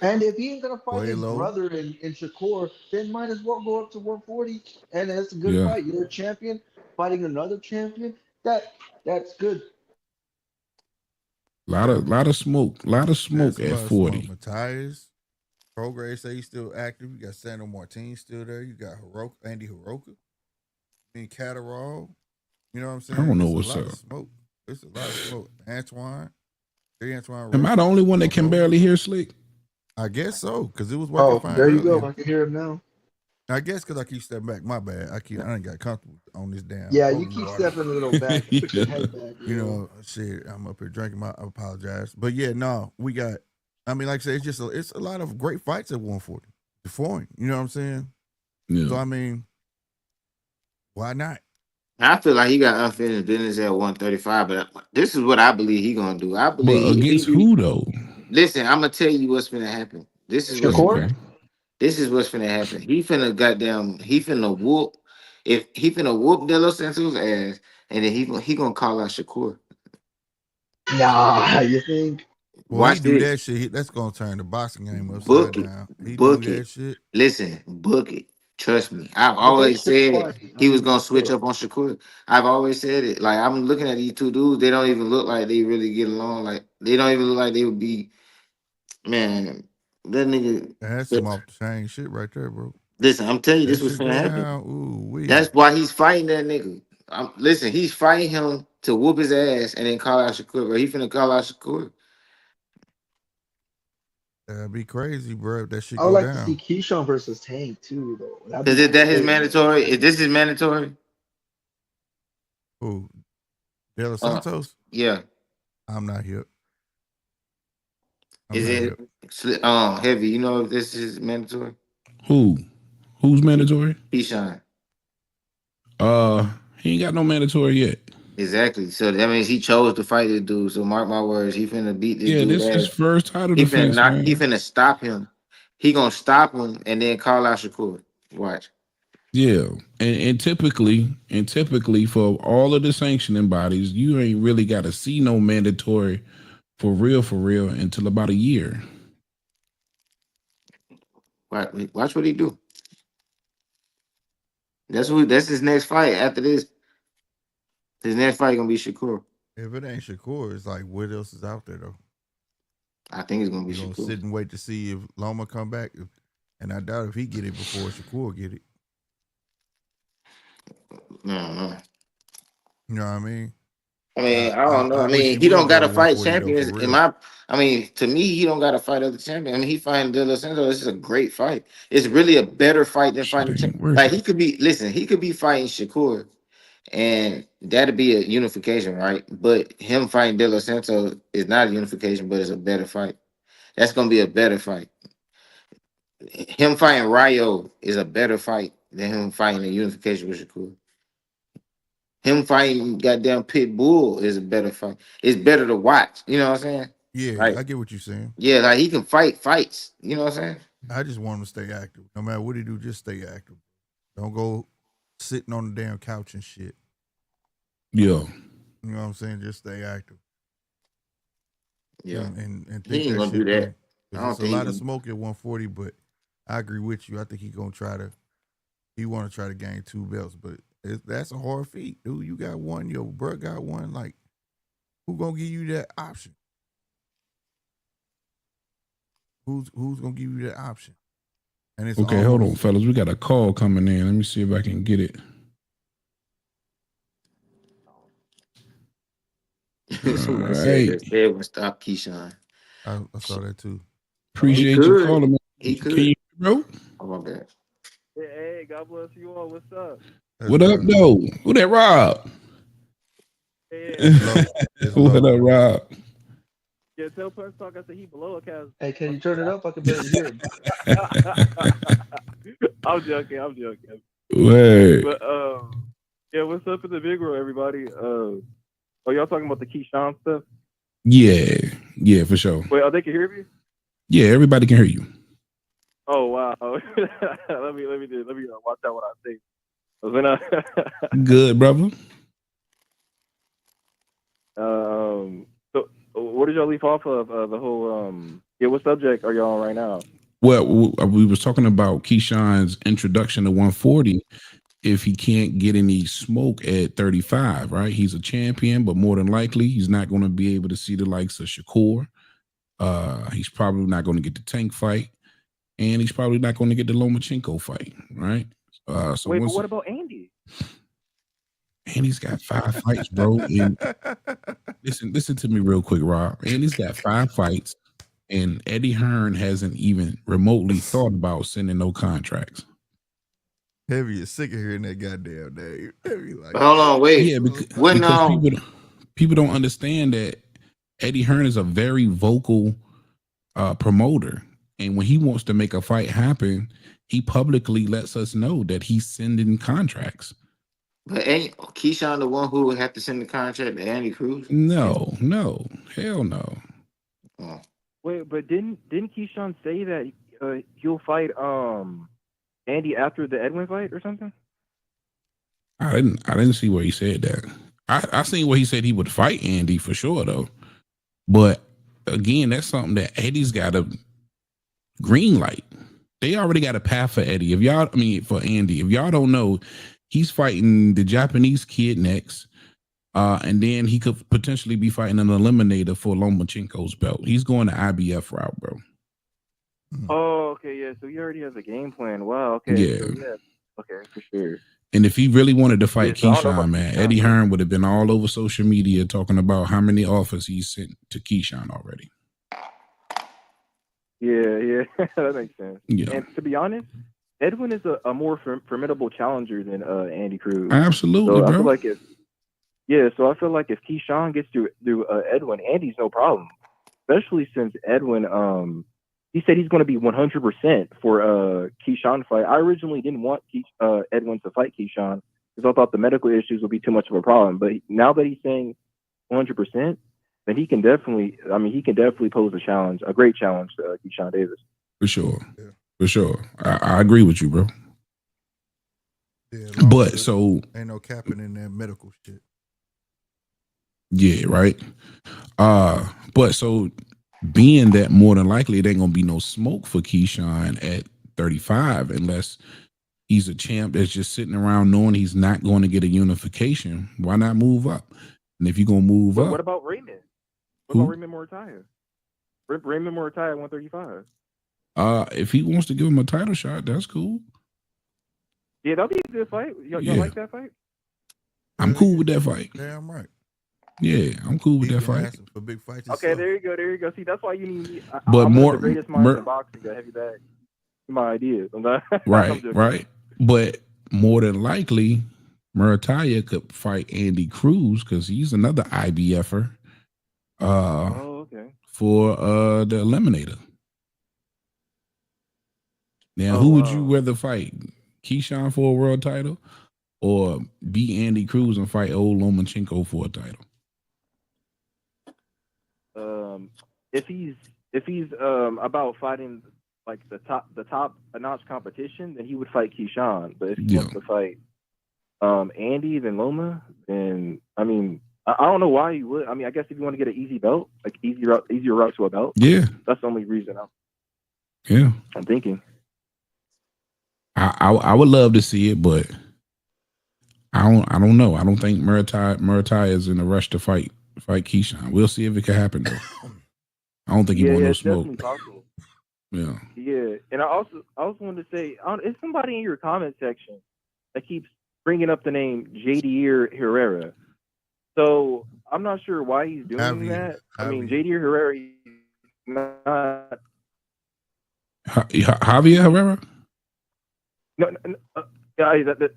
And if he ain't gonna fight his brother in Shakur, then might as well go up to 140. And that's a good fight. You're a champion fighting another champion. That's good. Lot of smoke at 40. Matias, Prograis say he's still active. You got Sandro Martin still there. You got Andy Hiroka, and Catterall. You know what I'm saying? I don't know what's up. It's a lot of smoke. Antoine. Am I the only one that can barely hear Slick? I guess so, because it was working fine. There you go. I can hear him now. I guess because I keep stepping back. My bad. I ain't got comfortable on this damn. Yeah, you keep stepping a little back. Put your head back. Shit. I'm up here drinking. I apologize. But yeah, no, we got. I mean, like I said, it's a lot of great fights at 140. Before, you know what I'm saying? Yeah. So I mean, why not? I feel like he got unfinished business at 135, but this is what I believe he gonna do. I believe against who though? Listen, I'm gonna tell you what's gonna happen. This is Shakur. Okay. This is what's finna happen. He finna whoop. If he finna whoop De Los Santos' ass, and then he gonna call out Shakur. Nah, you think? Well, he Watch do this. that shit. That's gonna turn the boxing game upside Book it. down. He do Book it. that shit. Listen, book it. Trust me. I've But they always should said fight. I he was mean, gonna switch up on Shakur. I've always said it. Like I'm looking at these two dudes, they don't even look like they really get along. Like they don't even look like they would be. Man, that nigga. That's some off the chain shit right there, bro. Listen, I'm telling you, That this was shit finna go happen. down. Ooh, wee. That's why he's fighting that nigga. Listen, he's fighting him to whoop his ass and then call out Shakur. Bro, he finna call out Shakur. That'd be crazy, bro. If that shit I would go like to see down. Keyshawn versus Tank too, though. That'd Is be it that his crazy. mandatory? Is this his mandatory? Ooh, De Los Uh, Santos. yeah. I'm not here. I'm Is not it here. heavy? You know if this is mandatory? Who's mandatory? Keyshawn. He ain't got no mandatory yet. Exactly. So that means he chose to fight this dude. So mark my words, he finna beat this Yeah, dude this his ass. first title He finna defense, not. He man. finna stop him. He gonna stop him and then call out Shakur. Watch. Yeah, and typically for all of the sanctioning bodies, you ain't really got to see no mandatory for real until about a year. Watch what he do. That's his next fight. After this, his next fight gonna be Shakur. If it ain't Shakur, it's like what else is out there though? I think it's gonna be You gonna Shakur. sit and wait to see if Loma come back, and I doubt if he get it before Shakur get it. No. You know what I mean? I mean, I don't know. I I wish he mean, he would don't go to gotta fight 140 though, for champions. real. I mean, to me, he don't gotta fight other champions. I mean, he fighting De La Santos. This is a great fight. It's really a better fight than Shit fighting. ain't Like working. he could be. Listen, he could be fighting Shakur, and that'd be a unification, right? But him fighting De La Santos is not a unification, but it's a better fight. That's gonna be a better fight. Him fighting Rayo is a better fight than him fighting a unification with Shakur. Him fighting goddamn Pit Bull is a better fight. It's better to watch. You know what I'm saying? Yeah, Like, I get what you're saying. yeah, like he can fight fights. You know what I'm saying? I just want him to stay active. No matter what he do, just stay active. Don't go sitting on the damn couch and shit. Yeah, You know what I'm saying? Just stay active. Yeah. And He think ain't that gonna do shit that. through. I Because don't it's a think lot of smoke at 140, but I agree with you. I think he want to try to gain 2 belts, but that's a hard feat, dude. You got one, your bro got one. Like, who gonna give you that option? Who's gonna give you that option? And it's okay, hold on, almost fellas. We got a call coming in. Let me see if I can get it. Somebody All said right, that Ed would stop Keyshawn. I saw that too. He appreciate you could. calling, man. He Can could. you, bro? Oh my bad. Hey, God bless you all. What's up? That's What up, God. though? Who that, Rob? Hey, It's low. It's What low. up, Rob? yeah, tell Punch Talk I said he below a cast. Hey, can you turn it up? I can barely hear him. I'm joking. Wait. But yeah, what's up in the big room, everybody? Are y'all talking about the Keyshawn stuff? Yeah, for sure. Wait, they can hear me? Yeah, everybody can hear you. Oh wow. let me watch out what I say. Good, brother. So what did y'all leave off of the whole yeah, what subject are y'all on right now? Well, we was talking about Keyshawn's introduction to 140. If he can't get any smoke at 35, right? He's a champion, but more than likely, he's not going to be able to see the likes of Shakur. He's probably not going to get the Tank fight, and he's probably not going to get the Lomachenko fight, right? So wait, but what about Andy? Andy's got 5 fights, bro. And listen to me real quick, Rob. Andy's got 5 fights, and Eddie Hearn hasn't even remotely thought about sending no contracts. Heavy is sick of hearing that goddamn name. Heavy like, Hold on, wait. Yeah, because When people don't understand that Eddie Hearn is a very vocal promoter, and when he wants to make a fight happen, he publicly lets us know that he's sending contracts. but ain't Keyshawn the one who would have to send the contract to Andy Cruz? No, hell no. Oh. Wait, but didn't Keyshawn say that he'll fight Andy after the Edwin fight or something? I didn't see where he said that. I seen where he said he would fight Andy for sure though. But again, that's something that Eddie's got a green light. They already got a path for Eddie. For Andy. If y'all don't know, he's fighting the Japanese kid next. And then he could potentially be fighting an eliminator for Lomachenko's belt. He's going the IBF route, bro. Oh, okay, yeah. So he already has a game plan. Wow, okay. Yeah. So, yeah. Okay, for sure. And if he really wanted to fight Keyshawn, man, Keyshawn. Eddie Hearn would have been all over social media talking about how many offers he's sent to Keyshawn already. Yeah, that makes sense. Yeah. And to be honest, Edwin is a more formidable challenger than Andy Cruz. Absolutely, so bro. I feel like if Keyshawn gets through Edwin, Andy's no problem. Especially since Edwin, he said he's going to be 100% for Keyshawn fight. I originally didn't want Edwin to fight Keyshawn because I thought the medical issues would be too much of a problem. But now that he's saying 100%, then he can definitely pose a great challenge to Keyshawn Davis. For sure. Yeah. For sure. I agree with you, bro. Yeah, but so ain't no capping in that medical shit. Yeah, right. But so being that more than likely it ain't gonna be no smoke for Keyshawn at 35 unless he's a champ that's just sitting around knowing he's not going to get a unification. Why not move up? And if you're gonna move up, what about Raymond? What about Raymond Morataya? Raymond Morataya 135. If he wants to give him a title shot, that's cool. Yeah, that'll be a good fight. Y'all like that fight? I'm cool with that fight. Damn right. Yeah, I'm cool with that fight. For big fights. Okay, there you go. See, that's why you need me. But I'm more the greatest minds in boxing, the heavy bag. My ideas. Right. But more than likely, Murataya could fight Andy Cruz because he's another IBFer. Okay. For the eliminator. Now, who would you rather fight? Keyshawn for a world title, or beat Andy Cruz and fight old Lomachenko for a title? If he's about fighting like the top notch competition, then he would fight Keyshawn. But if he wants to fight Andy then Loma, then I don't know why he would. I guess if you want to get an easy belt, like easier route to a belt. Yeah, that's the only reason. I'm thinking. I would love to see it, but I don't know. I don't think Murataya is in a rush to fight Keyshawn. We'll see if it can happen though. I don't think he wants no smoke. Possible. Yeah. Yeah, and I also wanted to say, is somebody in your comment section that keeps bringing up the name Jadier Herrera? So I'm not sure why he's doing that. Jadier Herrera, he's not. Javier Herrera? No.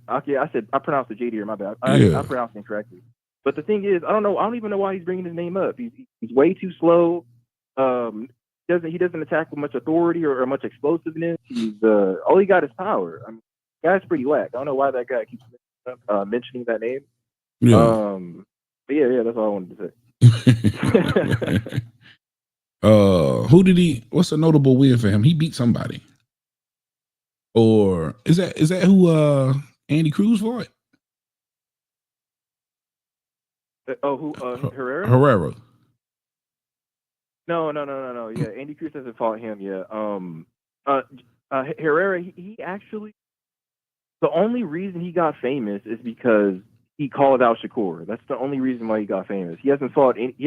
Okay, I pronounced it Jadier. My bad. I pronounced it incorrectly. But the thing is, I don't even know why he's bringing his name up. He's way too slow. He doesn't attack with much authority or much explosiveness. He's all he got is power. The guy's pretty whack. I don't know why that guy keeps mentioning that name. Yeah. But yeah, that's all I wanted to say. What's a notable win for him? He beat somebody. Or is that who Andy Cruz fought? Herrera? Herrera. No. Yeah, Andy Cruz hasn't fought him yet. Herrera, he actually, the only reason he got famous is because he called out Shakur. That's the only reason why he got famous. He hasn't fought any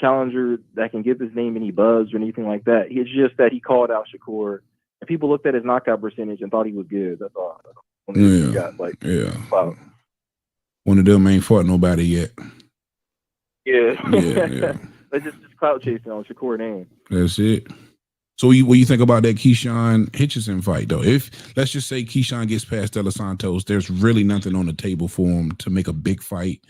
challenger that can give his name any buzz or anything like that. It's just that he called out Shakur, and people looked at his knockout percentage and thought he was good. That's all. Wow. One of them ain't fought nobody yet. Yeah. Yeah. They're just clout chasing on Shakur name. That's it. So what you think about that Keyshawn Hitchison fight, though? If, let's just say Keyshawn gets past De Los Santos, there's really nothing on the table for him to make a big fight.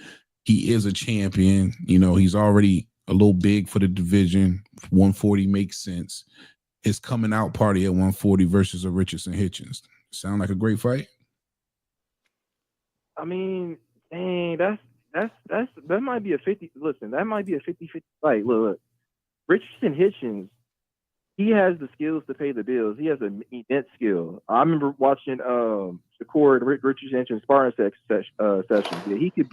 He is a champion. He's already a little big for the division. 140 makes sense. His coming out party at 140 versus a Richardson Hitchens. Sound like a great fight? Dang, that might be a 50. Listen, that might be a 50-50 fight. Look, Richardson Hitchens he has the skills to pay the bills. He has an immense skill. I remember watching Shakur and Richardson in sparring sessions. Yeah, he could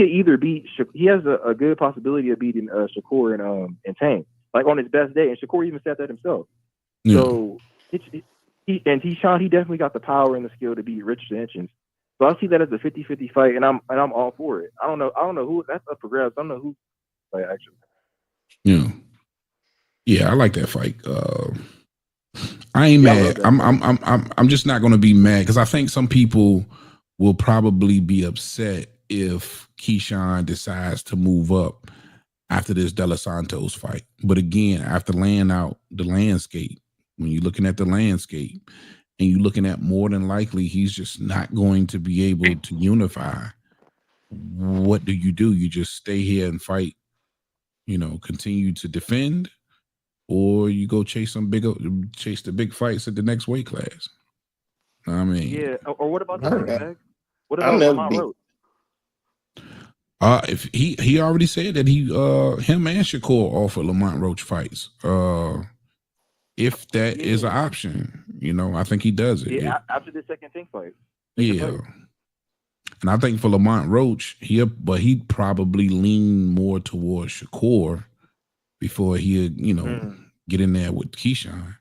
either beat. He has a good possibility of beating Shakur and Tank, like on his best day. And Shakur even said that himself. Yeah. So Tjtp, he definitely got the power and the skill to beat Richardson Hitchens. So I see that as a 50-50 fight, and I'm all for it. I don't know who that's up for grabs. I don't know who fight actually. Yeah. Yeah, I like that fight. I ain't mad. I'm just not gonna be mad because I think some people will probably be upset if Keyshawn decides to move up after this De Los Santos fight. But again, after laying out the landscape, when you're looking at the landscape and you're looking at more than likely he's just not going to be able to unify, what do? You just stay here and fight, continue to defend, or you go chase the big fights at the next weight class. I mean, yeah. Or what about the what I'll about never Lamont be. Roach? If he already said that him and Shakur offered Lamont Roach fights. If that is an option, I think he does it. Yeah, after the second Tank fight. Yeah. And I think for Lamont Roach, he'd probably lean more towards Shakur before he'd, get in there with Keyshawn.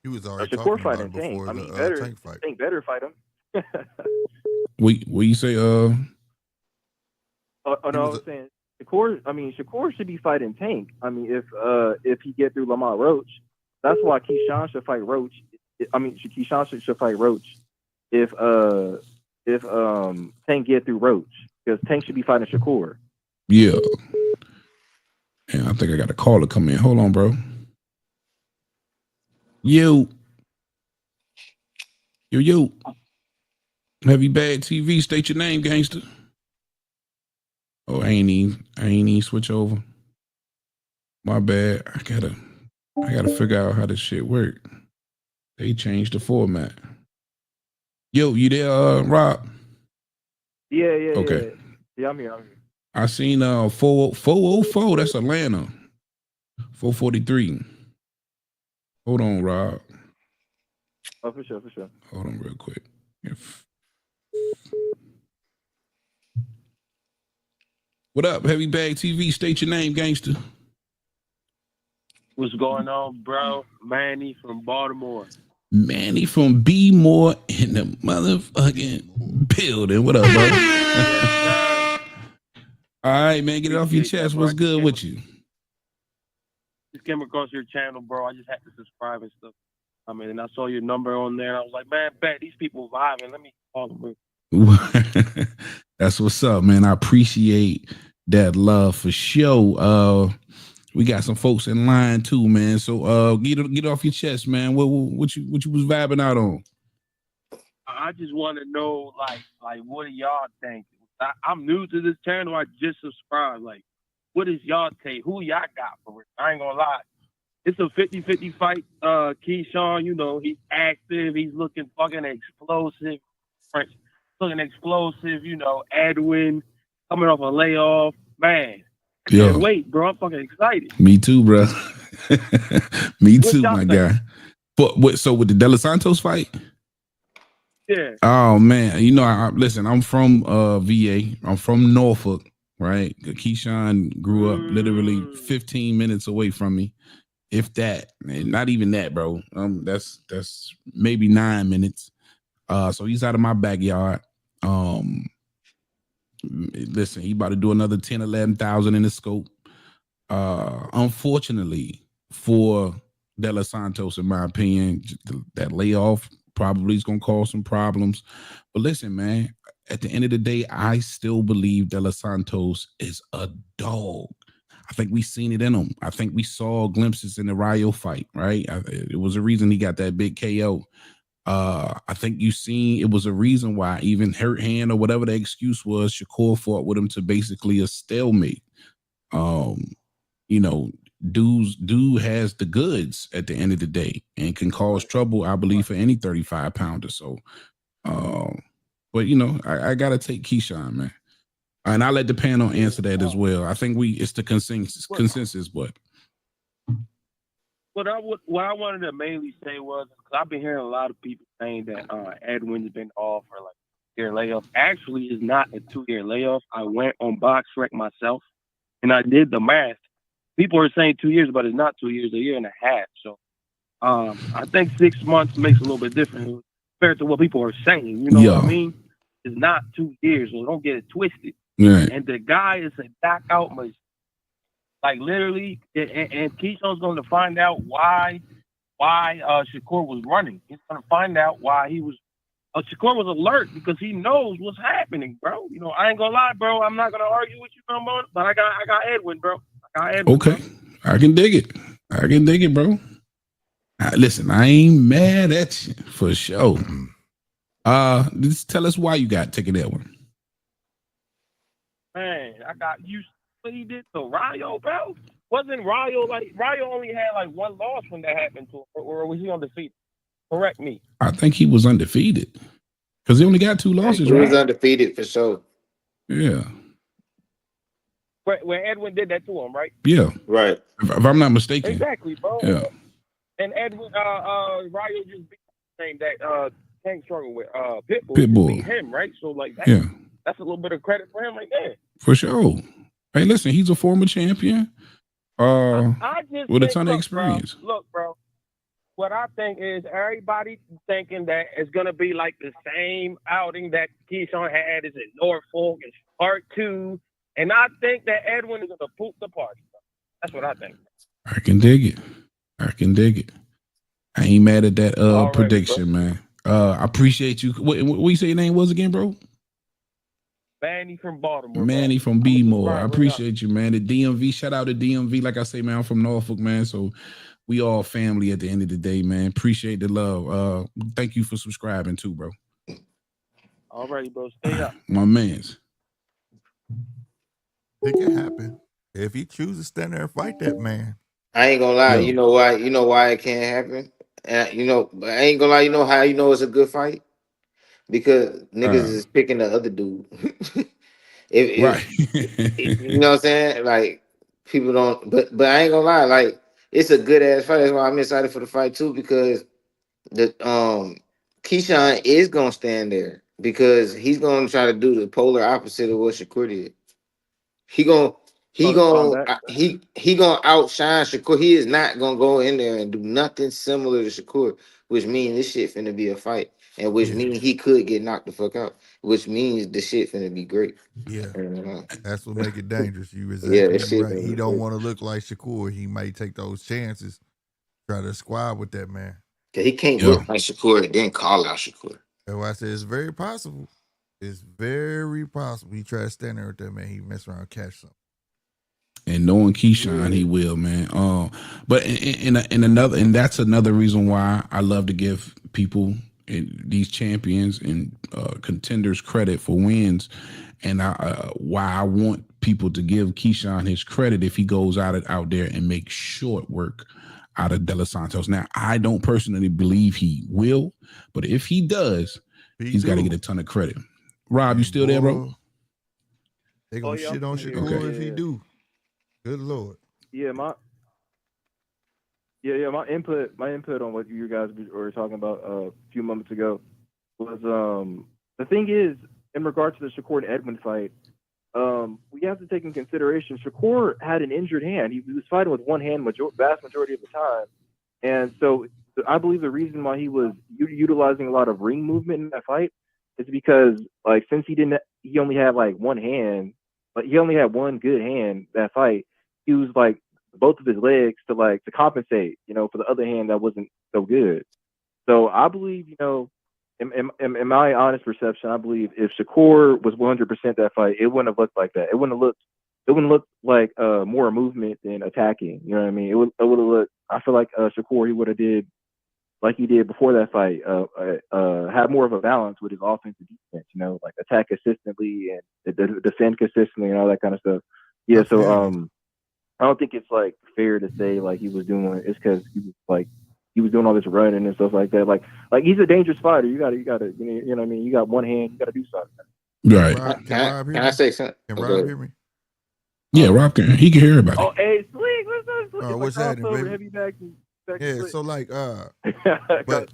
He was already Shakur talking fight about it Tank. before I mean, the Tank fight. Tank better fight him. What you say? No, I was saying Shakur should be fighting Tank. I mean, if he get through Lamont Roach, that's why Keyshawn should fight Roach. Keyshawn should fight Roach if Tank get through Roach, because Tank should be fighting Shakur. Yeah. And I think I got a caller come in. Hold on, bro. Yo. Heavybagtv, state your name, gangster. Oh, I ain't even switch over. My bad. I gotta figure out how this shit work. They changed the format. Yo, you there, Rob? Yeah. Okay. Yeah, I'm here. I seen 404. That's Atlanta. 443. Hold on, Rob. Oh, for sure. Hold on real quick. What up, Heavybagtv? State your name, gangster. What's going on, bro? Manny from Baltimore. Manny from B More in the motherfucking building. What up, bro? All right, man. Get it off your chest. What's good with you? Just came across your channel, bro. I just had to subscribe and stuff. I mean, and I saw your number on there. And I was like, man, bet these people vibing. Let me call them. That's what's up, man. I appreciate that love for sure. We got some folks in line too, man. So get off your chest, man. What you was vibing out on? I just want to know, like, what do y'all think? I'm new to this channel. I just subscribed. Like, what is y'all take? Who y'all got for it? I ain't gonna lie. It's a 50-50 fight. Keyshawn, he's active. He's looking fucking explosive. Looking explosive, Edwin coming off a layoff. Man, I can't wait, bro. I'm fucking excited. Me too, bro. Me too, my guy. But so with the De Los Santos fight? Yeah. Oh man, listen, I'm from VA. I'm from Norfolk, right? Keyshawn grew up literally 15 minutes away from me. If that, not even that, bro. That's maybe 9 minutes. So he's out of my backyard. Listen, he about to do another 10, 11,000 in the scope. Unfortunately for De Los Santos, in my opinion, that layoff probably is gonna cause some problems. But listen, man, at the end of the day, I still believe De Los Santos is a dog. I think we seen it in him. I think we saw glimpses in the Rayo fight, right? It was a reason he got that big KO. I think it was a reason why, even hurt hand or whatever the excuse was, Shakur fought with him to basically a stalemate. Dude has the goods at the end of the day and can cause trouble, I believe, for any 35 pounder. So, but I gotta take Keyshawn, man. And I'll let the panel answer that as well. I think it's the consensus, but what I wanted to mainly say was, because I've been hearing a lot of people saying that Edwin's been off for like a 2-year layoff. Actually, it's not a 2-year layoff. I went on BoxRec myself, and I did the math. People are saying 2 years, but it's not 2 years, a year and a half. So I think 6 months makes a little bit different compared to what people are saying. You know what I mean? It's not 2 years, so don't get it twisted. Right. And the guy is a knockout machine. Like literally, and Keyshawn's going to find out why Shakur was running. He's going to find out why he was. Shakur was alert because he knows what's happening, bro. You know, I ain't gonna lie, bro. I'm not gonna argue with you no more. But I got Edwin, bro. Okay, bro. I can dig it, bro. Listen, I ain't mad at you for sure. Just tell us why you got taking that one. Man, I got you. What he did to Rayo, bro? Wasn't Rayo only had like one loss when that happened to him, or was he undefeated? Correct me. I think he was undefeated because he only got 2 losses. He was undefeated for sure. Yeah. Where Edwin did that to him, right? Yeah. Right. If I'm not mistaken. Exactly, bro. Yeah. And Edwin, Rayo just beat the same that Tank struggled with. Pitbull beat him, right? So like that, that's a little bit of credit for him right there. For sure. Hey, listen, he's a former champion. I just with a ton of experience. Look, bro. What I think is everybody thinking that it's gonna be like the same outing that Keyshawn had is in Norfolk. It's part 2, and I think that Edwin is gonna poop the party. That's what I think. I can dig it. I ain't mad at that prediction, bro. Man. I appreciate you. What you say your name was again, bro? Manny from Baltimore. Manny from B-More. I appreciate you, man. The DMV. Shout out to DMV. Like I say, man, I'm from Norfolk, man. So we all family at the end of the day, man. Appreciate the love. Thank you for subscribing too, bro. All righty, bro. Stay up. My mans. It can happen. If he chooses to stand there and fight that man. I ain't gonna lie. You know why? You know why it can't happen? But I ain't gonna lie. You know how you know it's a good fight? Because niggas is picking the other dude. Right. You know what I'm saying? Like people don't. But I ain't gonna lie. Like it's a good ass fight. That's why I'm excited for the fight too. Because the Keyshawn is gonna stand there because he's gonna try to do the polar opposite of what Shakur did. He gonna outshine Shakur. He is not gonna go in there and do nothing similar to Shakur, which means this shit finna be a fight, and which means he could get knocked the fuck out, which means the shit finna be great. Yeah, that's what make it dangerous. You exactly right. He don't want to look like Shakur. He might take those chances, try to squad with that man. He can't look like Shakur and then call out Shakur. That's why I said it's very possible. It's very possible he try to stand there with that man. He mess around and catch something. And knowing Keyshawn, he will, man. But and that's another reason why I love to give people these champions and contenders credit for wins, and why I want people to give Keyshawn his credit if he goes out there and makes short work out of De Los Santos. Now, I don't personally believe he will, but if he does, he's got to get a ton of credit. Rob, you still there, bro? They gonna shit on Shakur if he do. Good Lord. Yeah, my input on what you guys were talking about a few moments ago was the thing is, in regards to the Shakur and Edwin fight, we have to take in consideration Shakur had an injured hand. He was fighting with one hand vast majority of the time, and so I believe the reason why he was utilizing a lot of ring movement in that fight is because, like, since he only had like one hand, but he only had one good hand that fight. He used like both of his legs to compensate, for the other hand that wasn't so good. So I believe, in my honest perception, I believe if Shakur was 100% that fight, it wouldn't have looked like that. It wouldn't look like more movement than attacking. You know what I mean? It would have looked. I feel like Shakur, he would have did like he did before that fight, had more of a balance with his offensive defense. Like attack consistently and defend consistently and all that kind of stuff. Yeah. So I don't think it's like fair to say like he was doing it's because he was doing all this running and stuff like that. Like he's a dangerous fighter. You gotta you know what I mean? You got one hand, you gotta do something. Right. Can I say something? Can Rob hear me? Yeah, Rob can. He can hear everybody. Oh, hey, Slick, what's up? What's happening, baby? Heavybagtv. Yeah, so like, but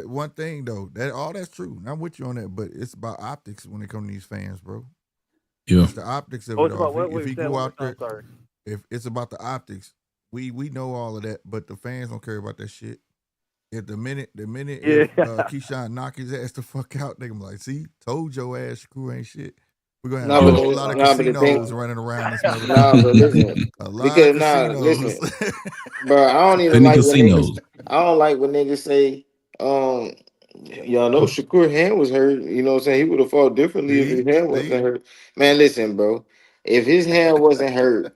one thing though, that all that's true. And I'm with you on that, but it's about optics when it comes to these fans, bro. Yeah. It's the optics of Oh, it it's all. about what? If he Wait, say it go one more out there, time. Sorry. if it's about the optics, we know all of that, but the fans don't care about that shit. If the minute if Keyshawn knock his ass the fuck out, they gonna be like, see, told your ass Shakur ain't shit. We're gonna have a whole lot of casinos running around this motherfucker. Nah, but listen, a lot because of casinos. listen, bro, I don't even Plenty like when casinos. niggas. I don't like when niggas say, y'all know Shakur hand was hurt. You know what I'm saying? He would have fought differently if his hand wasn't hurt. Man, listen, bro. If his hand wasn't hurt,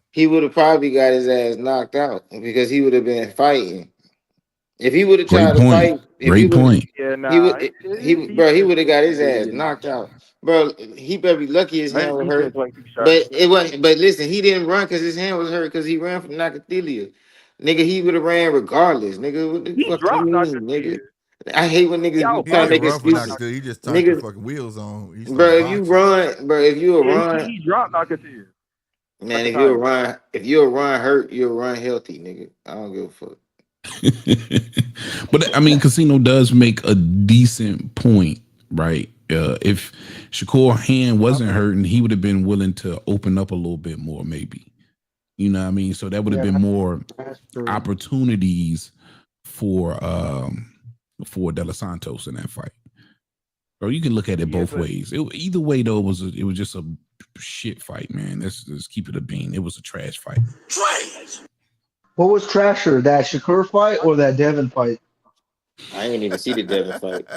he would have probably got his ass knocked out because he would have been fighting. If he would have tried Great to point. fight, if he Great would, point. Yeah, he nah. would, he would have got his ass knocked out, bro. He better be lucky his hand was hurt. But it wasn't. But listen, he didn't run because his hand was hurt because he ran from Nakathelia. Nigga, he would have ran regardless. Nigga, what the fuck you mean, nigga? I hate when niggas He try to didn't make run for excuses. Nakatil. He just turned the Niggas, fucking wheels on. He bro, started if you boxing. run, bro, if you run, he dropped Nakatil. man, if you'll run hurt, you'll run healthy, nigga. I don't give a fuck. But I mean, Casino does make a decent point, right? If Shakur hand wasn't hurting, he would have been willing to open up a little bit more, maybe. You know what I mean? So that would have been more opportunities for De Los Santos in that fight. Or you can look at it both ways. Either way, though, it was just a shit fight, man. Let's keep it a bean. It was a trash fight. Trash. What was trasher, that Shakur fight or that Devin fight? I ain't even see the Devin fight.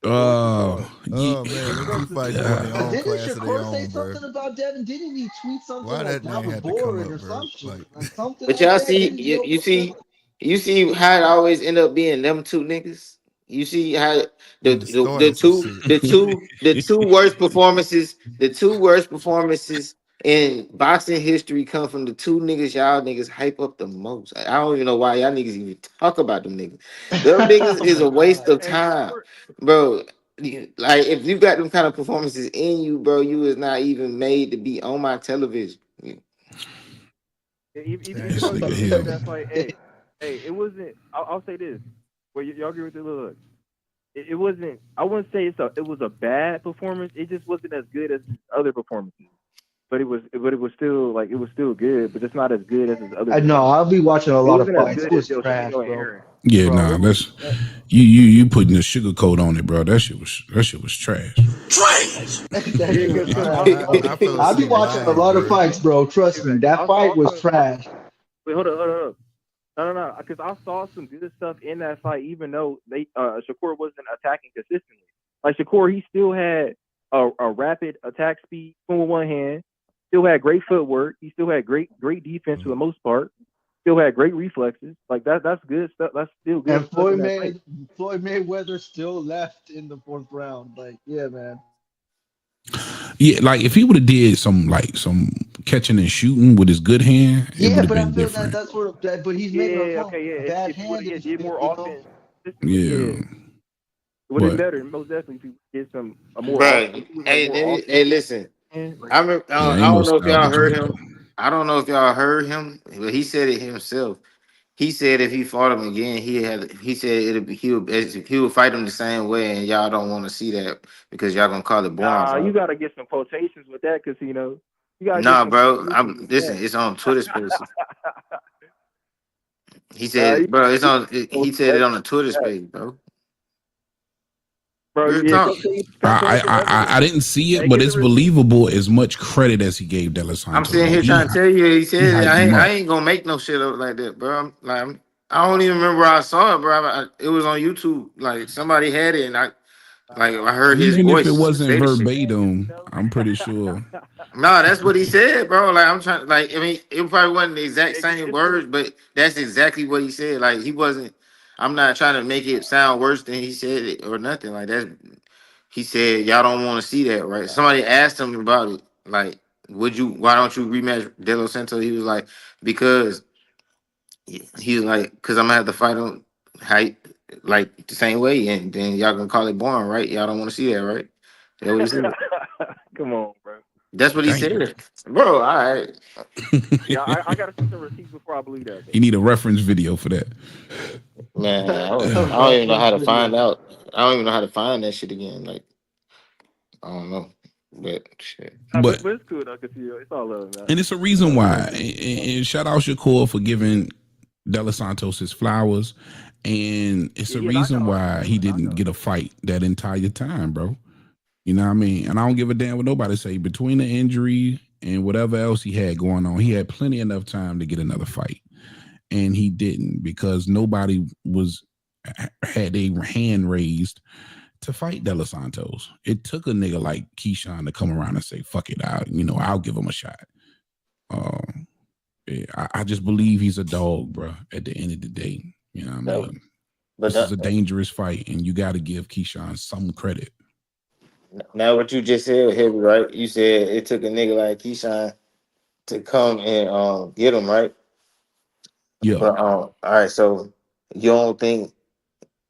Man, them two fights go in their own Didn't class of their Shakur say own, bro. something about Devin? Didn't he tweet something Why like that man was had to come boring up, or bro? something? Like, Something But like y'all that? see, Didn't he you see how it always end up being them two niggas. You see how the two worst performances, in boxing history come from the two niggas y'all niggas hype up the most. I don't even know why y'all niggas even talk about them niggas. Them niggas is a waste of time, bro. Like if you got them kind of performances in you, bro, you is not even made to be on my television. Even though you said that fight, hey, it wasn't. I'll say this. Well, y'all agree with it? Look, it wasn't. I wouldn't say it was a bad performance. It just wasn't as good as his other performances. But it was still like it was still good, but it's not as good as his other. I know. I'll be watching a lot of fights. It was It trash, bro. Yeah, bro, nah, that's you putting the sugar coat on it, bro. That shit was trash. Trash. That shit was trash, bro. I I'll be watching a lot of fights, bro. Trust me, that fight was trash. Wait, hold up. No, because I saw some good stuff in that fight, even though Shakur wasn't attacking consistently. Like Shakur, he still had a rapid attack speed with one hand, still had great footwork, he still had great defense for the most part, still had great reflexes. Like that's good stuff. That's still good. And Floyd Mayweather still left in the fourth round. Like, yeah, man. Yeah, like if he would have did some catching and shooting with his good hand, it would have been different. That's what. But he's making a bad hand. If he did more offense, yeah. It would have been better, most definitely, if you get a more. Right. Hey, listen. I don't know if y'all heard him. I don't know if y'all heard him, but he said it himself. He said if he fought him again, he said he would fight him the same way, and y'all don't want to see that because y'all gonna call it boring. You gotta get some quotations with that, Casino. Nah, bro. Listen. It's on Twitter Spaces. He said, bro, it's on. He said it on the Twitter Space, bro. Bro, I didn't see it, but it's believable as much credit as he gave De Los Santos. I'm sitting here trying to tell you, he said I ain't gonna make no shit up like that, bro. I don't even remember where I saw it, bro. It was on YouTube. Like somebody had it, and I heard his voice. Even if it wasn't verbatim, I'm pretty sure. No, that's what he said, bro. Like I'm trying, like I mean, it probably wasn't the exact same words, but that's exactly what he said. Like he wasn't. I'm not trying to make it sound worse than he said it or nothing like that. He said, y'all don't want to see that, right? Somebody asked him about it. Like, why don't you rematch De Los Santos? He was like, because he was like, because I'm gonna have to fight him like the same way, and then y'all gonna call it boring, right? Y'all don't want to see that, right? That what he said. Come on, bro. That's what he said, bro. All right. Yeah, I gotta see some receipts before I believe that. You need a reference video for that. Man, I don't even know how to find out. I don't even know how to find that shit again. Like, I don't know. But shit. But it's cool though, cause it's all love, man. and it's a reason why. And shout out Shakur for giving De Los Santos his flowers. And it's a reason why he didn't get a fight that entire time, bro. You know what I mean? And I don't give a damn what nobody say. Between the injury and whatever else he had going on, he had plenty enough time to get another fight. And he didn't, because nobody had a hand raised to fight De Los Santos. It took a nigga like Keyshawn to come around and say, fuck it, I'll give him a shot. I just believe he's a dog, bro, at the end of the day. You know what I mean? But this is a dangerous fight, and you got to give Keyshawn some credit. Now, what you just said, Heavy, right? You said it took a nigga like Keyshawn to come and get him, right? Yeah. But all right, so you don't think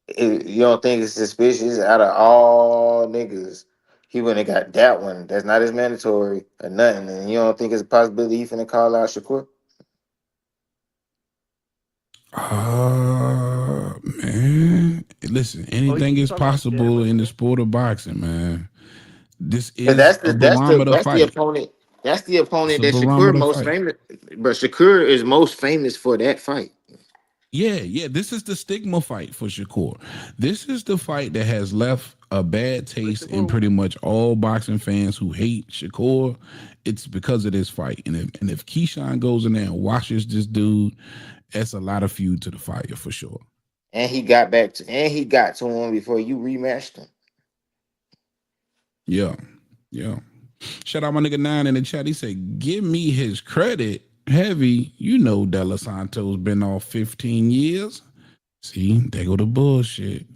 it's suspicious out of all niggas, he wouldn't have got that one. That's not as mandatory or nothing. And you don't think it's a possibility he finna call out Shakur? Man, listen, anything is possible in the sport of boxing, man. This is a barometer fight. That's the opponent that Shakur most famous. But Shakur is most famous for that fight. Yeah. This is the stigma fight for Shakur. This is the fight that has left a bad taste in pretty much all boxing fans who hate Shakur. It's because of this fight. And if Keyshawn goes in there and watches this dude, that's a lot of fuel to the fire for sure. And he got to him before you rematched him. Yeah. Shout out my nigga 9 in the chat. He said, give me his credit. Heavy, De Los Santos been off 15 years. See, there go the bullshit.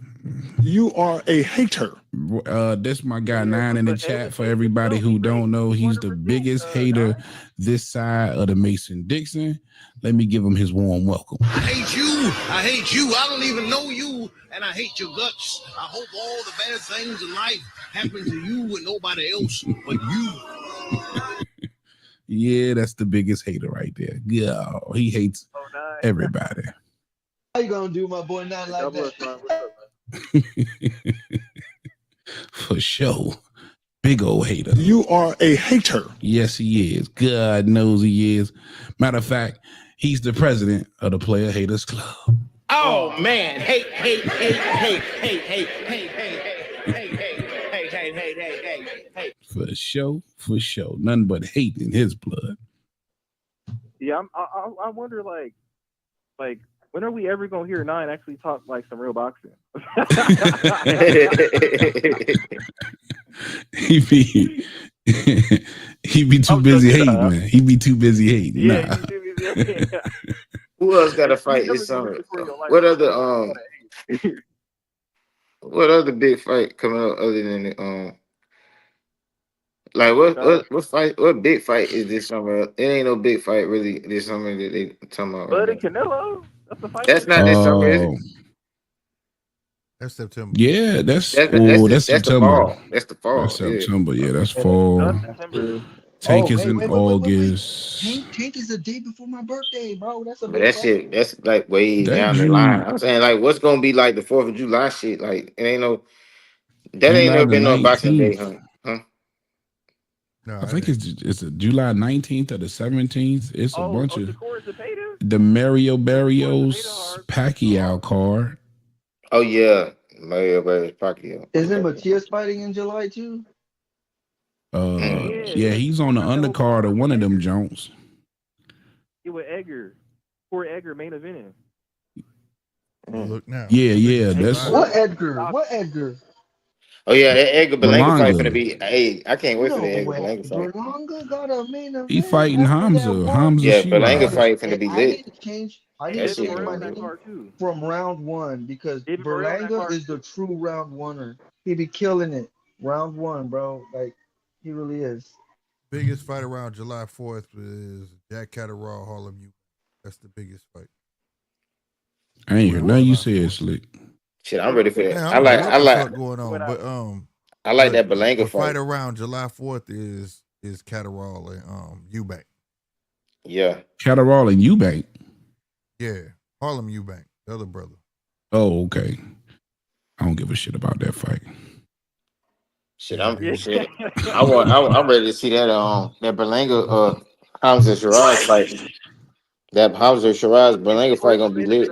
You are a hater. This my guy 9 in the chat. For everybody who don't know, he's the biggest hater this side of the Mason-Dixon. Let me give him his warm welcome. I hate you. I don't even know you, and I hate your guts. I hope all the bad things in life happen to you and nobody else but you. Yeah, that's the biggest hater right there. Yeah, he hates everybody. How you gonna do, my boy? Not like that. For sure. Big old hater. You are a hater. Yes, he is. God knows he is. Matter of fact, he's the president of the Player Haters Club. Oh man, hate. For sure. Nothing but hate in his blood. Yeah, I wonder, like, when are we ever gonna hear 9 actually talk like some real boxing? he be too busy hating, man. He be too busy hating. Yeah, nah. Who else got to fight this summer? What other big fight coming up other than the what big fight is this summer? It ain't no big fight really this summer that they talking about. Bud and Canelo. That's the fight. That's not this summer, is it? That's September. Yeah, that's September. That's the fall. That's September. Yeah, that's fall. Tank is in August. Tank is the day before my birthday, bro. That's shit. That's like way down the line. I'm saying, like, what's gonna be like the 4th of July shit? Like, it ain't no. That ain't never been no boxing day, huh? No, I think it's July 19th or the 17th. It's a bunch of the Mario Barrios Pacquiao card. Oh yeah, Mario Barrios Pacquiao. Isn't Matias fighting in July too? Yeah, he's on the undercard of one of them Jones. Yeah, with Edgar. Poor Edgar main eventing. Look now. Yeah. That's what Edgar? Oh yeah, that Edgar Berlanga fight gonna be. Hey, I can't wait for the Edgar Berlanga fight. Berlanga got a main event. He fighting Hamza. Yeah, Berlanga fight gonna be lit. I need to change my name from round 1 because Berlanga is the true round oneer. He be killing it. Round 1, bro. Like, he really is. Biggest fight around July 4th is Jack Catterall Harlem U. That's the biggest fight. I ain't hear nothing you said, Slick. Shit, I'm ready for that. Man, I like going on, but I like that Berlanga fight around July 4th is is Catterall and Eubank. Yeah. Catterall and Eubank. Yeah, Harlem Eubank, the other brother. Oh, okay. I don't give a shit about that fight. Shit, I'm ready to see that that Berlanga Hamza Shiraz fight. That Hamza Shiraz Berlanga fight gonna be lit.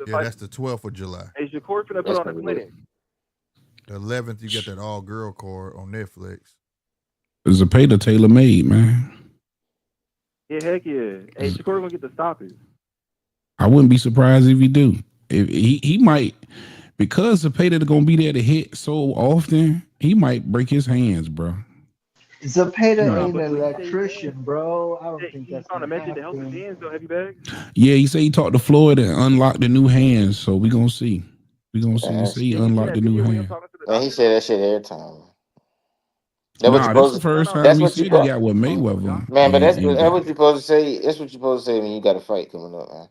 Yeah, that's the 12th of July. Hey, Shakur finna put on a clinic. The 11th, you get that all girl card on Netflix. Zepeda tailor made, man. Yeah, heck yeah. Hey, Shakur gonna get the stoppage. I wouldn't be surprised if he do. If he might, because Zepeda gonna be there to hit so often, he might break his hands, bro. Zepeda ain't an electrician, bro. I don't think that's gonna mention the help his hands though, heavy bag. Yeah, he said he talked to Floyd and unlocked the new hands, so we gonna see. We gonna see. He said he unlocked the new hands. Man, he said that shit every time. That's the first time he said he got with Mayweather. Man, but that's what you're supposed to say. That's what you're supposed to say when you got a fight coming up, man.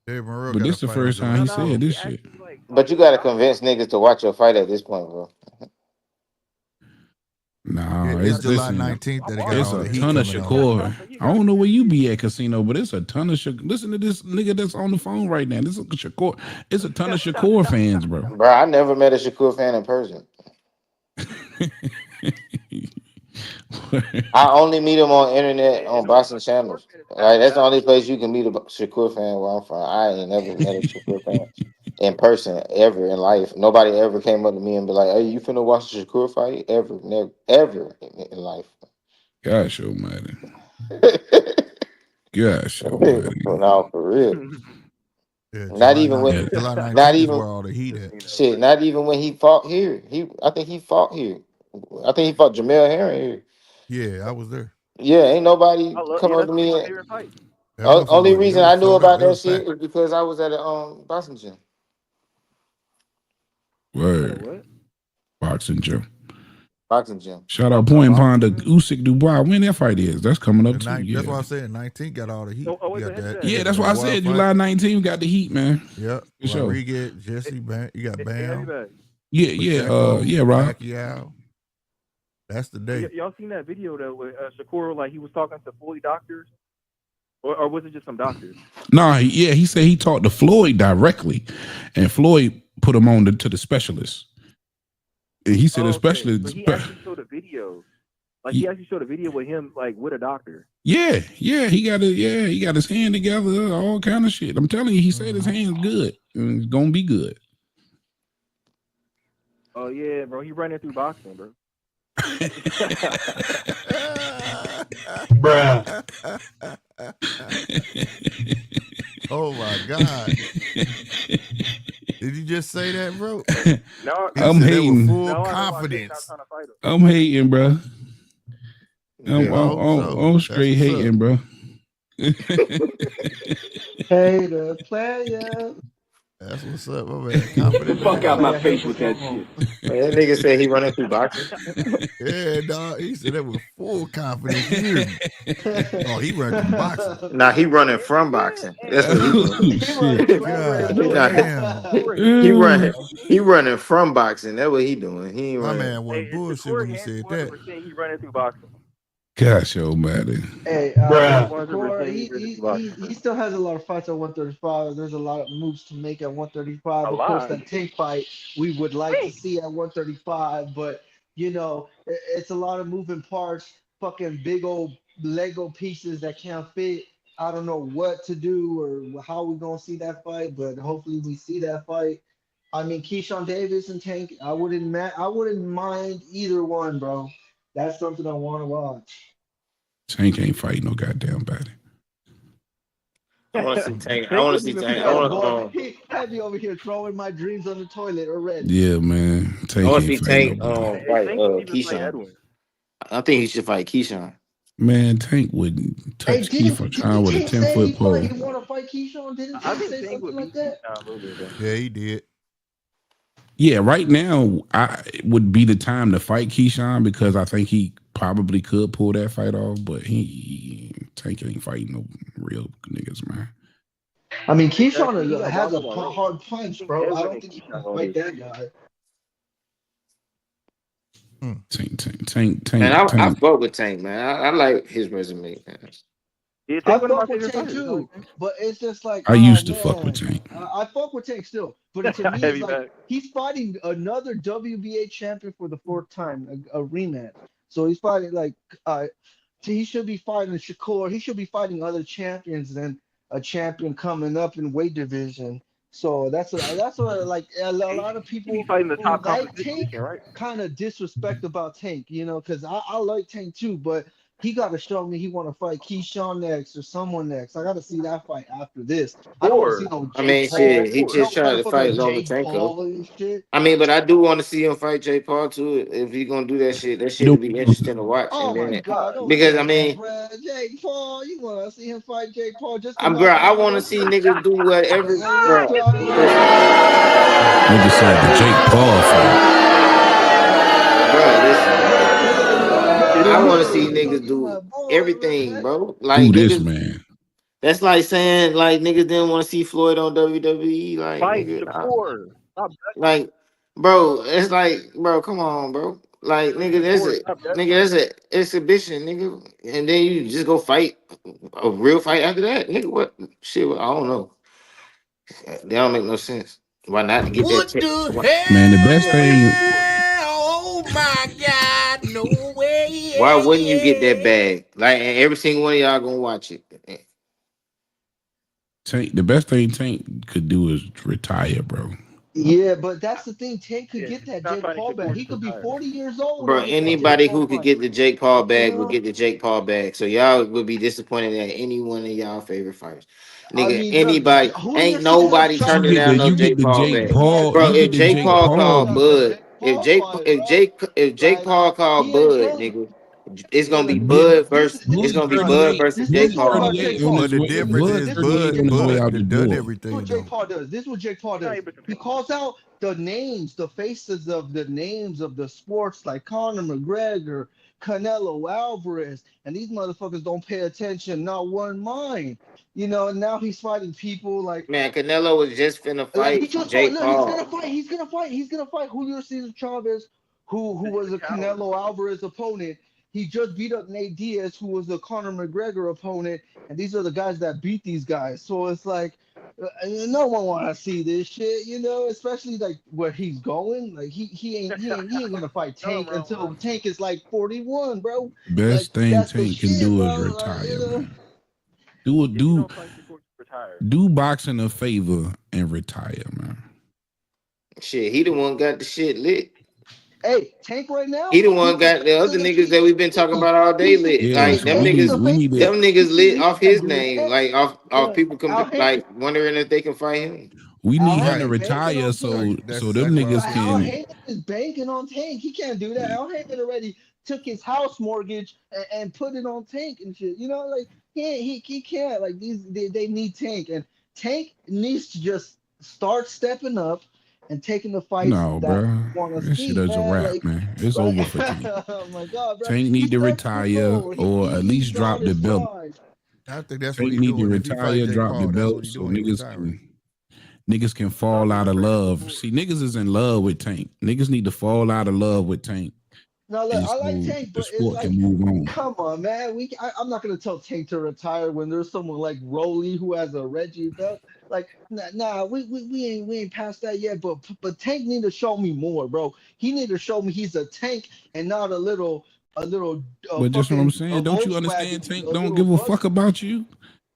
But this the first time he said this shit. But you gotta convince niggas to watch your fight at this point, bro. Nah, it's July 19th. It's a ton of Shakur. I don't know where you be at, Casino, but it's a ton of Shakur. Listen to this nigga that's on the phone right now. This is Shakur. It's a ton of Shakur fans, bro. Bro, I never met a Shakur fan in person. I only meet him on internet on boxing channels. Like that's the only place you can meet a Shakur fan where I'm from. I ain't never met a Shakur fan in person ever in life. Nobody ever came up to me and be like, "Hey, you finna watch the Shakur fight?" Ever, never, ever in life. Gosh, almighty. Gosh, almighty. No, for real. Yeah, not even when, not even where all the heat at. Shit, not even when he fought here. I think he fought here. I think he fought Jamel Herring here. Yeah, I was there. Yeah, ain't nobody come up to me. Only reason I knew about that shit is because I was at a boxing gym. Word. Boxing gym. Boxing gym. Shout out Point Pond to Usyk Dubois. When that fight is? That's coming up too. That's why I said 19 got all the heat. Yeah, that's why I said July 19 got the heat, man. Yep. Rodriguez, Jesse, you got Bam. Yeah, Rob. Pacquiao. That's the day. Y'all seen that video though with Shakur, like he was talking to Floyd doctors, or was it just some doctors? No, he said he talked to Floyd directly, and Floyd put him on to the specialist. And he said the specialist. But he actually showed a video. Like he actually showed a video with him, like with a doctor. Yeah, he got his hand together, all kind of shit. I'm telling you, he said his hand's good, and it's gonna be good. Oh yeah, bro, he running through boxing, bro. Bruh. Oh my God. Did you just say that, bro? No, I'm hating. Full confidence. I'm hating, bro. I'm straight hating, bro. Hater player. That's what's up, my man. Confident. Fuck out my face with that shit. That nigga said he running through boxing. Yeah, dog. He said that with full confidence. You hear me? Oh, he running through boxing. Nah, he running from boxing. That's what he doing. He running from boxing. That's what he doing. He ain't running. My man went bullshit when he said that. He running through boxing. Gosh, yo, man. Hey, he still has a lot of fights at 135. There's a lot of moves to make at 135. Of course, that Tank fight we would like to see at 135, but you know, it's a lot of moving parts, fucking big old Lego pieces that can't fit. I don't know what to do or how we're gonna see that fight, but hopefully we see that fight. I mean, Keyshawn Davis and Tank, I wouldn't mind either one, bro. That's something I want to watch. Tank ain't fighting no goddamn body. I want to see Tank. I want to see Tank. He had me over here throwing my dreams on the toilet already. Yeah, man. Tank I want to see Tank fight Keyshawn. I think he should fight Keyshawn. Man, Tank wouldn't touch Keyshawn with a 10-foot pole. He want to fight Keyshawn? Didn't he say something like that? Yeah, he did. Yeah, right now it would be the time to fight Keyshawn because I think he probably could pull that fight off, but Tank ain't fighting no real niggas, man. I mean, Keyshawn has a hard punch, bro. I don't think he can fight that guy. Tank. Man, I fuck with Tank, man. I like his resume, man. Yeah, I Tank one of my fuck with favorite Tank fighters. too, but it's just like, I oh used to fuck with man, Tank. I fuck with Tank still. But to me, it's Heavy like back. he's fighting another WBA champion for the fourth time, a rematch. So he's fighting like, he should be fighting Shakur. He should be fighting other champions than a champion coming up in weight division. So that's what like a lot of He's people fighting the who top like competition, Tank right? kind of disrespect about Tank, because I like Tank too, but he got to show me he want to fight Keyshawn next or someone next. I got to see that fight after this. I don't want to see Or no I Jake mean, Paul, shit, he no just tried to fight motherfucker Jake Lomachenko. Paul and shit. I mean, but I do want to see him fight Jake Paul too. If he gonna do that shit will be interesting to watch. Oh And my then God, don't because say I that, mean, bro. Jake Paul, you want to see him fight Jake Paul just to I'm knock girl, him I want to out? see niggas do whatever, Let's bro. go. Listen, Nigga said the Jake Paul fight. bro, listen. I want to see Hey, niggas you my do boy, everything, man. bro. Do Like this, niggas, man. that's like saying like niggas didn't want to see Floyd on WWE. Like fight nigga, Shakur. Stop like bro, it's like bro, come on, bro. Like nigga, Shakur. Stop that. that's a exhibition, nigga, and then you just go fight a real fight after that, nigga. What shit? I don't know. That don't make no sense. Why not get that What check? the Man, the best hell? thing, Oh my God, no way. Why Yeah, wouldn't you get that yeah. bag? Like, and every single one of y'all gonna watch it. the best thing Tank could do is retire, bro. Yeah, but that's the thing. Tank could Yeah, get that not Jake fighting Paul back. Shakur He to could be retire. 40 years old Bro, and get that Jake anybody Paul who could fight. get the Jake Paul You bag will know? get the Jake Paul bag. So y'all would be disappointed at any one of y'all favorite fighters. I Nigga, mean, look, anybody Julio ain't Cesar nobody You turning get Chavez the down no you get Jake the Paul Jake bag. Paul, Bro, you if get the Jake Jake Paul turning called Paul. down the Bud, Jake Paul fight, bro. if Jake Like, Paul called he ain't Bud, Tank. nigga, it's Yeah, gonna be look, Yeah, Bud this versus it's this Bud gonna be look, Bud 38. versus this Jake Bud is what Paul. 38 Jake on Paul. But his the way. Look, difference Bud is this is what 38 Bud on Jake his way Paul Bud out does. the done door. This is what everything Jake though. Paul does. This is what Jake Paul He's not does. able to He compete. calls out the names, the faces of the names of the sports, like Conor McGregor, Canelo Alvarez, and these motherfuckers don't pay attention, not one mind. And now he's fighting people Man, Canelo was just finna like he fight just fought. Jake Look, he's Paul. gonna fight. He's gonna fight. He's gonna fight Julio Cesar Chavez, who This is was a a coward. Canelo Alvarez opponent. He just beat up Nate Diaz, who was a Conor McGregor opponent, and these are the guys that beat these guys. So it's like, no one want to see this shit, especially like where he's going. Like he ain't gonna fight Nothing Tank wrong with until that. Tank is like 41, bro. Like Best thing that's the Tank can shit, do is bro. retire, man. Do If you do don't fight Shakur, retire. do boxing a favor and retire, man. Shit, he the one got the shit lit. Hey, Tank right now, He the one got the other niggas that we've been talking about all day lit. Yeah, Hey, Like so them we Tank is niggas, a need we face. need to them niggas lit He off can't his do name. that. Like off people Al Haymon, like wondering if they can fight him. Al him to Right. Haymon banking retire on Tank. That's so them exactly what I But was niggas gonna Al say. can. Haymon is banking on Tank. He can't do that. Al Haymon already took his house mortgage and put it on Tank and shit. Like he can't. Like they need Tank, and Tank needs to just start stepping up and taking the fights No, that bro. we want to This shit see, is a man. wrap, man. It's over for Tank. Oh my God, bro, Tank need he's to 30 years retire old. or at least He's drop on the his belt. prime. I think that's what Tank he need to doing. If he fight retire, Jake drop the Paul, that's what belt he so doing. He retiring. niggas can fall Stop out being of afraid of love. Shakur. See, niggas is in love with Tank. Niggas need to fall out of love with Tank. No, look, And I like so Tank, the but it's sport can like, move on. come on, man. I'm not gonna tell Tank to retire when there's someone like Rolly who has a Reggie belt. Like, nah, we ain't past that yet. But Tank need to show me more, bro. He need to show me he's a tank and not a little But just what I'm fucking saying, don't you understand? Volkswagen, Tank a don't little give a bus. fuck about you.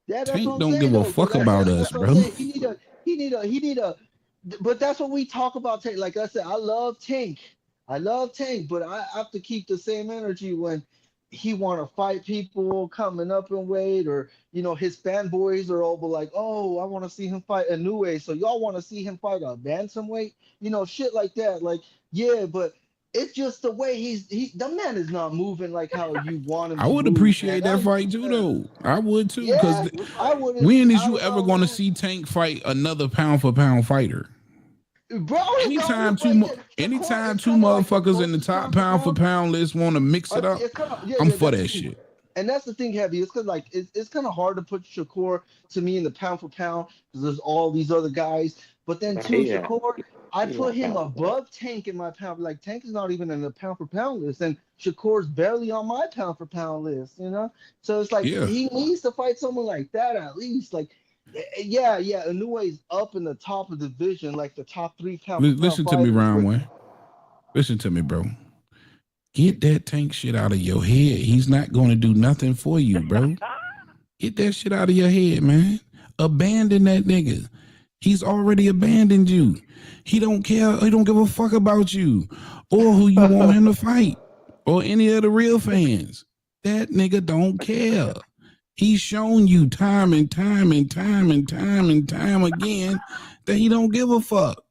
Yeah, that's what Tank I'm don't saying give a though. But fuck about us, that's what I'm bro. saying. He need a. But that's what we talk about Tank. Like I said, I love Tank. I love Tank, but I have to keep the same energy when he want to fight people coming up in weight, or his fanboys are over like, oh, I want to see him fight a new way. So y'all want to see him fight a bantamweight, shit like that. Like, yeah, but it's just the way the man is not moving like how you want him I to would move, man. appreciate that fight too, though. I would too, because Yeah, I wouldn't. when is I you don't ever know, going to man. see Tank fight another pound for pound fighter? Bro, it's Anytime almost two, like Shakur. anytime It's two kind of like the motherfuckers in the closest top pound for pound for pound. pound list want to mix it up, It's kind of, yeah, I'm yeah. for That's the that thing, shit. and that's the thing, Heavy. It's because like it's kind of hard to put Shakur to me in the pound for pound because there's all these other guys. But then I too, hate that. Shakur, I put him above Tank in my pound. Like Tank is not even in the pound for pound list, and Shakur's barely on my pound for pound list. So it's like he needs to fight someone like that at least. Like, yeah, Inoue's up in the top of the division, like the top 3 pound for pound Listen to me, fighters. Round One. Listen to me, bro. Get that Tank shit out of your head. He's not going to do nothing for you, bro. Get that shit out of your head, man. Abandon that nigga. He's already abandoned you. He don't care. He don't give a fuck about you or who you want him to fight or any of the real fans. That nigga don't care. He's shown you time and time again that he don't give a fuck.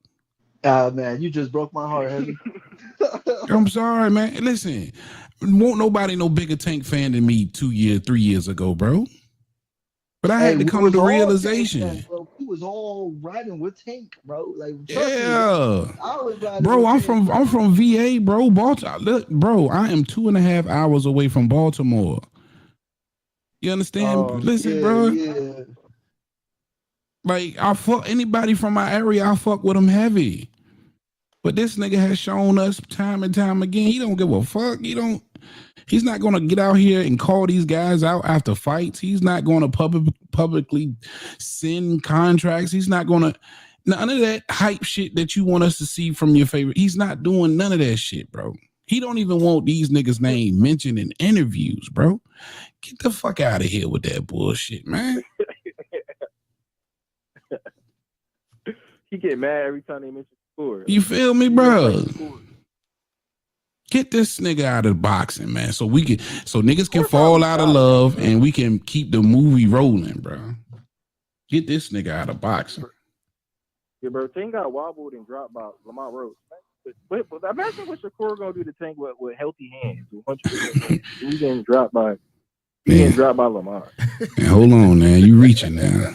Ah, man, you just broke my heart, Heavy. I'm sorry, man. Listen, won't nobody no bigger Tank fan than me 3 years ago, bro. But I had to come to the realization. We was all riding with Tank, bro. Like, yeah, me, I was riding bro. with I'm from VA, bro. Baltimore. Look, bro, I am 2.5 hours away from Baltimore. You understand? Listen, bro. Yeah. Like, I fuck anybody from my area, I fuck with them heavy. But this nigga has shown us time and time again, he don't give a fuck. He's not gonna get out here and call these guys out after fights. He's not gonna publicly send contracts. He's not gonna none of that hype shit that you want us to see from your favorite. He's not doing none of that shit, bro. He don't even want these niggas' name mentioned in interviews, bro. Get the fuck out of here with that bullshit, man. He get mad every time they mention score. You feel me, bro? Get this nigga out of boxing, man. So niggas can fall out of love and we can keep the movie rolling, bro. Get this nigga out of boxing. Yeah, bro. Tank got wobbled and dropped by Lamont Rhodes. But imagine what Shakur gonna do to Tank with healthy hands. 100%. He getting dropped by Lamont. Man, hold on, man. You reaching now.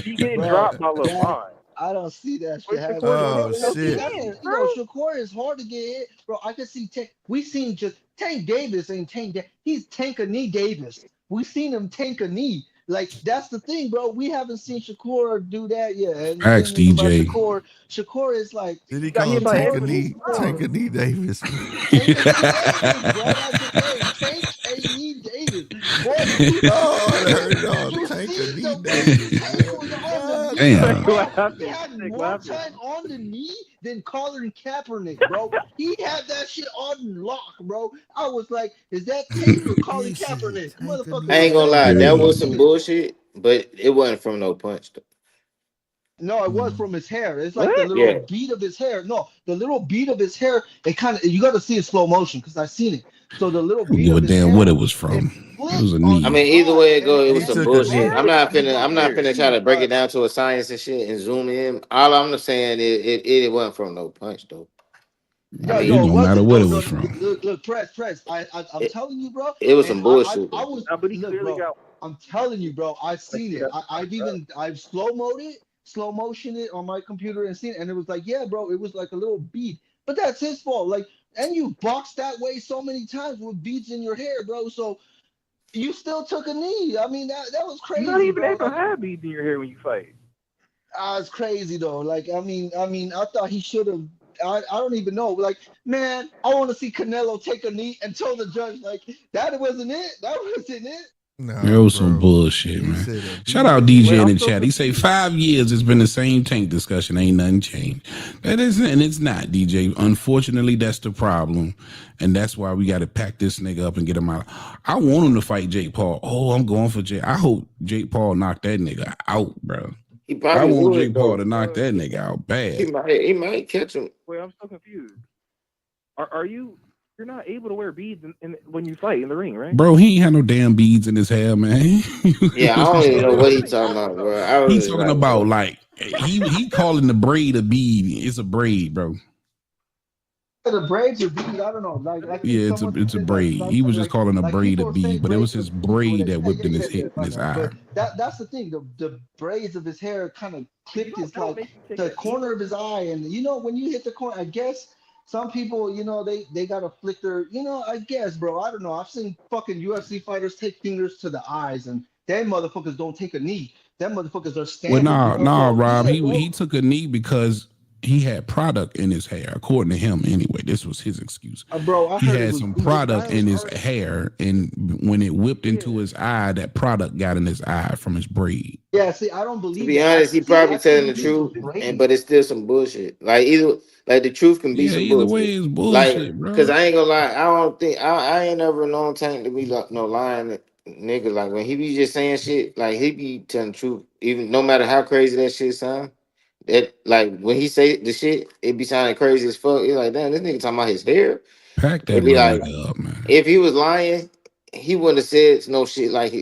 He getting dropped by Lamont. I don't see that shit happening. Oh, shit. Shakur is hard to get hit. Bro, I can see Tank. We seen just Tank Davis ain't Tank. He's Tank-a-knee Davis. We seen him tank a knee. Like, that's the thing, bro. We haven't seen Shakur do that yet. And Thanks, DJ. Shakur is like... Did he call him Tank-a-knee Davis? Tank-a-knee Davis. Oh, I heard it all. Tank-a-knee Davis. Damn. He had more time on the knee than Colin Kaepernick, bro. He had that shit on lock, bro. I was like, is that Tank or Colin Kaepernick? Motherfucker. I ain't gonna lie, that was some bullshit, but it wasn't from no punch, though. No, it was from his hair. It's like the little beat of his hair. No, the little beat of his hair. It kind of, you got to see it slow motion because I've seen it. So the little beat of his hair. What it was from. It was a knee. I mean, either way it goes, it was some bullshit. I'm not finna try to break it down to a science and shit and zoom in. All I'm just saying it wasn't from no punch, though. I mean, it don't matter what it was from. Look, press. I'm telling you, bro. It was some bullshit. I'm telling you, bro. I've seen it. I've slow motion it on my computer and seen it, and it was like, yeah, bro, it was like a little bead. But that's his fault. Like, and you boxed that way so many times with beads in your hair, bro. So you still took a knee. I mean, that was crazy. You're not even able to have beads in your hair when you fight. It's crazy though. Like, I mean, I thought he should have. I don't even know. Like, man, I want to see Canelo take a knee and tell the judge, like, that wasn't it. That wasn't it. No, that was some bullshit, man. Shout out DJ in the chat. He say 5 years it's been the same Tank discussion. Ain't nothing changed. That isn't, and it's not, DJ. Unfortunately, that's the problem. And that's why we got to pack this nigga up and get him out. I want him to fight Jake Paul. Oh, I'm going for Jake. I hope Jake Paul knock that nigga out, bro. I want Jake Paul to knock that nigga out bad. He might catch him. Wait, I'm so confused. You're not able to wear beads when you fight in the ring, right? Bro, he ain't had no damn beads in his hair, man. Yeah, I don't even know what he's talking about, bro. He's talking about, like, he calling the braid a bead. It's a braid, bro. The braids are bead. I don't know. Like yeah, it's a braid. He was just calling a braid a bead, but it was his braid that whipped in his head, in his eye. That's the thing. The braids of his hair kind of clipped his, like, the corner of his eye, and when you hit the corner, I guess. Some people, they got to flick their, I guess, bro. I don't know. I've seen fucking UFC fighters take fingers to the eyes, and them motherfuckers don't take a knee. Them motherfuckers are Well, standard. nah, Rob. Yeah, bro. He took a knee because he had product in his hair, according to him. Anyway, this was his excuse. Bro, I He heard it had was some his product eye was in his hurt. hair, and when it whipped into his eye, that product got in his eye from his braid. Yeah, see, I don't believe To be that. honest, he See, probably I think telling it the was just truth, the brain. but it's still some bullshit. Like either like the truth can be Yeah, some either way, bullshit. it's Like, bullshit, cause bro. I ain't gonna lie, I don't think I ain't never known Tank to be like no lying nigga. Like when he be just saying shit, like he be telling the truth, even no matter how crazy that shit sound. That like when he say the shit, it be sounding crazy as fuck. It's like, damn, this nigga talking about his hair. Pack that It'd be little like, nigga up, man. if he was lying, he wouldn't have said no shit like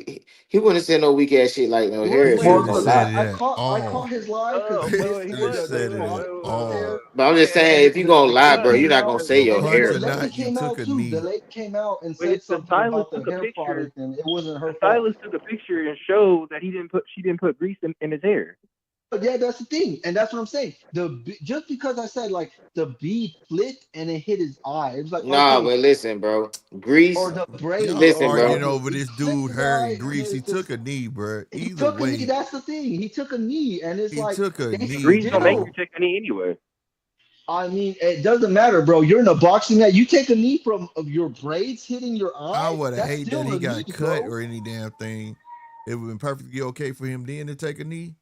he wouldn't have said no weak ass shit like no hair He if he should was have gonna Because said lie. it at I caught all. his lie because He he should did have said it at the all. hair. But I'm just saying, if you gonna The lie, lady bro, you're came not gonna out, say A your and punch the hair, or bro. lady not, you came took out a too. The knee. lady came out and But said the something stylist about the took a hair picture. product, and it wasn't her The fault. stylist took a picture and showed that she didn't put grease in his hair. But yeah, that's the thing, and that's what I'm saying. Just because I said like the bead flicked and it hit his eye, it was like Nah, okay, but listen, bro. or Grease. the braid, Y'all Listen, or bro. arguing okay, over he this flicked dude his hair eye, and and grease. He it's took just a knee, bro. he Either took a knee. way, That's the thing. He took a knee, and it's he like took a they knee, Grease don't make bro. you take a knee anyway. I mean, it doesn't matter, bro. You're in a boxing match. You take a knee from of your braids hitting your I eye. would have That's hate that still he a knee, got cut bro. or any damn thing. It would have been perfectly okay for him then to take a knee.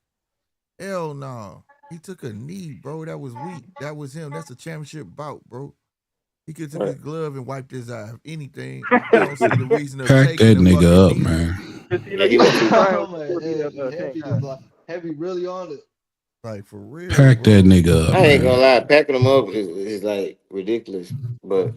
Hell no. He took a knee, bro. That was weak. That was him. That's a championship bout, bro. He could have took his glove and wiped his eye. If anything, I don't see the reason of Pack taking that the fucking nigga up, knee. man. Casino, Yeah, he you went must be too. crying Oh with the man, Philippine tank, heavy huh? just like heavy really on it. Like for real, Pack that bro. nigga up, I ain't gonna man. lie, packing them up is like ridiculous. But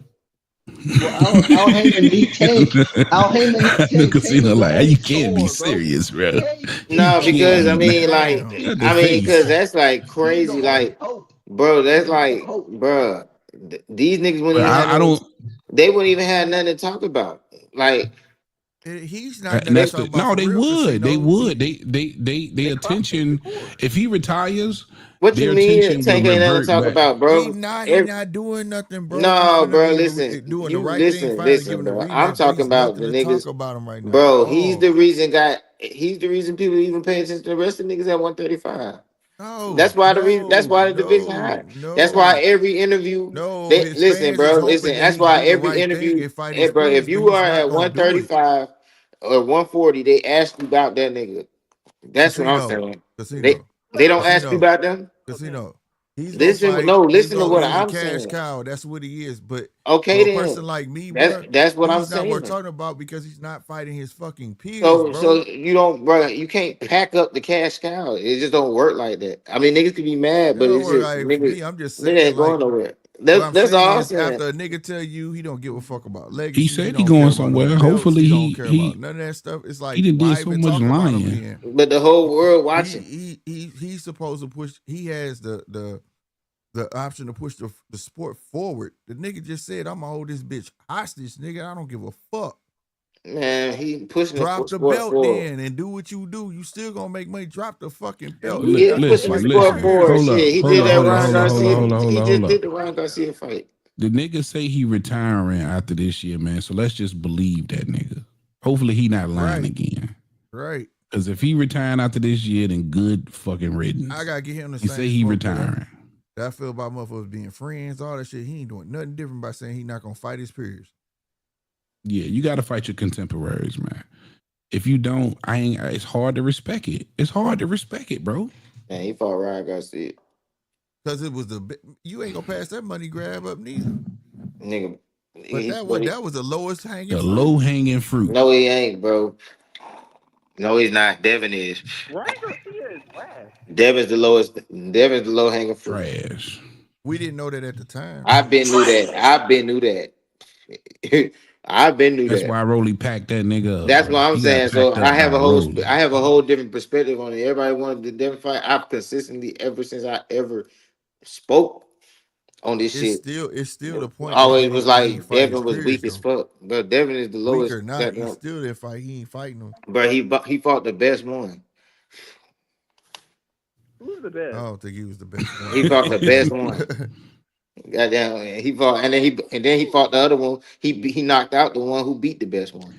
Well, Al Heyman knee tank. Al Heyman knee The tank came casino with the like, whole you can't be sword, bro. serious, bro. He You no, came can't because with I be, mean, man. like, Damn. Got the I mean, because face. that's like he gave the crazy. whole Like, coat. bro, He that's gave the whole like, coat. bro, these niggas wouldn't But even have I no. don't. They wouldn't even have nothing to talk about. Like, He's not And nothing to that's talk the about no. for They real, would. They casino. would. They attention. If he retires, what you their mean? attention will Tank ain't nothing to revert talk back. about, He bro. not he not doing nothing, bro. He's No, finna bro. be Listen, doing the you right thing, finally listen, giving a bro. I'm rematch, but talking he's about nothing the to talk niggas, about him right now at bro. He's all. the reason He's the reason people even pay attention to the rest of the niggas at 135. No, That's why the reason. That's no, why the division high. no, That's why no, every interview. no. They His listen, fans is bro. hoping Listen. that That's he why do the every right thing interview, and fight hey, his bro. If peers, but you he's are not at gonna do it. 135 or 140, they ask you about that nigga. That's what I'm Casino, saying. They casino, they don't ask you casino, about them. casino. He's gonna Listen, fight. no. Listen to what He's a I'm cash saying. cow. That's what he is. But Okay, for a person then. like me, That's bro, that's what I'm he's not worth saying. talking about because he's not fighting his fucking peers, So bro. you don't, bro. You can't pack up the cash cow. It just don't work like that. I mean, niggas can be mad, It but don't it's work just like for niggas. me. I'm just Nigga saying, ain't going like, nowhere. what That's I'm that's saying all I'm is, saying. after a nigga tell you he don't give a fuck about He legacy, he said he don't care going about no somewhere. belts, Hopefully he don't care about he none of that stuff. It's he like, done did why so even much talk about him lying. then? But the whole world watching. He's supposed to push. He has the option to push the sport forward. The nigga just said, "I'm gonna hold this bitch hostage, nigga. I don't give a fuck." Man, he pushing the Drop the sport belt forward. then and do what you do. You still gonna make money. Drop the fucking belt. You ain't Yeah, he got to go pushing the fight your sport Listen. forward. peers. Hold up. Shit, he Hold did up. that Hold up. Ryan Hold up. Hold up. Garcia. Hold up. Hold He up. Hold just up. did the Ryan Garcia fight. The nigga say he retiring after this year, man. So let's just believe that nigga. Hopefully he not lying Right, again. right. Because if he retiring after this year, then good fucking riddance. I gotta get him the He same say he smoke retiring. that I feel about motherfuckers being friends, all that shit. He ain't doing nothing different by saying he not gonna fight his peers. Yeah, you got to fight your contemporaries, man. If you don't, it's hard to respect it. It's hard to respect it, bro. Man, he fought Ryan Garcia. Cause it was you ain't gonna pass that money grab up neither. Nigga. But that was the lowest hanging The fruit. low hanging fruit. No, he ain't, bro. No, he's not. Devin is. Ryan Garcia is last. Devin's the lowest. Devin's the low hanging fruit. Trash. We didn't know that at the time. I've been knew that. I've been knew that. I've been knew That's that. why Rolly packed that nigga up, That's bro. what I'm He got saying. So packed up by Rolly. I have a whole different perspective on it. Everybody wanted the Devin fight. I've consistently, ever since I ever spoke on this It's shit, still the point that always was he ain't like fight his Devin was peers weak as though. fuck. But Devin is the Weak lowest. or not, he Goddamn. still didn't fight. He ain't fighting them. But he fought the best one. Who's the I best? don't think he was the best He one. fought the best one. Goddamn, he fought the other one. He knocked out the one who beat the best one.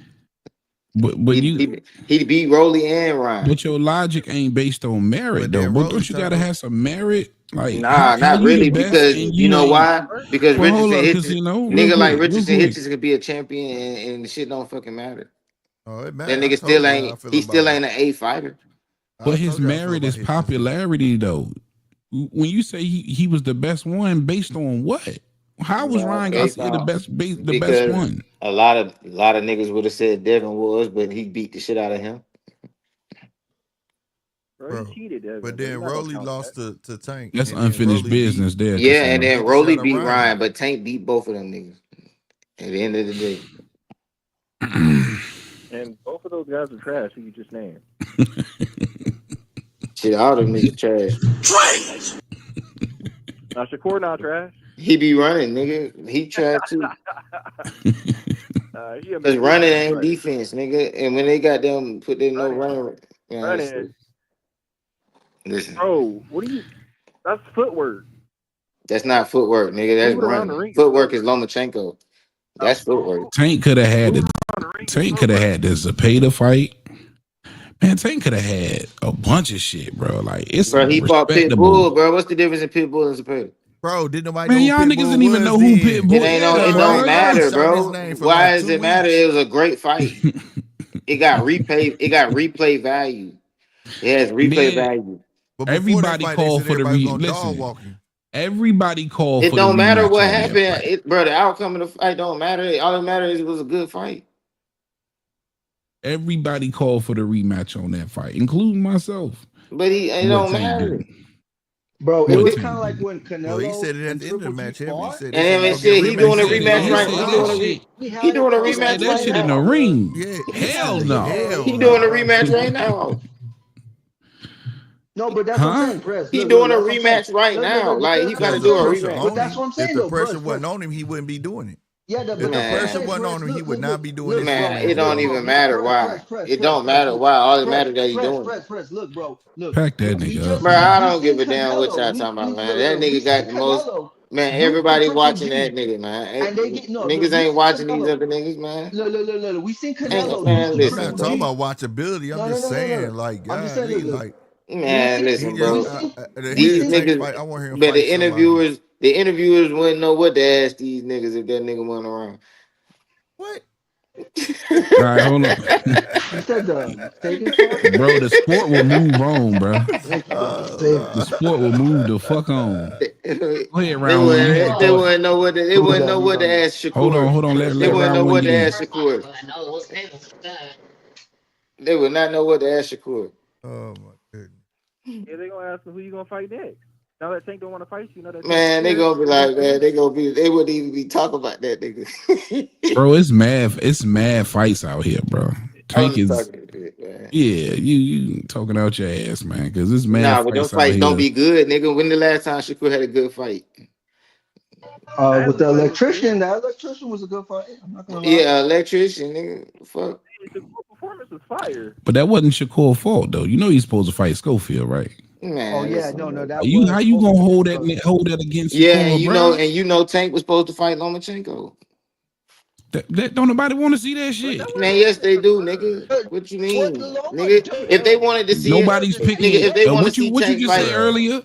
But he beat Rolly and Ryan. But your logic ain't based on merit though. But don't you gotta have some merit? Like nah, not really, because you know why? Because Richardson Hitchens, nigga like Richardson Hitchens could be a champion and the shit don't fucking matter. Oh, it That nigga still ain't. He still ain't an A fighter. But his merit is popularity though. When you say he was the best one, based on what? How was Ryan Garcia the best one? A lot of niggas would have said Devin was, but he beat the shit out of him. Bro, he cheated, Devin. But then Rolly lost to Tank. That's unfinished business there. Yeah, and then Rolly beat Ryan, but Tank beat both of them niggas at the end of the day. And both of those guys are trash who you just named. Shit, all them niggas trash. Trash! Now Shakur not trash. He be running, nigga. He trash too. Cause running ain't defense, nigga. And when they got them put their no running, running. Listen, bro, what do you? That's footwork. That's not footwork, nigga. That's running. Footwork is Lomachenko. That's footwork. Tank could have had it. Tank could have had the Zepeda fight. Man, Tank could have had a bunch of shit, bro. Like it's bro, he fought Pitbull, bro. What's the difference in Pitbull and Zepeda? Bro, didn't nobody man, know y'all Pitbull niggas didn't even know who Pitbull is. It don't matter, bro. Why does it matter? It was a great fight. It got replay value. It has replay value. Everybody called for the listen. Everybody called for the It don't matter what happened, bro. The outcome of the fight don't matter. All that matters is it was a good fight. Everybody called for the rematch on that fight, including myself. But it don't matter. Bro, it was kind of like when Canelo. He said it at the end of the match. He said he doing a rematch right now. He doing a rematch right now. That shit in the ring. Yeah. Hell no. He doing a rematch right now. No, but that's what I'm saying, Press. He doing a rematch right now. Like he got to do a rematch. But that's what I'm saying. If the pressure wasn't on him, he wouldn't be doing it. Yeah, if the pressure wasn't on him, he would not be doing it. Man, it don't even matter why. It don't matter why. All it matters that he doing. Press, look, bro. Look. Pack that nigga up. Bro, I don't give a damn what y'all talking about, man. That nigga got the most. Man, everybody watching that nigga, man. Niggas ain't watching these other niggas, man. Look. We seen Canelo. Man, I'm not talking about watchability. I'm just saying, like, man, listen, bro. These niggas, I want to hear him. But the interviewers wouldn't know what to ask these niggas if that nigga went around. What? All right, hold on. Bro, the sport will move on, bro. The sport will move the fuck on. Go ahead, round one. They wouldn't know what to ask Shakur. Hold on. Let they wouldn't know what to ask in. Shakur. They would not know what to ask Shakur. Oh my goodness. Yeah, they gonna ask him who you gonna fight next. Now that Tank don't want to fight you, know that. Man, they gonna be like, man, they wouldn't even be talking about that nigga. Bro, it's mad fights out here, bro. Tank is you talking out your ass, man, because it's mad. Nah, but those fights don't be good, nigga. When the last time Shakur had a good fight? With the electrician, was a good fight. I'm not gonna lie. Yeah, electrician, nigga. Fuck. The performance was fire. But that wasn't Shakur's fault though. You know he's supposed to fight Schofield, right? Man, oh yeah, no, that. How you gonna hold that against? Yeah, Shakur, and you know Tank was supposed to fight Lomachenko. That don't nobody want to see that shit. Man, yes they do, nigga. What you mean, nigga? If they wanted to see nobody's picking. Nigga, if they want to see what Tank you just fight said earlier,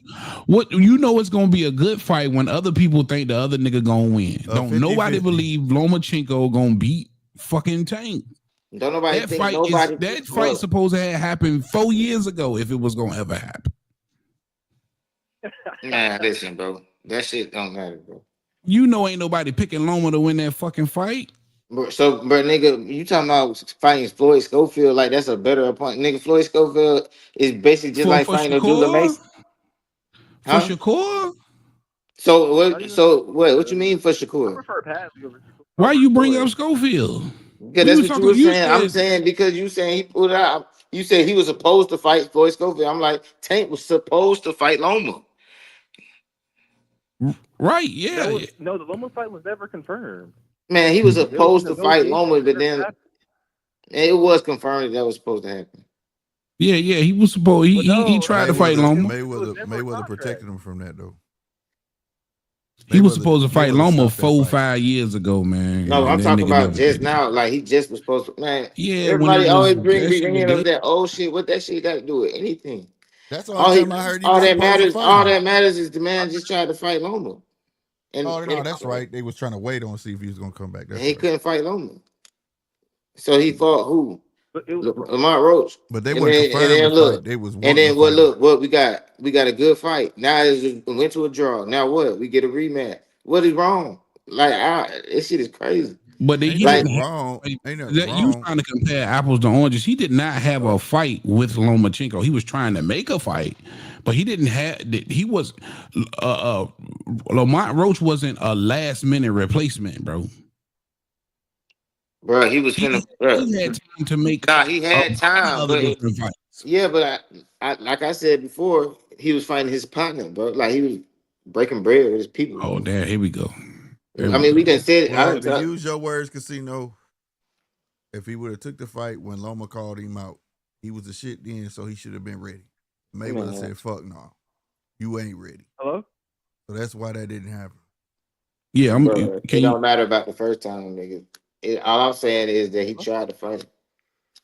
what you know it's gonna be a good fight when other people think the other nigga gonna win. Don't 50-50. Nobody believe Lomachenko gonna beat fucking Tank. Don't nobody that think fight nobody. That fight supposed to have happened 4 years ago if it was gonna ever happen. Nah, listen, bro. That shit don't matter, bro. You know ain't nobody picking Loma to win that fucking fight. So, nigga, you talking about fighting Floyd Schofield like that's a better opponent. Nigga, Floyd Schofield is basically just like fighting Abdullah Mason. For Shakur? So what you mean for Shakur? I prefer Pat over Shakur. Why you bring up Schofield? Yeah, that's what you were saying. I'm saying because you saying he pulled out. You said he was supposed to fight Floyd Schofield. I'm like, Tank was supposed to fight Loma. Right, yeah. No, the Loma fight was never confirmed. Man, he was supposed to fight Loma, but then it was confirmed that was supposed to happen. Yeah, he was supposed. He tried to fight Loma. Mayweather protected him from that though. He was supposed to fight Loma 4-5 years ago, man. No, I'm that talking nigga about never just did it. now. Like he just was supposed to. Man, Yeah, everybody always that shit was bringing up dead. that old shit. What that shit got to do with anything? That's the only time I heard he was supposed to fight. All that matters is the man just tried to fight Loma. And, no, that's right. They was trying to wait on see if he was gonna come back. He couldn't fight Loma, so he fought who? Lamont Roach. But they weren't confirmed to fight. They was and then what we got a good fight. Now it went to a draw. Now what? We get a rematch. What is wrong? Like this shit is crazy. But they ain't wrong. Ain't nothing wrong. You trying to compare apples to oranges. He did not have a fight with Lomachenko. He was trying to make a fight, but he didn't have. He was Lamont Roach wasn't a last minute replacement, bro. Bro, he was finna. He had time to make. Nah, he had time, but yeah, but I like I said before, he was fighting his partner, bro. Like he was breaking bread with his people. Oh, damn! Here we go. I mean, we didn't say it. Well, to use your words, Casino. If he would have took the fight when Loma called him out, he was the shit then, so he should have been ready. Mayweather said, "Fuck no, you ain't ready." Hello. So that's why that didn't happen. Yeah, it don't matter about the first time, nigga. All I'm saying is that he tried to fight him.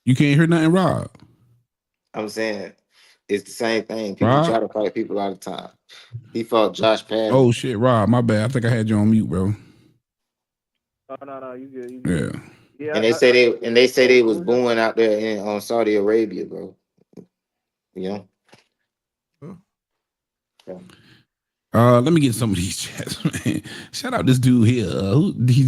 You can't hear nothing, Rob. I'm saying it's the same thing. People try to fight people all the time. He fought Josh Patton. Oh shit, Rob, my bad. I think I had you on mute, bro. Oh no, you good. You good. Yeah. And they say they was booing out there on Saudi Arabia, bro. You know. Let me get some of these chats, man. Shout out this dude here, DGO.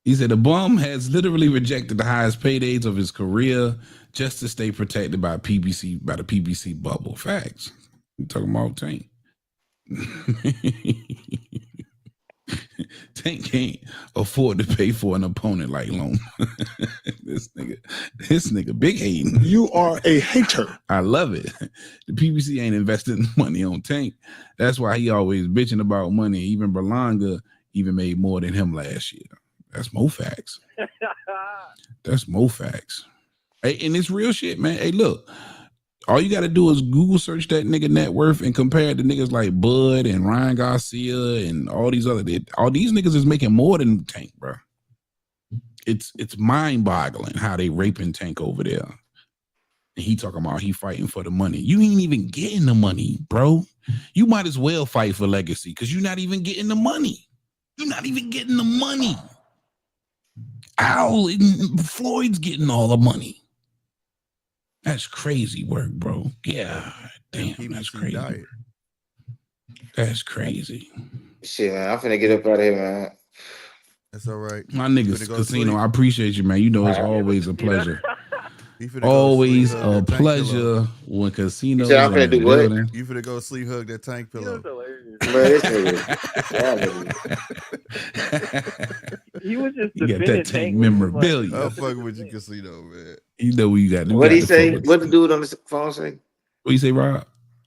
He said the bum has literally rejected the highest paydays of his career just to stay protected by the PBC bubble. Facts. You talking about Tank? Tank can't afford to pay for an opponent like Loma. This nigga big hating. You are a hater. I love it. The PBC ain't investing money on Tank. That's why he always bitching about money. Even Berlanga even made more than him last year. That's more facts. That's more facts. Hey, and it's real shit, man. Hey, look. All you got to do is Google search that nigga net worth and compare it to niggas like Bud and Ryan Garcia and all these niggas is making more than Tank, bro. It's mind boggling how they raping Tank over there. And he talking about he fighting for the money. You ain't even getting the money, bro. You might as well fight for legacy because you're not even getting the money. You're not even getting the money. Floyd's getting all the money. That's crazy work, bro. Yeah, damn, that's crazy. Diet. That's crazy. Shit, man, I'm finna get up out of here, man. That's all right. My niggas, Casino, I appreciate you, man. You know it's always a pleasure. Always a pleasure when Casino. So I'm finna do what? You finna go sleep, hug that Tank pillow. He was just you got that Tank memorabilia. I'm fucking with you, Casino, man. You know what you got. What he say? What the dude on the phone say? What you say, Rob?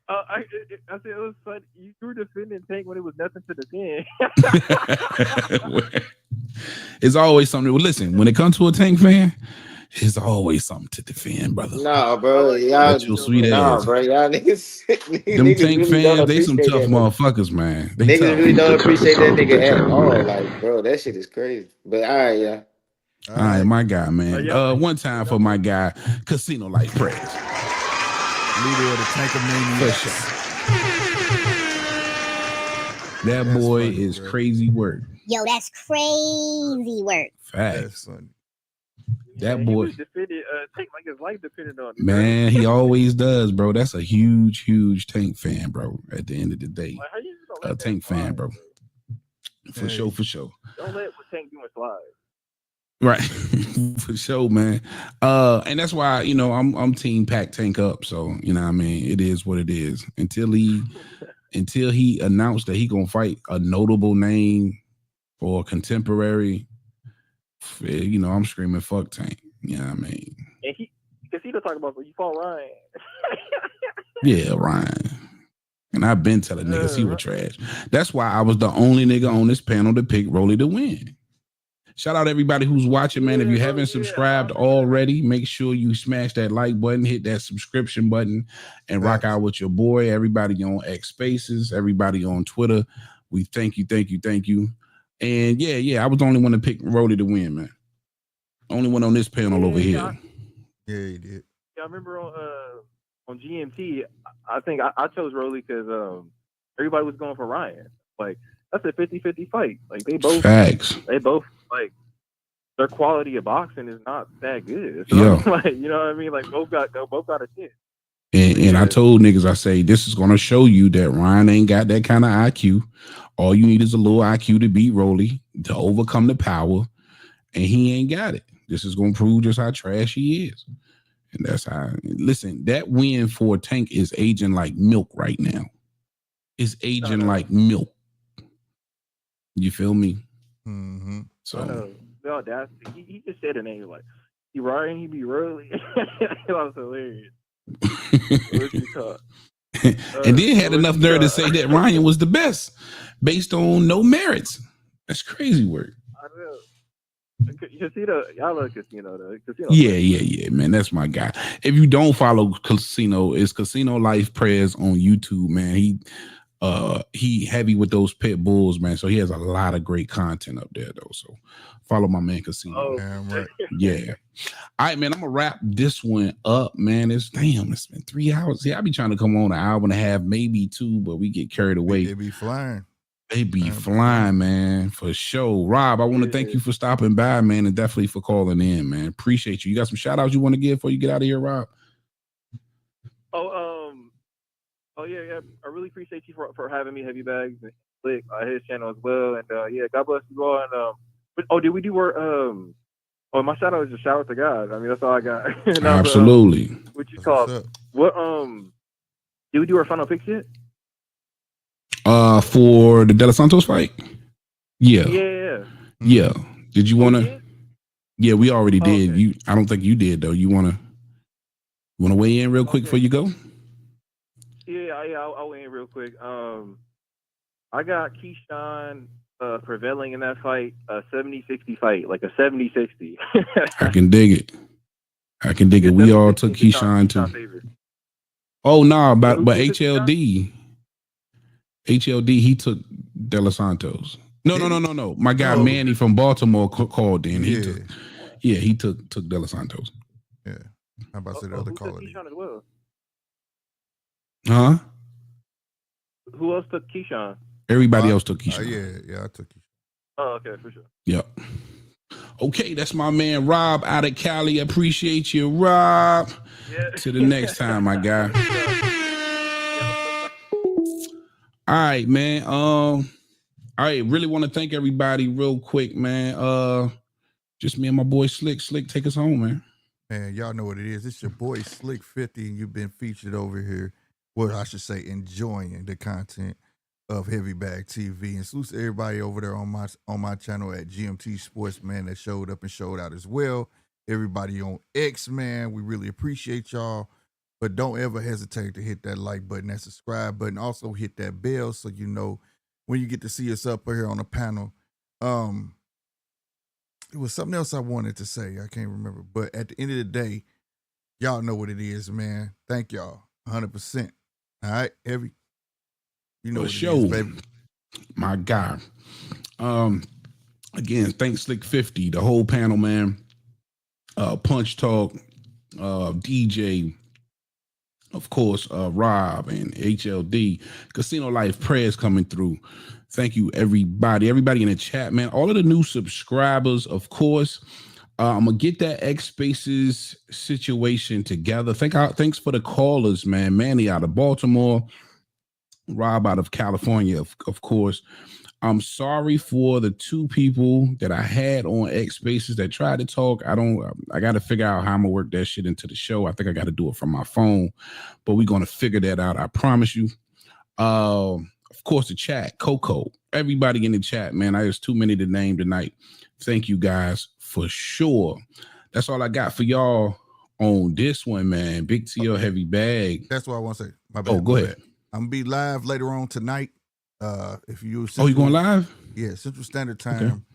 I said it was fun. You were defending Tank when it was nothing to defend. It's always something. Well, listen, when it comes to a Tank fan, it's always something to defend, brother. No, bro. Y'all, sweet ass. Bro. Y'all niggas. Them niggas Tank really fans, they some tough motherfuckers, man. They niggas tough. really don't appreciate that nigga at all. Like, bro, that shit is crazy. But all right, yeah. All right, my guy, man. One time for my guy, Casino Light Praise. Leader of the Tankamania. That boy is crazy work. Yo, that's crazy work. Facts. That he boy was defended, Tank like his life depended on it. Man, he always does, bro. That's a huge Tank fan, bro. At the end of the day, a Tank fan, bro. For sure. Don't let what Tank doing slide. Right, for sure, man. And that's why I'm team pack Tank up. So you know what I mean, it is what it is. Until he announced that he gonna fight a notable name or contemporary. I'm screaming fuck Tank. You know what I mean? And he talking about you fought Ryan. Yeah, Ryan. And I've been telling niggas he was trash. That's why I was the only nigga on this panel to pick Rolly to win. Shout out everybody who's watching, man. If you haven't subscribed already, make sure you smash that like button, hit that subscription button, and rock out with your boy. Everybody on X Spaces, everybody on Twitter. We thank you. And yeah, I was the only one to pick Rolly to win, man. Only one on this panel over here. Yeah, he did. Yeah, I remember on GMT, I think I chose Rolly because everybody was going for Ryan. Like, that's a 50-50 fight. Like, they both like, their quality of boxing is not that good. So like, you know what I mean? Like, both got a chance. And I told niggas, I say, this is gonna show you that Ryan ain't got that kind of IQ. All you need is a little IQ to beat Rolly, to overcome the power, and he ain't got it. This is gonna prove just how trash he is. And that's how, listen, that win for Tank is aging like milk right now. It's aging like milk. You feel me? Mm-hmm. So the audacity. He just said a name like, he Ryan, he be Rolly. That was hilarious. And then had enough nerve to say that Ryan was the best based on no merits. That's crazy work. I know. Casino, y'all love Casino though. Casino. Yeah, man. That's my guy. If you don't follow Casino, it's Casino Life Prayers on YouTube, man. He heavy with those pit bulls, man. So he has a lot of great content up there though. So follow my man Casino. Oh, right. Yeah. All right, man. I'm gonna wrap this one up, man. It's been 3 hours. Yeah, I be trying to come on an hour and a half, maybe 2, but we get carried away. They be flying. They be flying, man, for sure. Rob, I want to thank you for stopping by, man, and definitely for calling in, man. Appreciate you. You got some shout outs you want to give before you get out of here, Rob? Oh yeah. I really appreciate you for having me, Heavy Bags, and Slick, his channel as well. And yeah, God bless you all. And did we do my shout out is just shout out to God. I mean, that's all I got. Absolutely. What you call what? Did we do our final picks yet? For the De Los Santos fight? Yeah. Did you want to? Yeah, we already did. Okay. I don't think you did though. You want to weigh in real quick before you go? Yeah, I'll weigh in real quick. I got Keyshawn prevailing in that fight, a 70-60 fight, like a 70-60. I can dig it. We all took Keyshawn too. Oh no, but HLD, he took De Los Santos. No. My guy Manny from Baltimore called in. He took De Los Santos. Yeah. How about the other caller? Keyshawn as well. Huh? Who else took Keyshawn? Everybody else took Keyshawn. Yeah, I took Keyshawn. Oh, okay, for sure. Yep. Okay, that's my man Rob out of Cali. Appreciate you, Rob. Yeah. To the next time, my guy. All right, man. All right, really want to thank everybody real quick, man. Just me and my boy Slick. Slick, take us home, man. Man, y'all know what it is. It's your boy Slick 50, and you've been featured over here. Well, I should say enjoying the content of Heavybagtv. And salute to everybody over there on my channel at GMT Sports, man, that showed up and showed out as well. Everybody on X, man, we really appreciate y'all. But don't ever hesitate to hit that like button, that subscribe button. Also hit that bell so you know when you get to see us up here on the panel. It was something else I wanted to say. I can't remember. But at the end of the day, y'all know what it is, man. Thank y'all. 100%. All right, Heavy. You know what it is, baby. My guy. Again, thanks Slick 50, the whole panel, man. Punch Talk, DJ, of course, Rob and HLD. Casino Life Prayers coming through. Thank you, everybody. Everybody in the chat, man. All of the new subscribers, of course. I'm gonna get that X Spaces situation together. Thanks for the callers, man. Manny out of Baltimore, Rob out of California, of course. I'm sorry for the 2 people that I had on X Spaces that tried to talk. I got to figure out how I'm gonna work that shit into the show. I think I got to do it from my phone, but we're gonna figure that out. I promise you. Of course, the chat, Coco, everybody in the chat, man. There's too many to name tonight. Thank you guys for sure. That's all I got for y'all on this one, man. Big TL Heavy Bag. That's what I want to say. My bad. Go ahead. I'm gonna be live later on tonight. If you you going live? Yeah, Central Standard Time.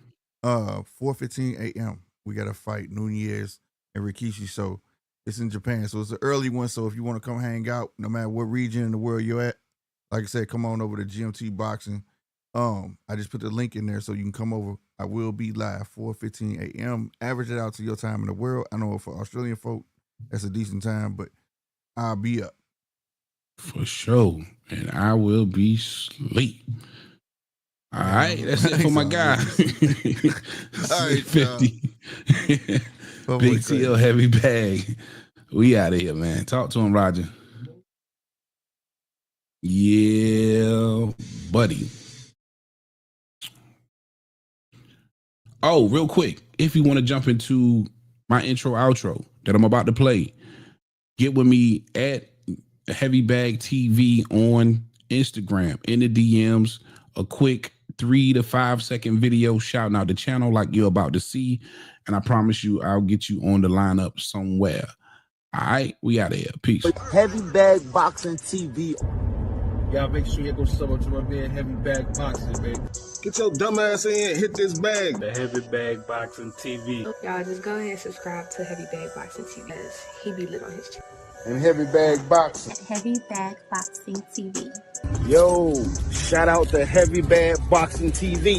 4:15 a.m. We got to fight Nunez and Rikishi. So it's in Japan. So it's an early one. So if you want to come hang out, no matter what region in the world you're at, like I said, come on over to GMT Boxing. I just put the link in there so you can come over. I will be live 4:15 a.m. Average it out to your time in the world. I know for Australian folk, that's a decent time, but I'll be up. For sure. And I will be asleep. All right, that's it for my guy. All right, 50. Big TL heavy bag. We out of here, man. Talk to him, Roger. Yeah, buddy. Oh, real quick, if you want to jump into my intro outro that I'm about to play, get with me at Heavybagtv on Instagram in the DMs. A quick 3 to 5 second video shouting out the channel like you're about to see, and I promise you I'll get you on the lineup somewhere. All right, we out of here. Peace. Heavybagtv. Y'all make sure you go sub up to my man Heavy Bag Boxing, baby. Get your dumb ass in, hit this bag. The Heavybagtv. Y'all just go ahead and subscribe to Heavybagtv because he be lit on his channel. And Heavy Bag Boxing. Heavybagtv. Yo, shout out to Heavy Bag Boxing TV.